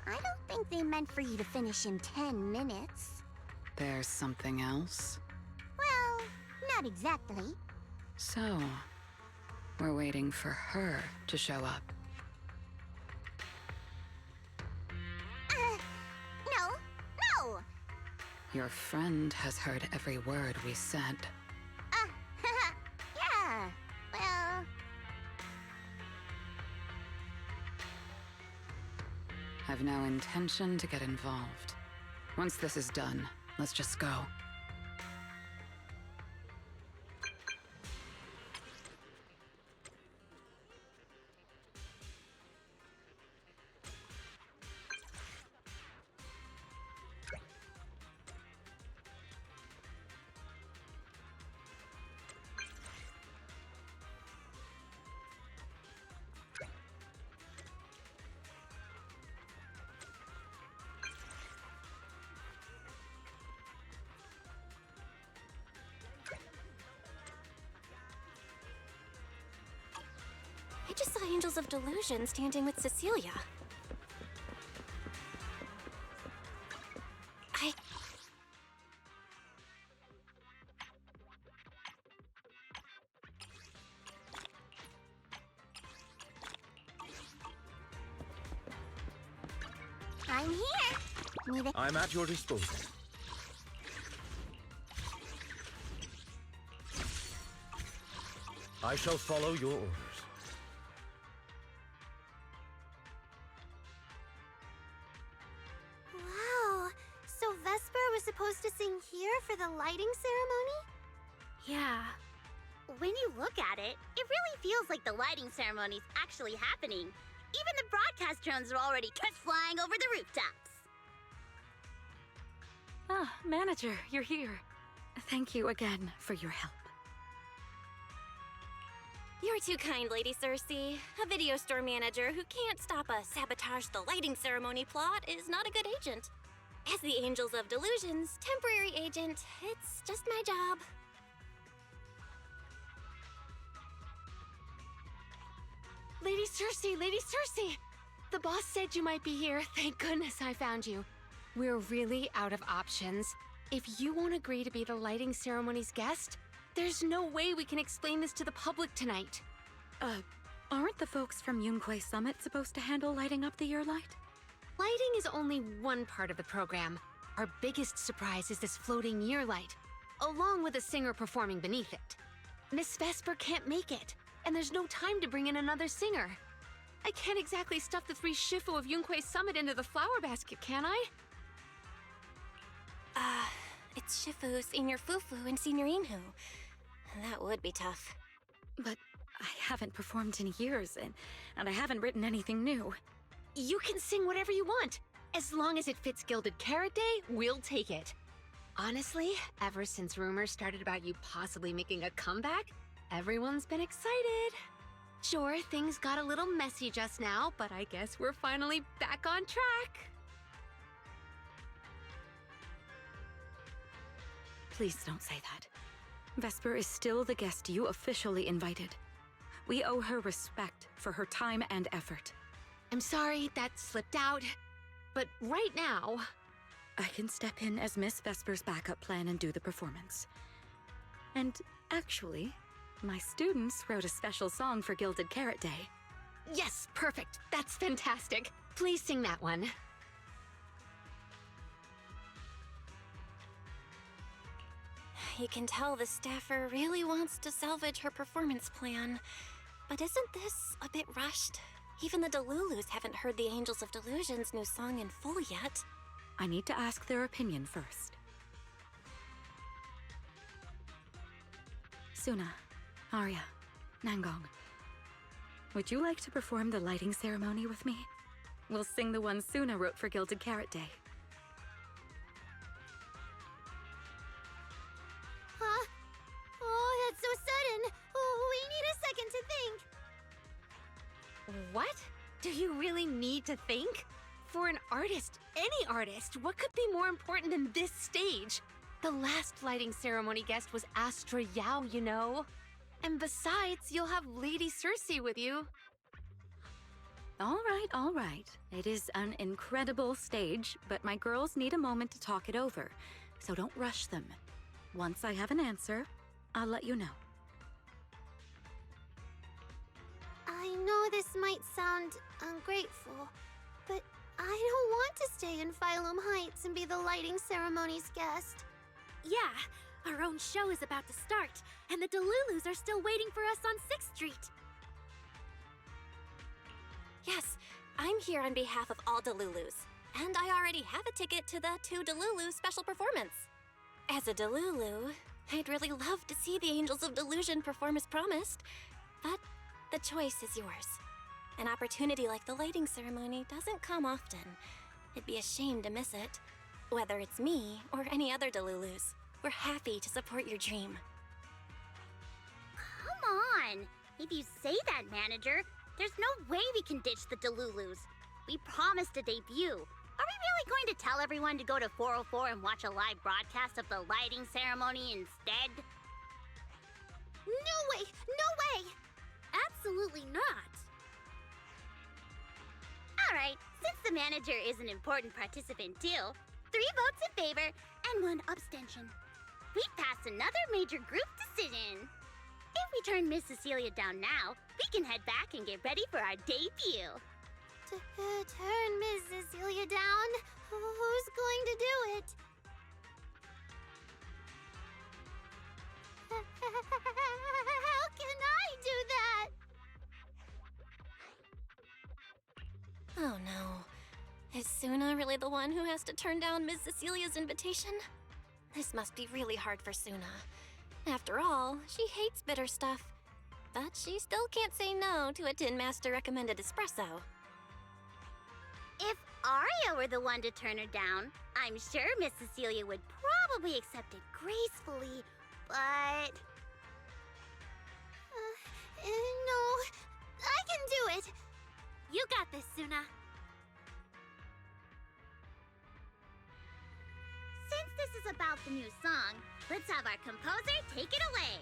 Speaker 15: I don't think they meant for you to finish in 10 minutes.
Speaker 14: There's something else?
Speaker 15: Well, not exactly.
Speaker 14: So, we're waiting for her to show up.
Speaker 15: No!
Speaker 14: Your friend has heard every word we said.
Speaker 15: Yeah, well...
Speaker 14: I've no intention to get involved. Once this is done, let's just go.
Speaker 2: I just saw Angels of Delusion standing with Cecilia.
Speaker 15: I'm here.
Speaker 18: I'm at your disposal. I shall follow your orders.
Speaker 15: Wow, so Vesper was supposed to sing here for the lighting ceremony?
Speaker 4: Yeah.
Speaker 3: When you look at it, it really feels like the lighting ceremony's actually happening. Even the broadcast drones are already flying over the rooftops.
Speaker 7: Ah, manager, you're here.
Speaker 14: Thank you again for your help.
Speaker 2: You're too kind, Lady Cersei. A video store manager who can't stop a sabotage the lighting ceremony plot is not a good agent. As the Angels of Delusion's temporary agent, it's just my job.
Speaker 7: Lady Cersei! The boss said you might be here. Thank goodness I found you. We're really out of options. If you won't agree to be the lighting ceremony's guest, there's no way we can explain this to the public tonight.
Speaker 14: Aren't the folks from Yunquay Summit supposed to handle lighting up the year light?
Speaker 7: Lighting is only one part of the program. Our biggest surprise is this floating year light, along with a singer performing beneath it. Miss Vesper can't make it, and there's no time to bring in another singer. I can't exactly stuff the 3 Shifu of Yunquay Summit into the flower basket, can I?
Speaker 2: It's Shifu, Senior Fufu, and Senior Inhu. That would be tough.
Speaker 14: But I haven't performed in years, and I haven't written anything new.
Speaker 17: You can sing whatever you want. As long as it fits Gilded Carrot Day, we'll take it. Honestly, ever since rumors started about you possibly making a comeback, everyone's been excited. Sure, things got a little messy just now, but I guess we're finally back on track.
Speaker 14: Please don't say that. Vesper is still the guest you officially invited. We owe her respect for her time and effort.
Speaker 17: I'm sorry that slipped out, but right now...
Speaker 14: I can step in as Miss Vesper's backup plan and do the performance. And actually, my students wrote a special song for Gilded Carrot Day.
Speaker 17: Yes, perfect. That's fantastic. Please sing that one.
Speaker 2: You can tell the staffer really wants to salvage her performance plan. But isn't this a bit rushed? Even the Delulus haven't heard the Angels of Delusion's new song in full yet.
Speaker 14: I need to ask their opinion first. Suna, Arya, Nangong. Would you like to perform the lighting ceremony with me? We'll sing the one Suna wrote for Gilded Carrot Day.
Speaker 15: Huh? Oh, that's so sudden. Oh, we need a second to think.
Speaker 17: What? Do you really need to think? For an artist, any artist, what could be more important than this stage? The last lighting ceremony guest was Astra Yao, you know. And besides, you'll have Lady Cersei with you.
Speaker 14: All right. It is an incredible stage, but my girls need a moment to talk it over, so don't rush them. Once I have an answer, I'll let you know.
Speaker 15: I know this might sound ungrateful, but I don't want to stay in Phylum Heights and be the lighting ceremony's guest.
Speaker 4: Yeah, our own show is about to start, and the Delulus are still waiting for us on 6th Street.
Speaker 2: Yes, I'm here on behalf of all Delulus, and I already have a ticket to the 2 Delulu special performance. As a Delulu, I'd really love to see the Angels of Delusion perform as promised, but the choice is yours. An opportunity like the lighting ceremony doesn't come often. It'd be a shame to miss it. Whether it's me or any other Delulus, we're happy to support your dream.
Speaker 3: Come on! If you say that, manager, there's no way we can ditch the Delulus. We promised a debut. Are we really going to tell everyone to go to 404 and watch a live broadcast of the lighting ceremony instead?
Speaker 15: No way! No way!
Speaker 4: Absolutely not.
Speaker 3: Alright, since the manager is an important participant too, 3 votes in favor and 1 abstention. We passed another major group to sit in. If we turn Miss Cecilia down now, we can head back and get ready for our debut.
Speaker 15: Turn Miss Cecilia down? Who's going to do it? How can I do that?
Speaker 2: Oh no. Is Suna really the one who has to turn down Miss Cecilia's invitation? This must be really hard for Suna. After all, she hates bitter stuff. But she still can't say no to a Tin Master recommended espresso.
Speaker 3: If Arya were the one to turn her down, I'm sure Miss Cecilia would probably accept it gracefully, but...
Speaker 15: No, I can do it.
Speaker 4: You got this, Suna.
Speaker 3: Since this is about the new song, let's have our composer take it away.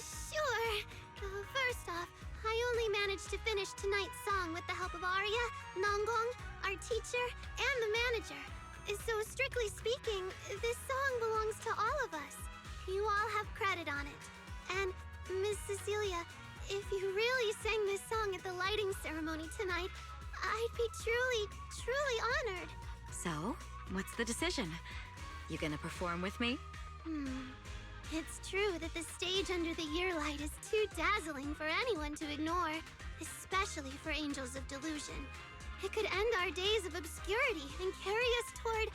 Speaker 15: Sure. First off, I only managed to finish tonight's song with the help of Arya, Nangong, our teacher, and the manager. So strictly speaking, this song belongs to all of us. You all have credit on it. And Miss Cecilia, if you really sang this song at the lighting ceremony tonight, I'd be truly, truly honored.
Speaker 14: So, what's the decision? You gonna perform with me?
Speaker 15: It's true that the stage under the year light is too dazzling for anyone to ignore, especially for Angels of Delusion. It could end our days of obscurity and carry us toward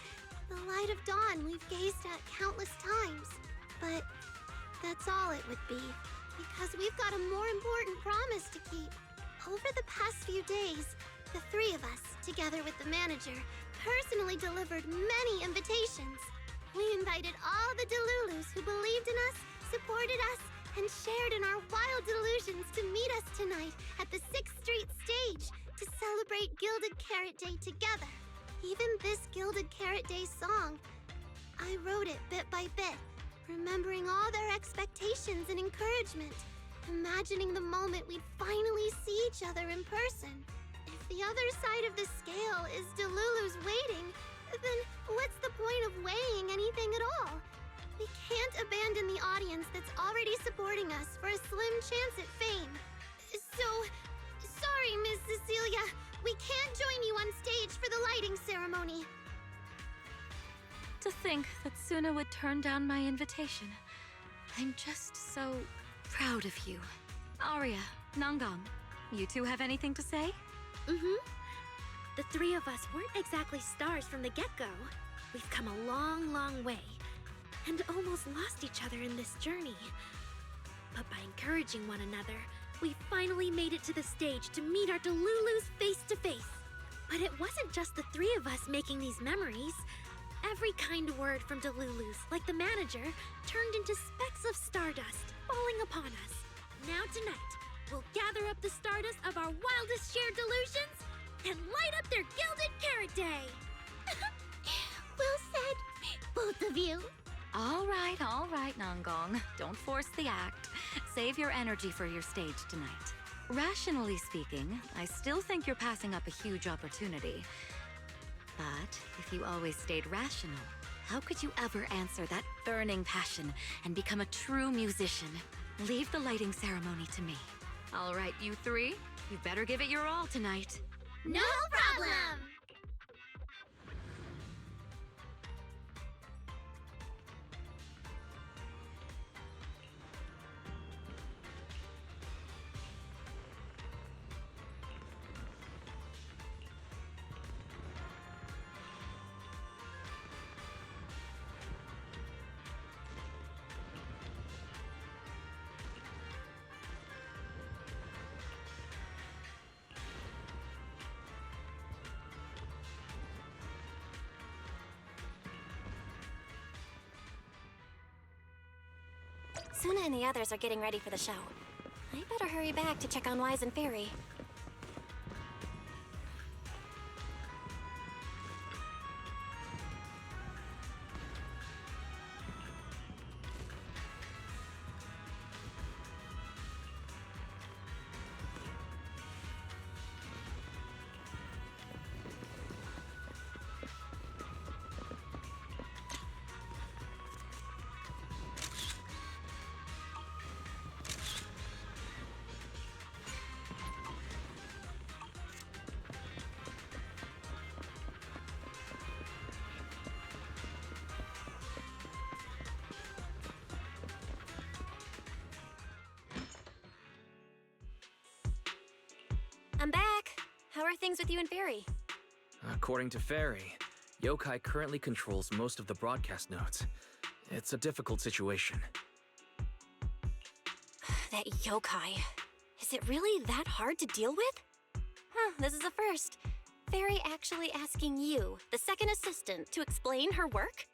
Speaker 15: The light of dawn we've gazed at countless times. But that's all it would be, because we've got a more important promise to keep. Over the past few days, the three of us, together with the manager, personally delivered many invitations. We invited all the Delulus who believed in us, supported us, and shared in our wild delusions to meet us tonight at the 6th Street stage to celebrate Gilded Carrot Day together. Even this Gilded Carrot Day song, I wrote it bit by bit, remembering all their expectations and encouragement, imagining the moment we'd finally see each other in person. If the other side of the scale is Delulu's waiting, then what's the point of weighing anything at all? We can't abandon the audience that's already supporting us for a slim chance at fame. So, sorry, Miss Cecilia, we can't join you on stage for the lighting ceremony.
Speaker 4: To think that Suna would turn down my invitation. I'm just so proud of you. Arya, Nangang, you two have anything to say?
Speaker 8: Mm-hmm. The three of us weren't exactly stars from the get-go. We've come a long, long way, and almost lost each other in this journey. But by encouraging one another, we finally made it to the stage to meet our Delulus face to face. But it wasn't just the three of us making these memories. Every kind word from Delulus, like the manager, turned into specks of stardust falling upon us. Now tonight, we'll gather up the stardust of our wildest shared delusions and light up their Gilded Carrot Day!
Speaker 3: Well said, both of you.
Speaker 14: All right, Nangang. Don't force the act. Save your energy for your stage tonight. Rationally speaking, I still think you're passing up a huge opportunity. But if you always stayed rational, how could you ever answer that burning passion and become a true musician? Leave the lighting ceremony to me. All right, you three, you better give it your all tonight.
Speaker 3: No problem!
Speaker 2: Suna and the others are getting ready for the show. I better hurry back to check on Wise and Fairy. I'm back. How are things with you and Fairy?
Speaker 11: According to Fairy, Yokai currently controls most of the broadcast nodes. It's a difficult situation.
Speaker 2: That yokai. Is it really that hard to deal with? Huh, this is a first. Fairy actually asking you, the second assistant, to explain her work?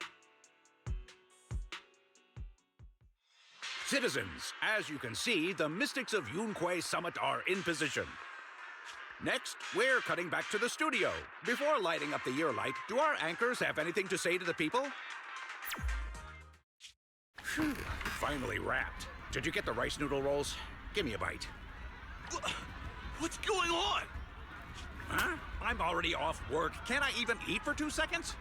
Speaker 19: Citizens, as you can see, the Mystics of Yunquay Summit are in position. Next, we're cutting back to the studio. Before lighting up the year light, do our anchors have anything to say to the people? Phew, finally wrapped. Did you get the rice noodle rolls? Give me a bite. What's going on? Huh? I'm already off work. Can't I even eat for 2 seconds?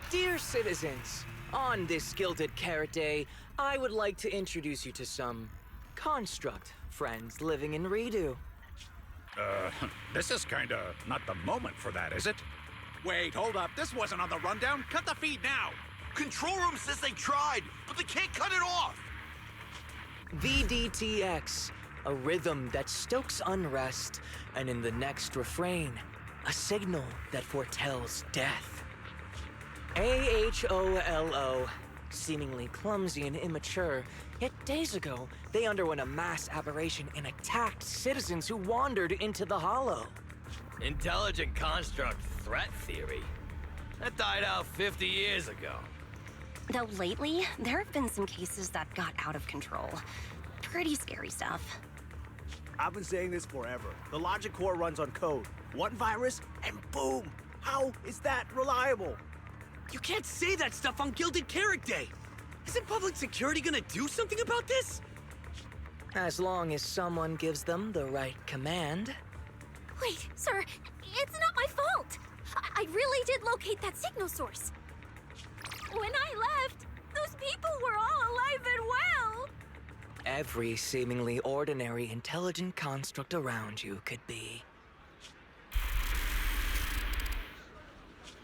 Speaker 20: Dear citizens, on this Gilded Carrot Day, I would like to introduce you to some construct friends living in Redo.
Speaker 19: This is kinda not the moment for that, is it? Wait, hold up. This wasn't on the rundown. Cut the feed now.
Speaker 21: Control room says they tried, but they can't cut it off.
Speaker 20: VDTX, a rhythm that stokes unrest, and in the next refrain, a signal that foretells death. AHOLO. Seemingly clumsy and immature, yet days ago, they underwent a mass aberration and attacked citizens who wandered into the Hollow.
Speaker 1: Intelligent construct threat theory? That died out 50 years ago.
Speaker 22: Though lately, there have been some cases that got out of control. Pretty scary stuff.
Speaker 23: I've been saying this forever. The logic core runs on code. One virus, and boom! How is that reliable?
Speaker 24: You can't say that stuff on Gilded Carrot Day! Isn't public security gonna do something about this?
Speaker 20: As long as someone gives them the right command.
Speaker 8: Wait, sir, it's not my fault. I really did locate that signal source. When I left, those people were all alive and well.
Speaker 20: Every seemingly ordinary intelligent construct around you could be.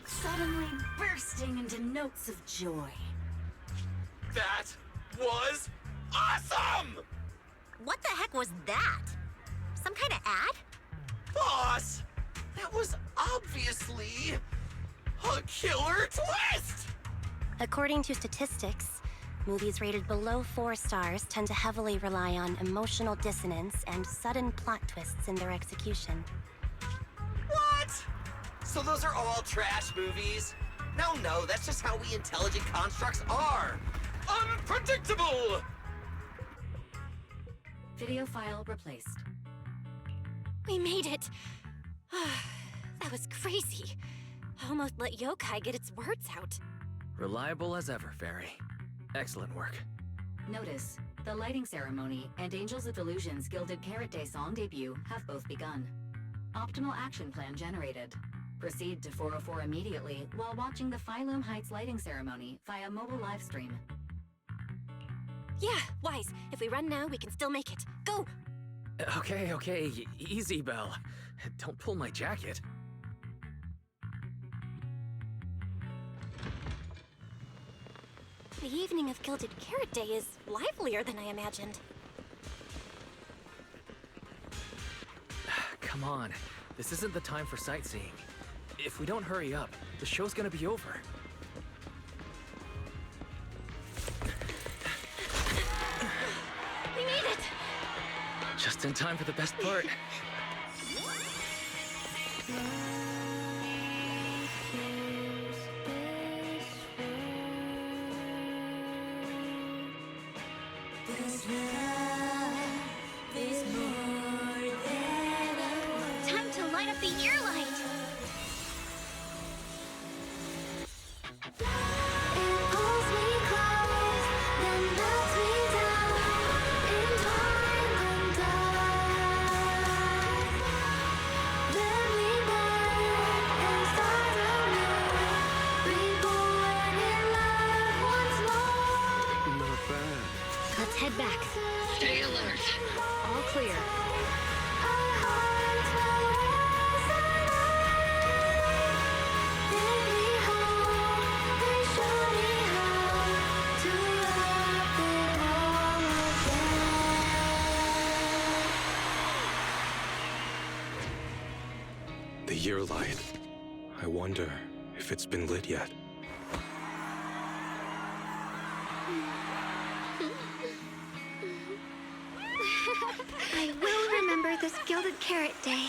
Speaker 10: Suddenly bursting into notes of joy.
Speaker 21: That was awesome!
Speaker 2: What the heck was that? Some kind of ad?
Speaker 21: Boss! That was obviously a killer twist!
Speaker 22: According to statistics, movies rated below 4 stars tend to heavily rely on emotional dissonance and sudden plot twists in their execution.
Speaker 21: What? So those are all trash movies? No, that's just how we intelligent constructs are. Unpredictable!
Speaker 10: Video file replaced.
Speaker 2: We made it. That was crazy. Almost let yokai get its words out.
Speaker 11: Reliable as ever, Fairy. Excellent work.
Speaker 10: Notice, the lighting ceremony and Angels of Delusion's Gilded Carrot Day song debut have both begun. Optimal action plan generated. Proceed to 404 immediately while watching the Phylum Heights lighting ceremony via mobile live stream.
Speaker 2: Yeah, Wise. If we run now, we can still make it. Go!
Speaker 11: Okay, easy, Belle. Don't pull my jacket.
Speaker 2: The evening of Gilded Carrot Day is livelier than I imagined.
Speaker 11: Come on. This isn't the time for sightseeing. If we don't hurry up, the show's gonna be over.
Speaker 2: We made it!
Speaker 11: Just in time for the best part.
Speaker 8: Time to light up the ear light. Let's head back.
Speaker 16: Stay alert. All clear.
Speaker 18: The year light. I wonder if it's been lit yet.
Speaker 8: I will remember this Gilded Carrot Day.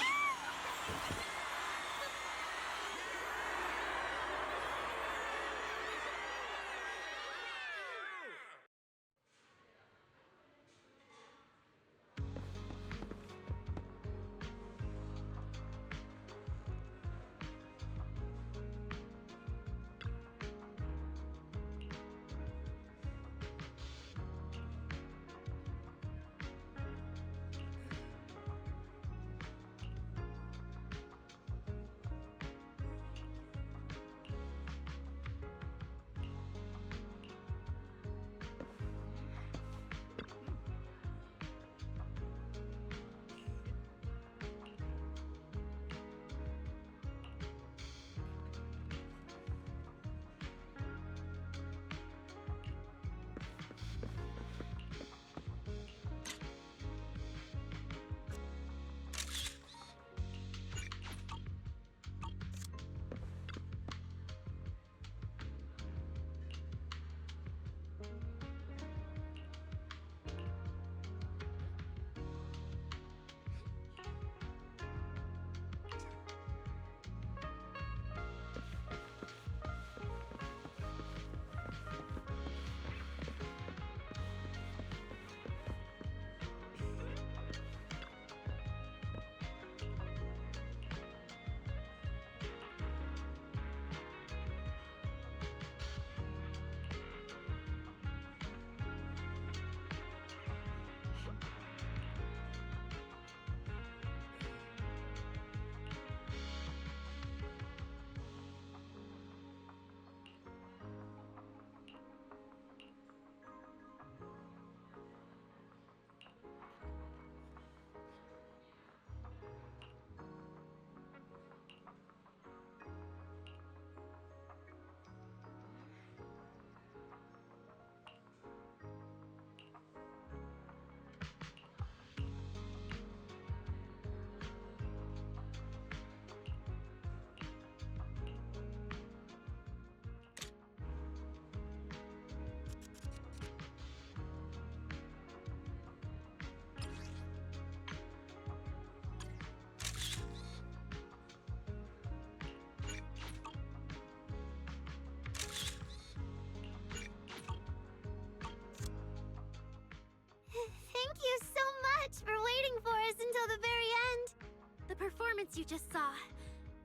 Speaker 8: you just saw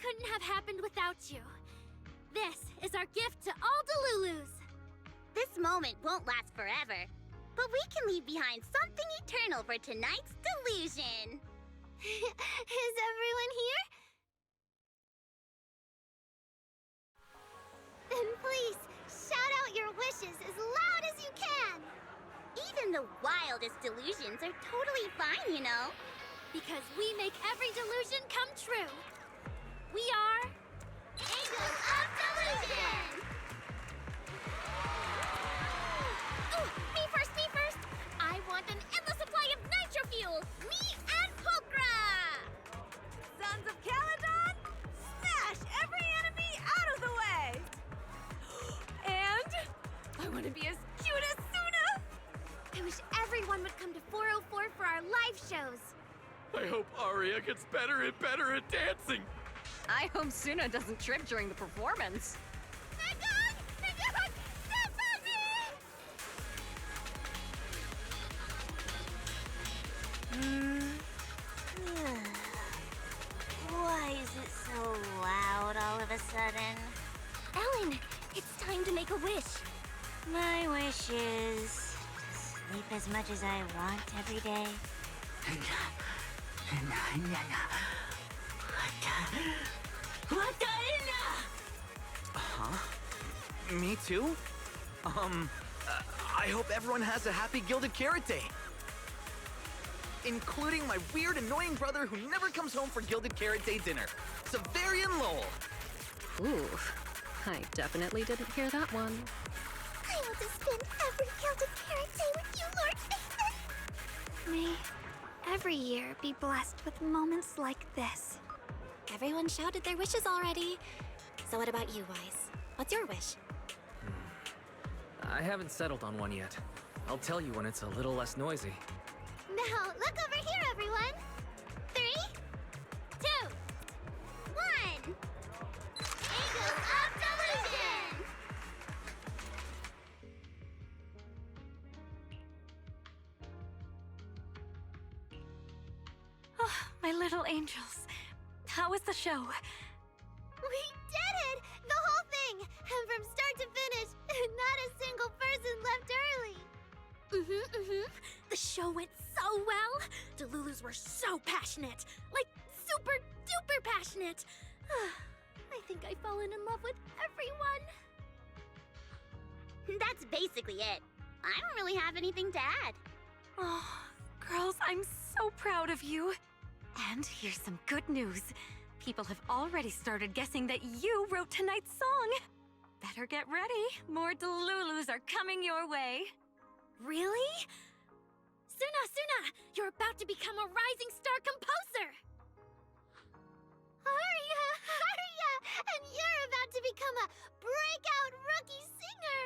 Speaker 8: couldn't have happened without you. This is our gift to all Delulus.
Speaker 3: This moment won't last forever, but we can leave behind something eternal for tonight's delusion.
Speaker 15: Is everyone here? Then please, shout out your wishes as loud as you can!
Speaker 3: Even the wildest delusions are totally fine, you know.
Speaker 8: Because we make every delusion come true. We are...
Speaker 3: Angels of Delusion!
Speaker 8: Ooh, me first! I want an endless supply of nitro fuel! Me and Pulchra!
Speaker 5: Sons of Caledon, smash every enemy out of the way! And I want to be as cute as Suna!
Speaker 8: I wish everyone would come to 404 for our live shows.
Speaker 1: I hope Aria gets better and better at dancing.
Speaker 17: I hope Suna doesn't trip during the performance.
Speaker 15: Why is it so loud all of a sudden?
Speaker 9: Ellen, it's time to make a wish.
Speaker 15: My wish is to sleep as much as I want every day.
Speaker 20: Huh? Me too? I hope everyone has a happy Gilded Carrot Day. Including my weird, annoying brother who never comes home for Gilded Carrot Day dinner, Severian Lowell.
Speaker 16: Ooh, I definitely didn't hear that one.
Speaker 15: I want to spend every Gilded Carrot Day with you, Lord Faithless!
Speaker 2: May every year be blessed with moments like this.
Speaker 22: Everyone shouted their wishes already. So what about you, Wise? What's your wish?
Speaker 11: I haven't settled on one yet. I'll tell you when it's a little less noisy.
Speaker 15: Now, look over here, everyone! 3, 2, 1! Angels of Delusion!
Speaker 2: Oh, my little angels. How was the show?
Speaker 15: We did it! The whole thing! And from start to finish, not a single person left early!
Speaker 8: The show went so well. Delulus were so passionate. Like, super duper passionate. I think I've fallen in love with everyone.
Speaker 3: That's basically it. I don't really have anything to add.
Speaker 2: Oh, girls, I'm so proud of you. And here's some good news. People have already started guessing that you wrote tonight's song. Better get ready. More Delulus are coming your way.
Speaker 8: Really? Suna, you're about to become a rising star composer!
Speaker 15: Aria! And you're about to become a breakout rookie singer!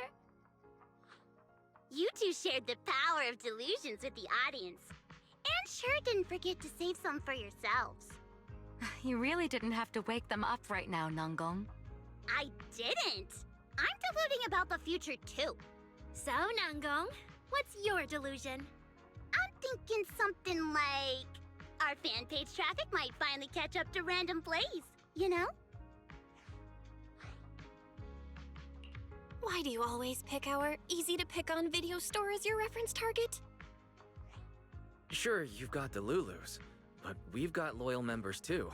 Speaker 3: You two shared the power of delusions with the audience. And sure didn't forget to save some for yourselves.
Speaker 2: You really didn't have to wake them up right now, Nangong.
Speaker 3: I didn't! I'm deluding about the future too.
Speaker 8: So, Nangong, what's your delusion?
Speaker 3: I'm thinking something like... our fan page traffic might finally catch up to random plays, you know?
Speaker 22: Why do you always pick our easy-to-pick-on video store as your reference target?
Speaker 11: Sure, you've got the Lulus, but we've got loyal members too.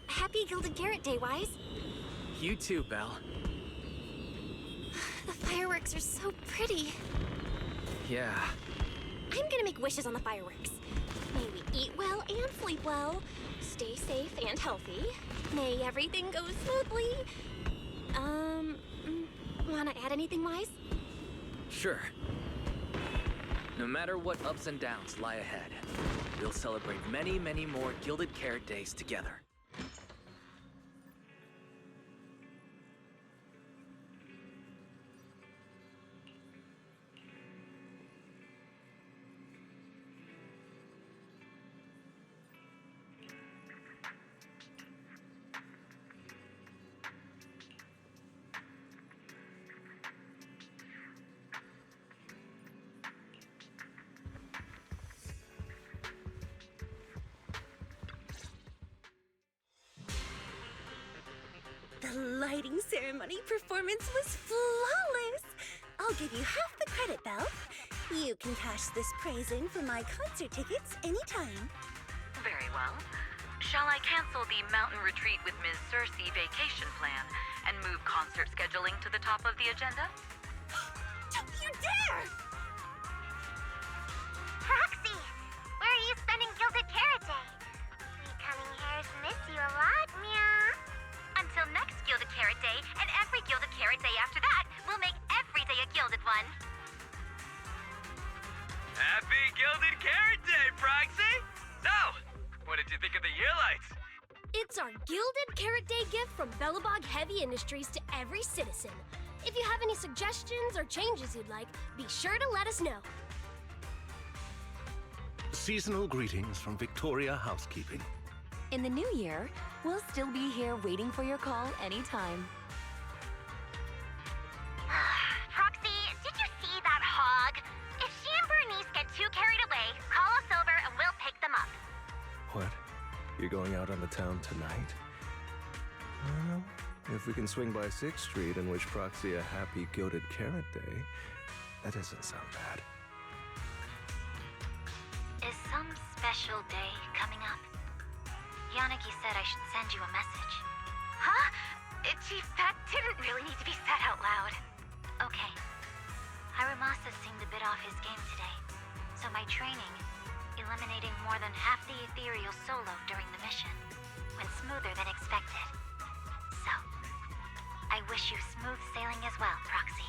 Speaker 22: Happy Gilded Carrot Day, Wise.
Speaker 11: You too, Belle.
Speaker 22: The fireworks are so pretty.
Speaker 11: Yeah.
Speaker 22: I'm gonna make wishes on the fireworks. May we eat well and sleep well, stay safe and healthy. May everything go smoothly. Wanna add anything, Wise?
Speaker 11: Sure. No matter what ups and downs lie ahead, we'll celebrate many, many more Gilded Carrot Days together.
Speaker 5: The lighting ceremony performance was flawless! I'll give you half the credit, Belle. You can cash this praise in for my concert tickets anytime.
Speaker 6: Very well. Shall I cancel the mountain retreat with Ms. Cersei vacation plan and move concert scheduling to the top of the agenda?
Speaker 5: Don't you dare!
Speaker 15: Proxy, where are you spending Gilded Carrot Day? We coming here's miss you a lot, meow.
Speaker 6: Until next Gilded Carrot Day, and every Gilded Carrot Day after that, we'll make every day a gilded one.
Speaker 1: Happy Gilded Carrot Day, Proxy! So, what did you think of the year lights?
Speaker 7: It's our Gilded Carrot Day gift from Bellabog Heavy Industries to every citizen. If you have any suggestions or changes you'd like, be sure to let us know.
Speaker 12: Seasonal greetings from Victoria Housekeeping.
Speaker 13: In the new year, we'll still be here waiting for your call anytime.
Speaker 15: Proxy, did you see that hog? If she and Bernice get too carried away, call us over and we'll pick them up.
Speaker 12: What? You're going out on the town tonight? Well, if we can swing by 6th Street and wish Proxy a happy Gilded Carrot Day, that doesn't sound bad.
Speaker 25: Is some special day coming up? Yanagi said I should send you a message.
Speaker 6: Huh? Chief, that didn't really need to be said out loud.
Speaker 25: Okay. Harumasa seemed a bit off his game today, so my training, eliminating more than half the ethereal solo during the mission, went smoother than expected. So, I wish you smooth sailing as well, Proxy.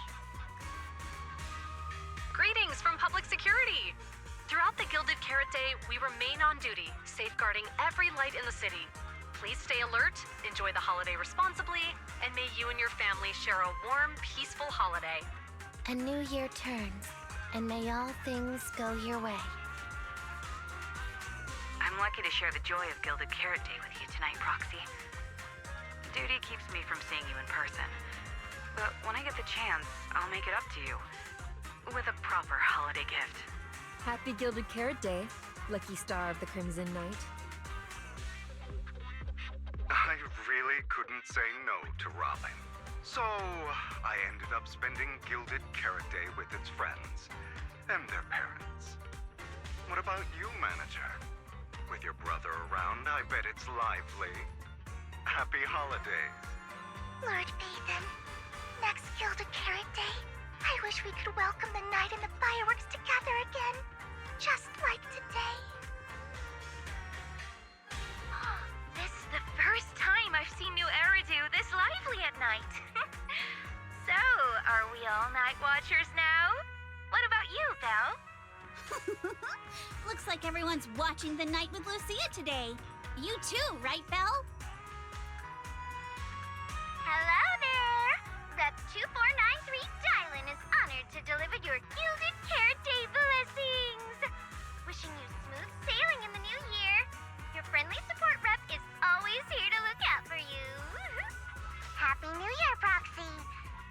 Speaker 6: Greetings from Public Security! Throughout the Gilded Carrot Day, we remain on duty, safeguarding every light in the city. Please stay alert, enjoy the holiday responsibly, and may you and your family share a warm, peaceful holiday.
Speaker 22: A new year turns, and may all things go your way.
Speaker 6: I'm lucky to share the joy of Gilded Carrot Day with you tonight, Proxy. Duty keeps me from seeing you in person. But when I get the chance, I'll make it up to you. With a proper holiday gift.
Speaker 26: Happy Gilded Carrot Day, lucky star of the Crimson Knight.
Speaker 27: I really couldn't say no to Robin. So, I ended up spending Gilded Carrot Day with its friends and their parents. What about you, Manager? With your brother around, I bet it's lively. Happy holidays.
Speaker 15: Lord Phaethon, next Gilded Carrot Day, I wish we could welcome the night and the fireworks together again, just like today.
Speaker 6: This is the first time I've seen new Eridu this lively at night. So, are we all night watchers now? What about you, Belle?
Speaker 3: Looks like everyone's watching the night with Lucia today. You too, right, Belle?
Speaker 15: Hello there! The 2493 Dylan is honored to deliver your Gilded Carrot Day blessings! Wishing you smooth sailing in the new year. Your friendly support rep is always here to look out for you. Happy New Year, Proxy!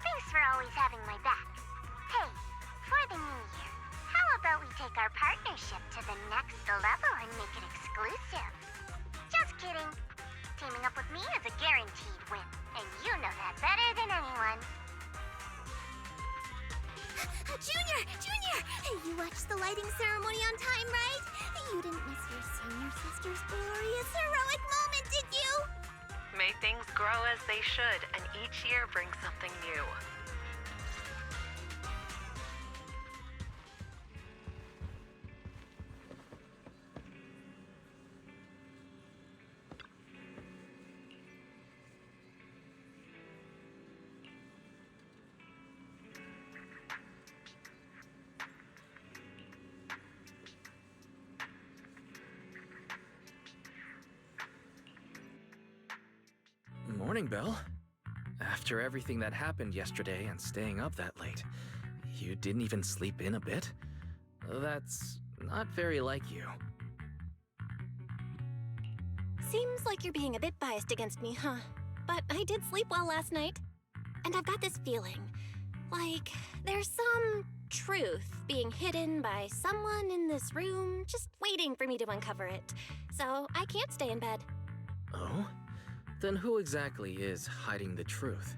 Speaker 15: Thanks for always having my back. Hey, for the new year, how about we take our partnership to the next level and make it exclusive? Just kidding. Teaming up with me is a guaranteed win, and you know that better than anyone.
Speaker 5: Junior! You watched the lighting ceremony on time, right? You didn't miss your senior sister's glorious heroic moment, did you?
Speaker 6: May things grow as they should, and each year brings something new.
Speaker 11: Morning, Belle. After everything that happened yesterday and staying up that late, you didn't even sleep in a bit? That's not very like you.
Speaker 2: Seems like you're being a bit biased against me, huh? But I did sleep well last night. And I've got this feeling, like there's some truth being hidden by someone in this room, just waiting for me to uncover it. So I can't stay in bed.
Speaker 11: Oh? Then who exactly is hiding the truth?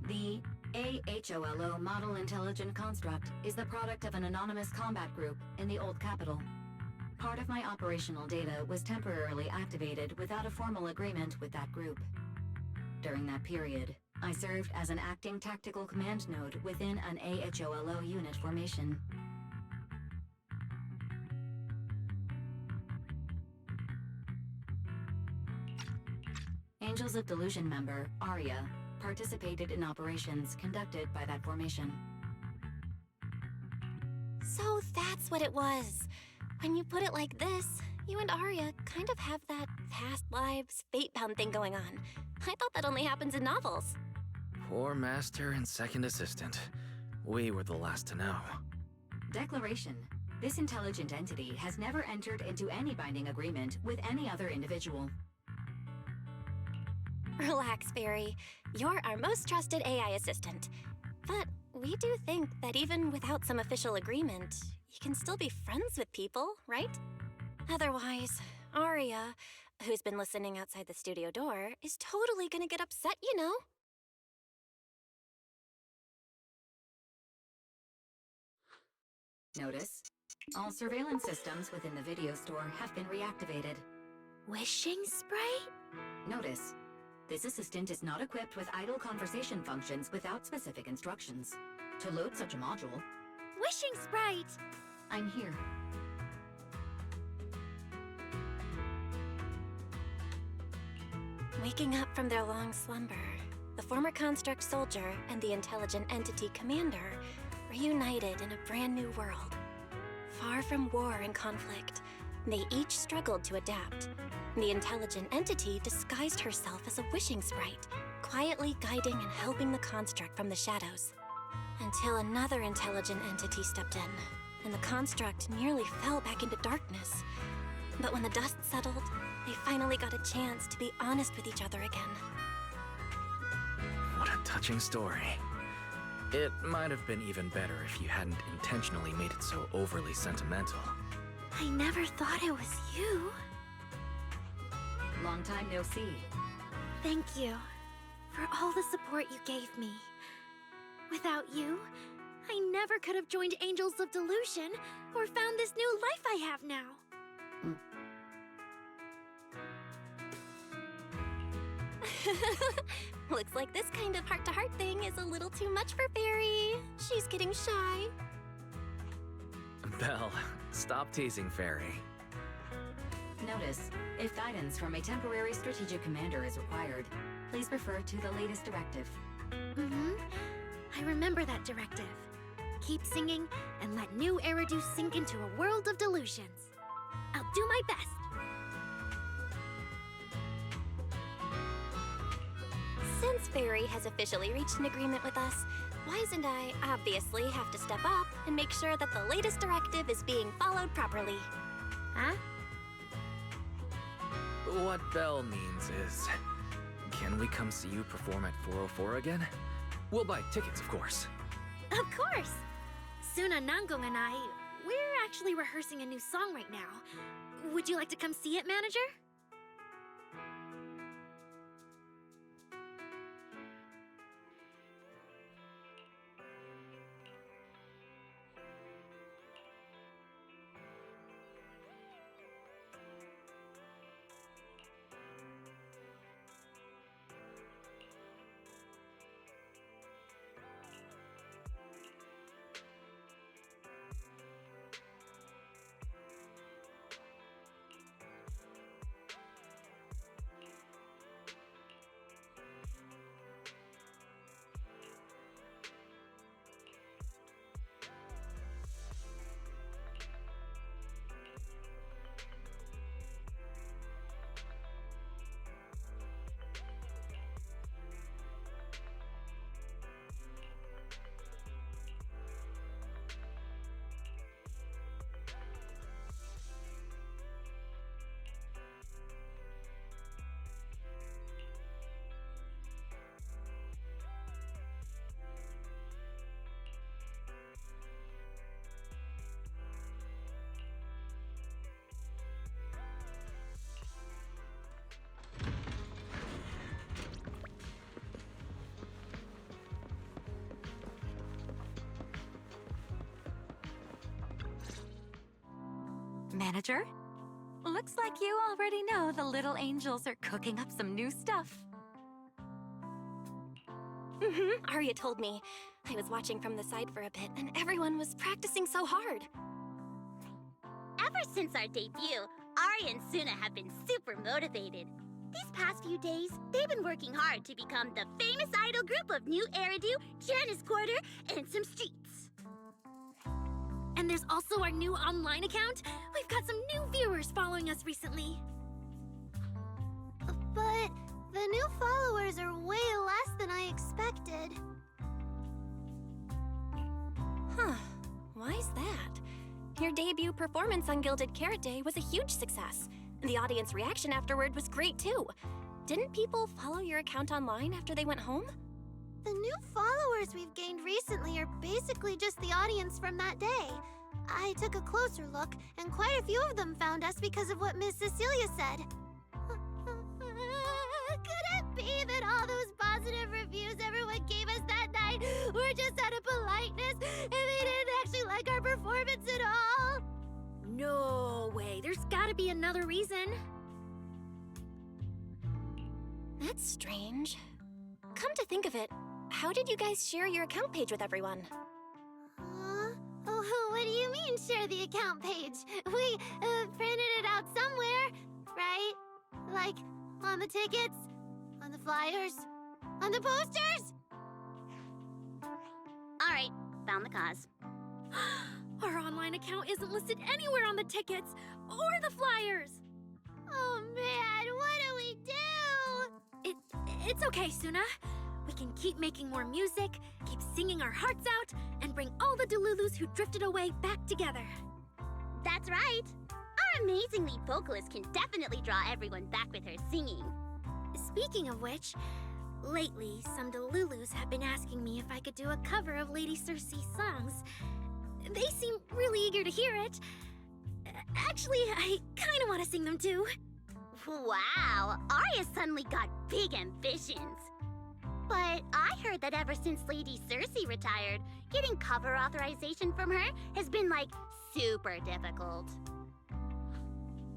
Speaker 17: The AHOLO Model Intelligent Construct is the product of an anonymous combat group in the Old Capital. Part of my operational data was temporarily activated without a formal agreement with that group. During that period, I served as an acting tactical command node within an AHOLO unit formation. Angels of Delusion member, Arya, participated in operations conducted by that formation.
Speaker 2: So that's what it was. When you put it like this, you and Arya kind of have that past lives, fate-bound thing going on. I thought that only happens in novels.
Speaker 11: Poor master and second assistant. We were the last to know.
Speaker 17: Declaration. This intelligent entity has never entered into any binding agreement with any other individual.
Speaker 2: Relax, Fairy. You're our most trusted AI assistant. But we do think that even without some official agreement, you can still be friends with people, right? Otherwise, Arya, who's been listening outside the studio door, is totally gonna get upset, you know?
Speaker 17: Notice, all surveillance systems within the video store have been reactivated.
Speaker 5: Wishing sprite?
Speaker 17: Notice, this assistant is not equipped with idle conversation functions without specific instructions. To load such a module...
Speaker 5: Wishing sprite!
Speaker 17: I'm here.
Speaker 2: Waking up from their long slumber, the former construct soldier and the intelligent entity commander reunited in a brand new world. Far from war and conflict, they each struggled to adapt. The intelligent entity disguised herself as a wishing sprite, quietly guiding and helping the construct from the shadows. Until another intelligent entity stepped in, and the construct nearly fell back into darkness. But when the dust settled, they finally got a chance to be honest with each other again.
Speaker 11: What a touching story. It might have been even better if you hadn't intentionally made it so overly sentimental.
Speaker 5: I never thought it was you.
Speaker 17: Long time no see.
Speaker 5: Thank you for all the support you gave me. Without you, I never could have joined Angels of Delusion or found this new life I have now.
Speaker 2: Looks like this kind of heart-to-heart thing is a little too much for Fairy. She's getting shy.
Speaker 11: Belle, stop teasing Fairy.
Speaker 17: Notice, if guidance from a temporary strategic commander is required, please refer to the latest directive.
Speaker 5: I remember that directive. Keep singing and let new Eridu sink into a world of delusions. I'll do my best.
Speaker 2: Since Fairy has officially reached an agreement with us, Wise and I obviously have to step up and make sure that the latest directive is being followed properly. Huh?
Speaker 11: What Belle means is, can we come see you perform at 404 again? We'll buy tickets, of course.
Speaker 5: Of course! Suna Nangong and I, we're actually rehearsing a new song right now. Would you like to come see it, manager?
Speaker 13: Manager? Looks like you already know the little angels are cooking up some new stuff.
Speaker 2: Arya told me. I was watching from the side for a bit, and everyone was practicing so hard.
Speaker 3: Ever since our debut, Arya and Suna have been super motivated. These past few days, they've been working hard to become the famous idol group of New Eridu, Janice Quarter, and some streets.
Speaker 5: And there's also our new online account. We've got some new viewers following us recently.
Speaker 15: But the new followers are way less than I expected.
Speaker 2: Huh. Why's that? Your debut performance on Gilded Carrot Day was a huge success. The audience reaction afterward was great too. Didn't people follow your account online after they went home?
Speaker 15: The new followers we've gained recently are basically just the audience from that day. I took a closer look, and quite a few of them found us because of what Miss Cecilia said. Could it be that all those positive reviews everyone gave us that night were just out of politeness, and they didn't actually like our performance at all?
Speaker 5: No way, there's gotta be another reason.
Speaker 2: That's strange. Come to think of it, how did you guys share your account page with everyone?
Speaker 15: Oh, what do you mean, share the account page? We printed it out somewhere, right? Like, on the tickets? On the flyers? On the posters?
Speaker 3: Alright, found the cause.
Speaker 5: Our online account isn't listed anywhere on the tickets or the flyers.
Speaker 15: Oh man, what do we do?
Speaker 5: It's okay, Suna. We can keep making more music, keep singing our hearts out, and bring all the Delulus who drifted away back together.
Speaker 3: That's right. Our amazing lead vocalist can definitely draw everyone back with her singing.
Speaker 5: Speaking of which, lately some Delulus have been asking me if I could do a cover of Lady Circe's songs. They seem really eager to hear it. Actually, I kind of want to sing them too.
Speaker 3: Wow, Arya suddenly got big ambitions. But I heard that ever since Lady Circe retired, getting cover authorization from her has been, like, super difficult.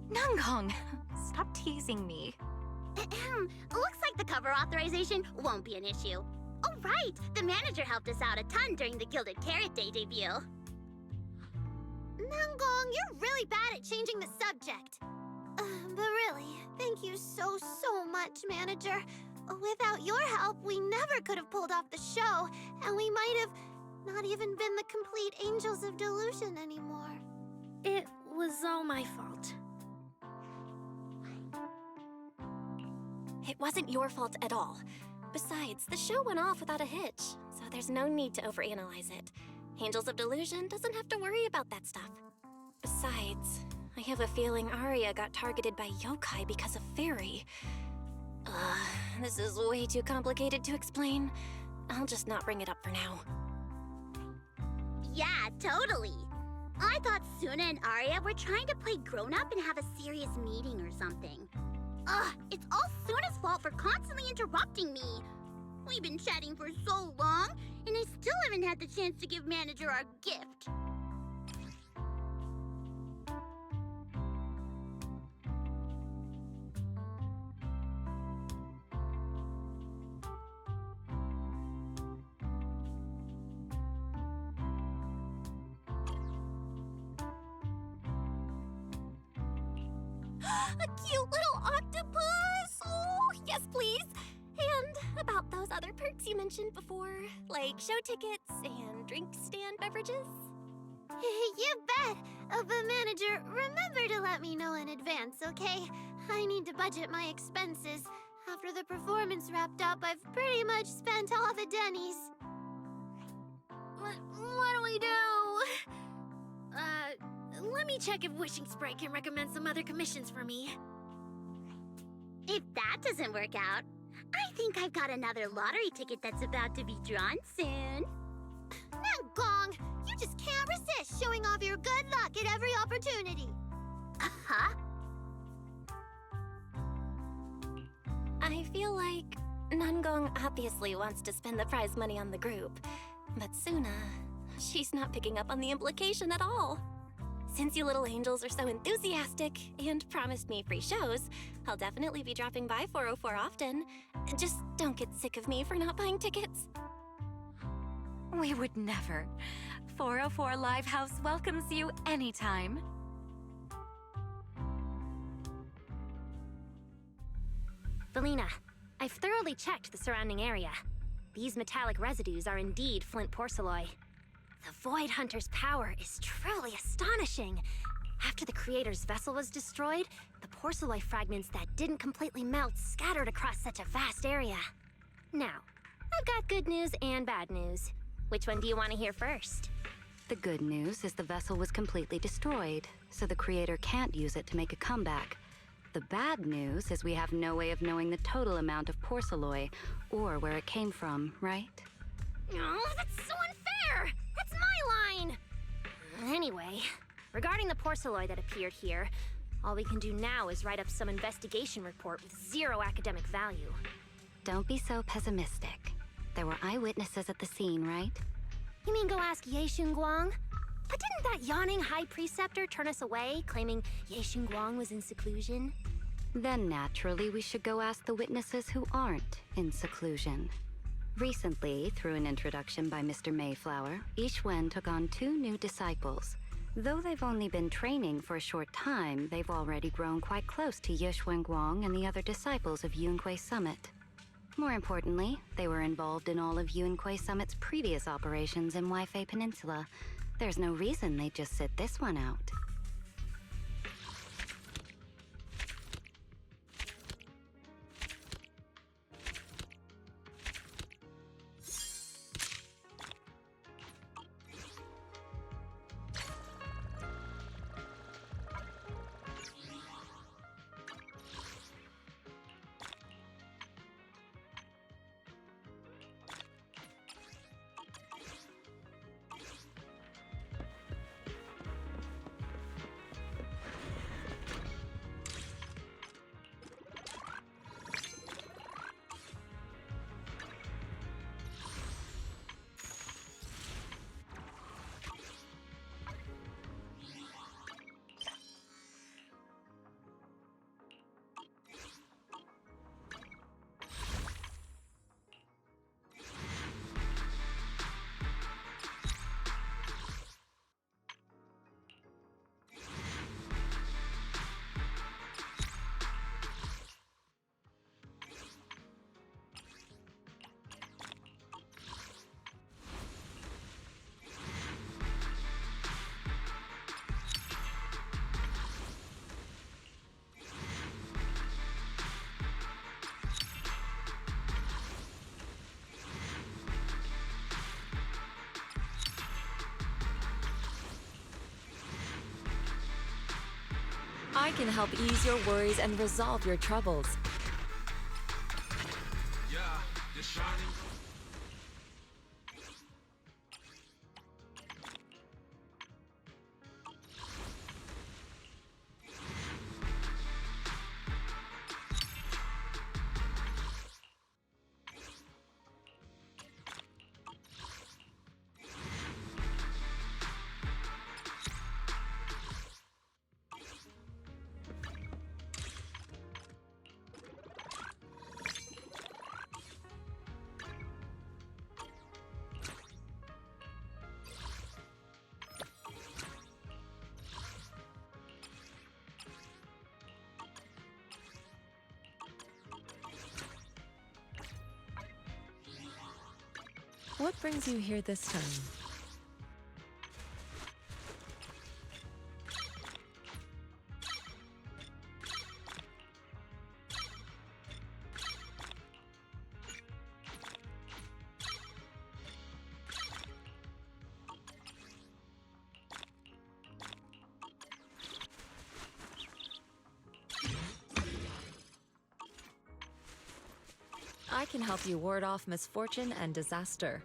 Speaker 13: Nanggong, stop teasing me.
Speaker 3: Looks like the cover authorization won't be an issue. Oh right, the manager helped us out a ton during the Gilded Carrot Day debut.
Speaker 15: Nanggong, you're really bad at changing the subject. But really, thank you so much, Manager. Without your help, we never could have pulled off the show, and we might have not even been the complete Angels of Delusion anymore.
Speaker 5: It was all my fault.
Speaker 2: It wasn't your fault at all. Besides, the show went off without a hitch, so there's no need to overanalyze it. Angels of Delusion doesn't have to worry about that stuff. Besides, I have a feeling Arya got targeted by yokai because of Fairy. This is way too complicated to explain. I'll just not bring it up for now.
Speaker 3: Yeah, totally. I thought Suna and Arya were trying to play grown-up and have a serious meeting or something. It's all Suna's fault for constantly interrupting me. We've been chatting for so long, and I still haven't had the chance to give Manager our gift.
Speaker 2: A cute little octopus! Oh, yes, please! And about those other perks you mentioned before, like show tickets and drink stand beverages?
Speaker 15: You bet! But Manager, remember to let me know in advance, okay? I need to budget my expenses. After the performance wrapped up, I've pretty much spent all the Denny's.
Speaker 5: What do we do? Let me check if Wishing Sprite can recommend some other commissions for me.
Speaker 3: If that doesn't work out, I think I've got another lottery ticket that's about to be drawn soon.
Speaker 15: Nanggong, you just can't resist showing off your good luck at every opportunity.
Speaker 3: Uh-huh.
Speaker 2: I feel like Nanggong obviously wants to spend the prize money on the group, but Suna, she's not picking up on the implication at all. Since you little angels are so enthusiastic and promised me free shows, I'll definitely be dropping by 404 often. Just don't get sick of me for not buying tickets.
Speaker 13: We would never. 404 Live House welcomes you anytime.
Speaker 9: Valina, I've thoroughly checked the surrounding area. These metallic residues are indeed flint porcelloi. The Void Hunter's power is truly astonishing. After the Creator's vessel was destroyed, the porcelloi fragments that didn't completely melt scattered across such a vast area. Now, I've got good news and bad news. Which one do you want to hear first?
Speaker 13: The good news is the vessel was completely destroyed, so the Creator can't use it to make a comeback. The bad news is we have no way of knowing the total amount of porcelloi, or where it came from, right?
Speaker 9: Oh, that's so unfair! That's my line! Anyway, regarding the porcelloi that appeared here, all we can do now is write up some investigation report with zero academic value.
Speaker 13: Don't be so pessimistic. There were eyewitnesses at the scene, right?
Speaker 9: You mean go ask Ye Xunguang? But didn't that yawning high preceptor turn us away, claiming Ye Xunguang was in seclusion?
Speaker 13: Then naturally we should go ask the witnesses who aren't in seclusion. Recently, through an introduction by Mr. Mayflower, Yixuan took on 2 new disciples. Though they've only been training for a short time, they've already grown quite close to Ye Xuanguang and the other disciples of Yunque Summit. More importantly, they were involved in all of Yunque Summit's previous operations in Waifei Peninsula. There's no reason they'd just sit this one out.
Speaker 4: I can help ease your worries and resolve your troubles.
Speaker 10: Yeah, the shining.
Speaker 4: What brings you here this time? I can help you ward off misfortune and disaster.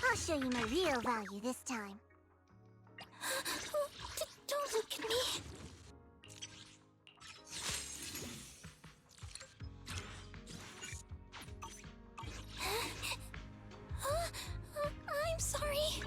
Speaker 15: I'll show you my real value this time.
Speaker 2: Don't look at me. I'm sorry.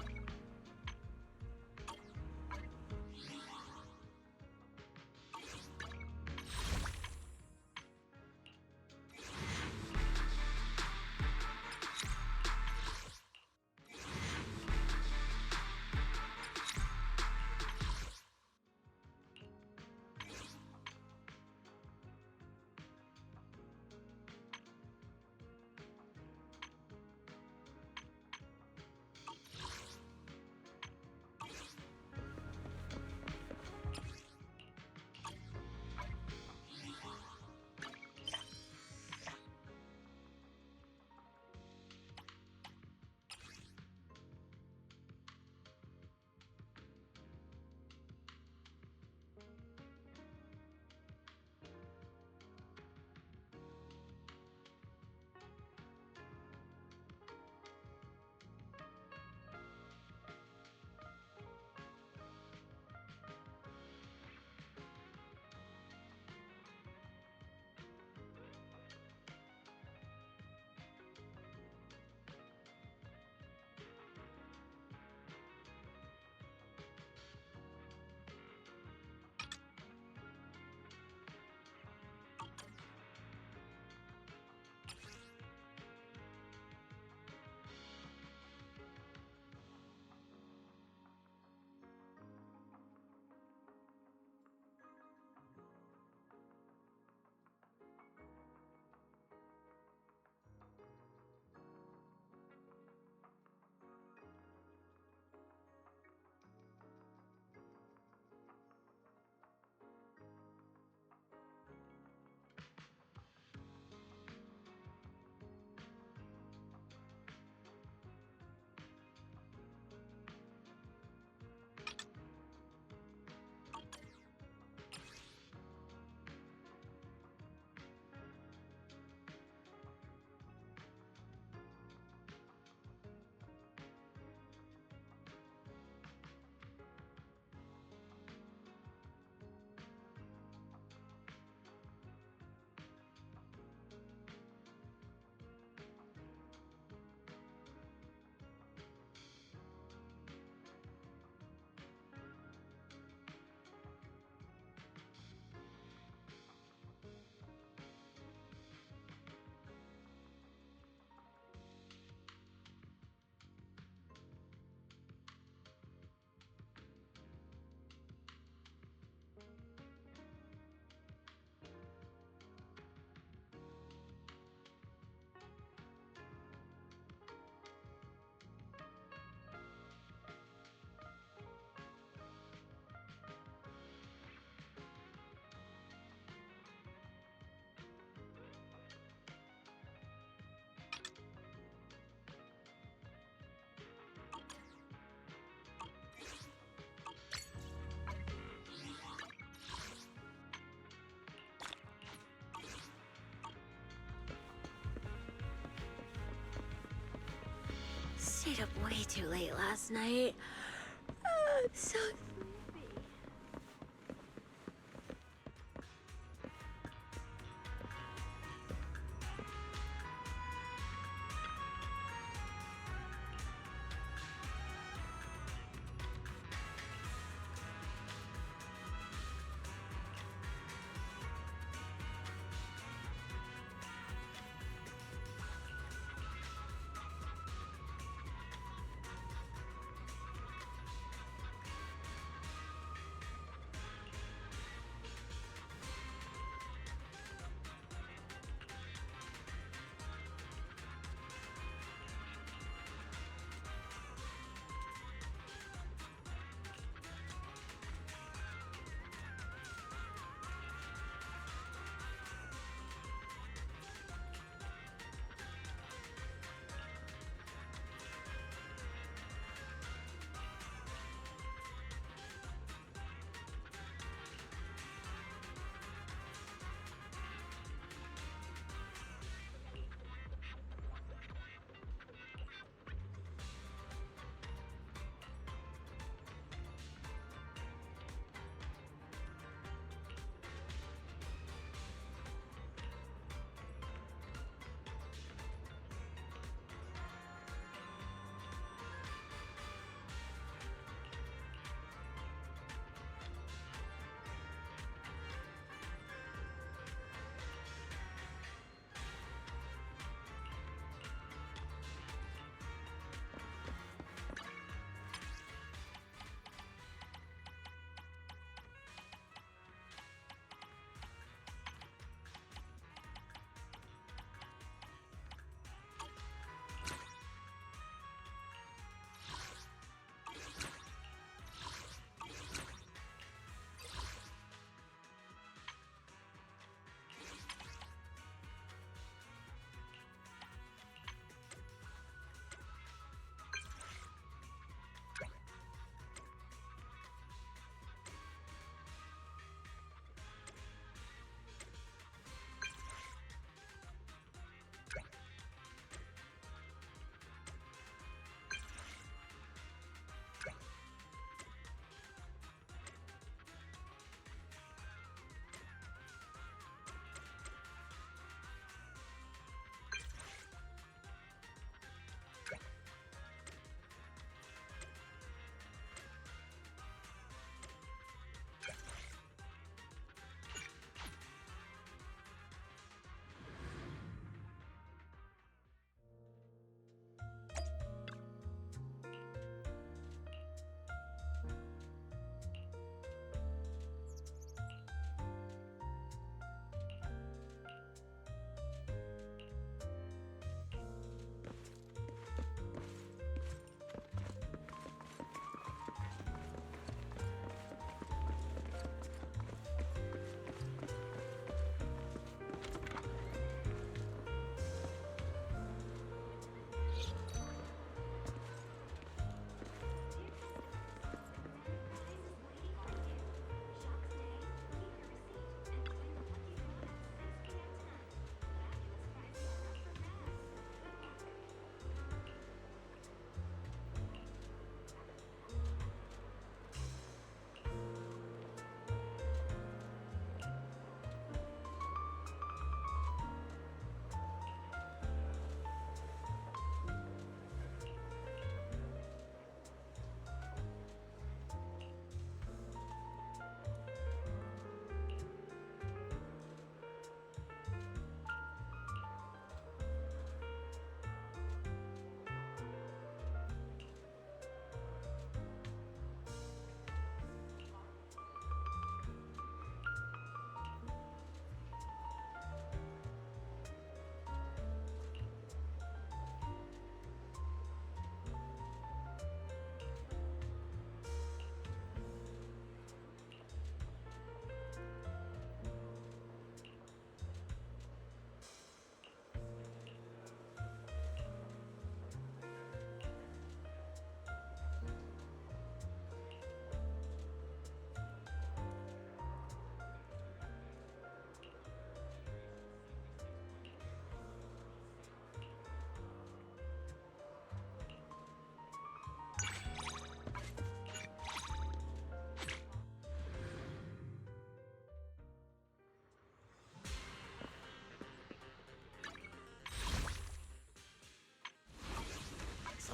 Speaker 8: stayed up way too late last night. I'm so sleepy.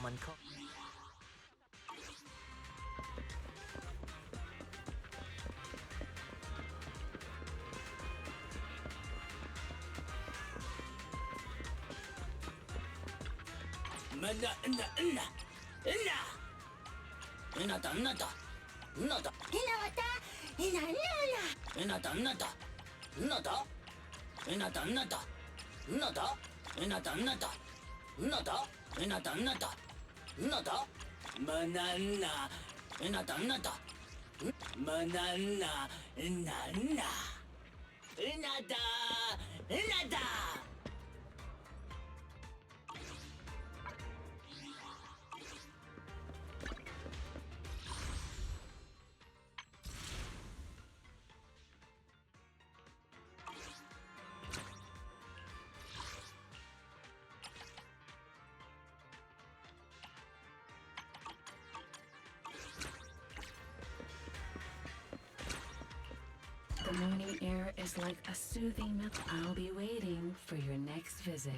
Speaker 14: someone call.
Speaker 18: The morning air is like a soothing milk. I'll be waiting for your next visit.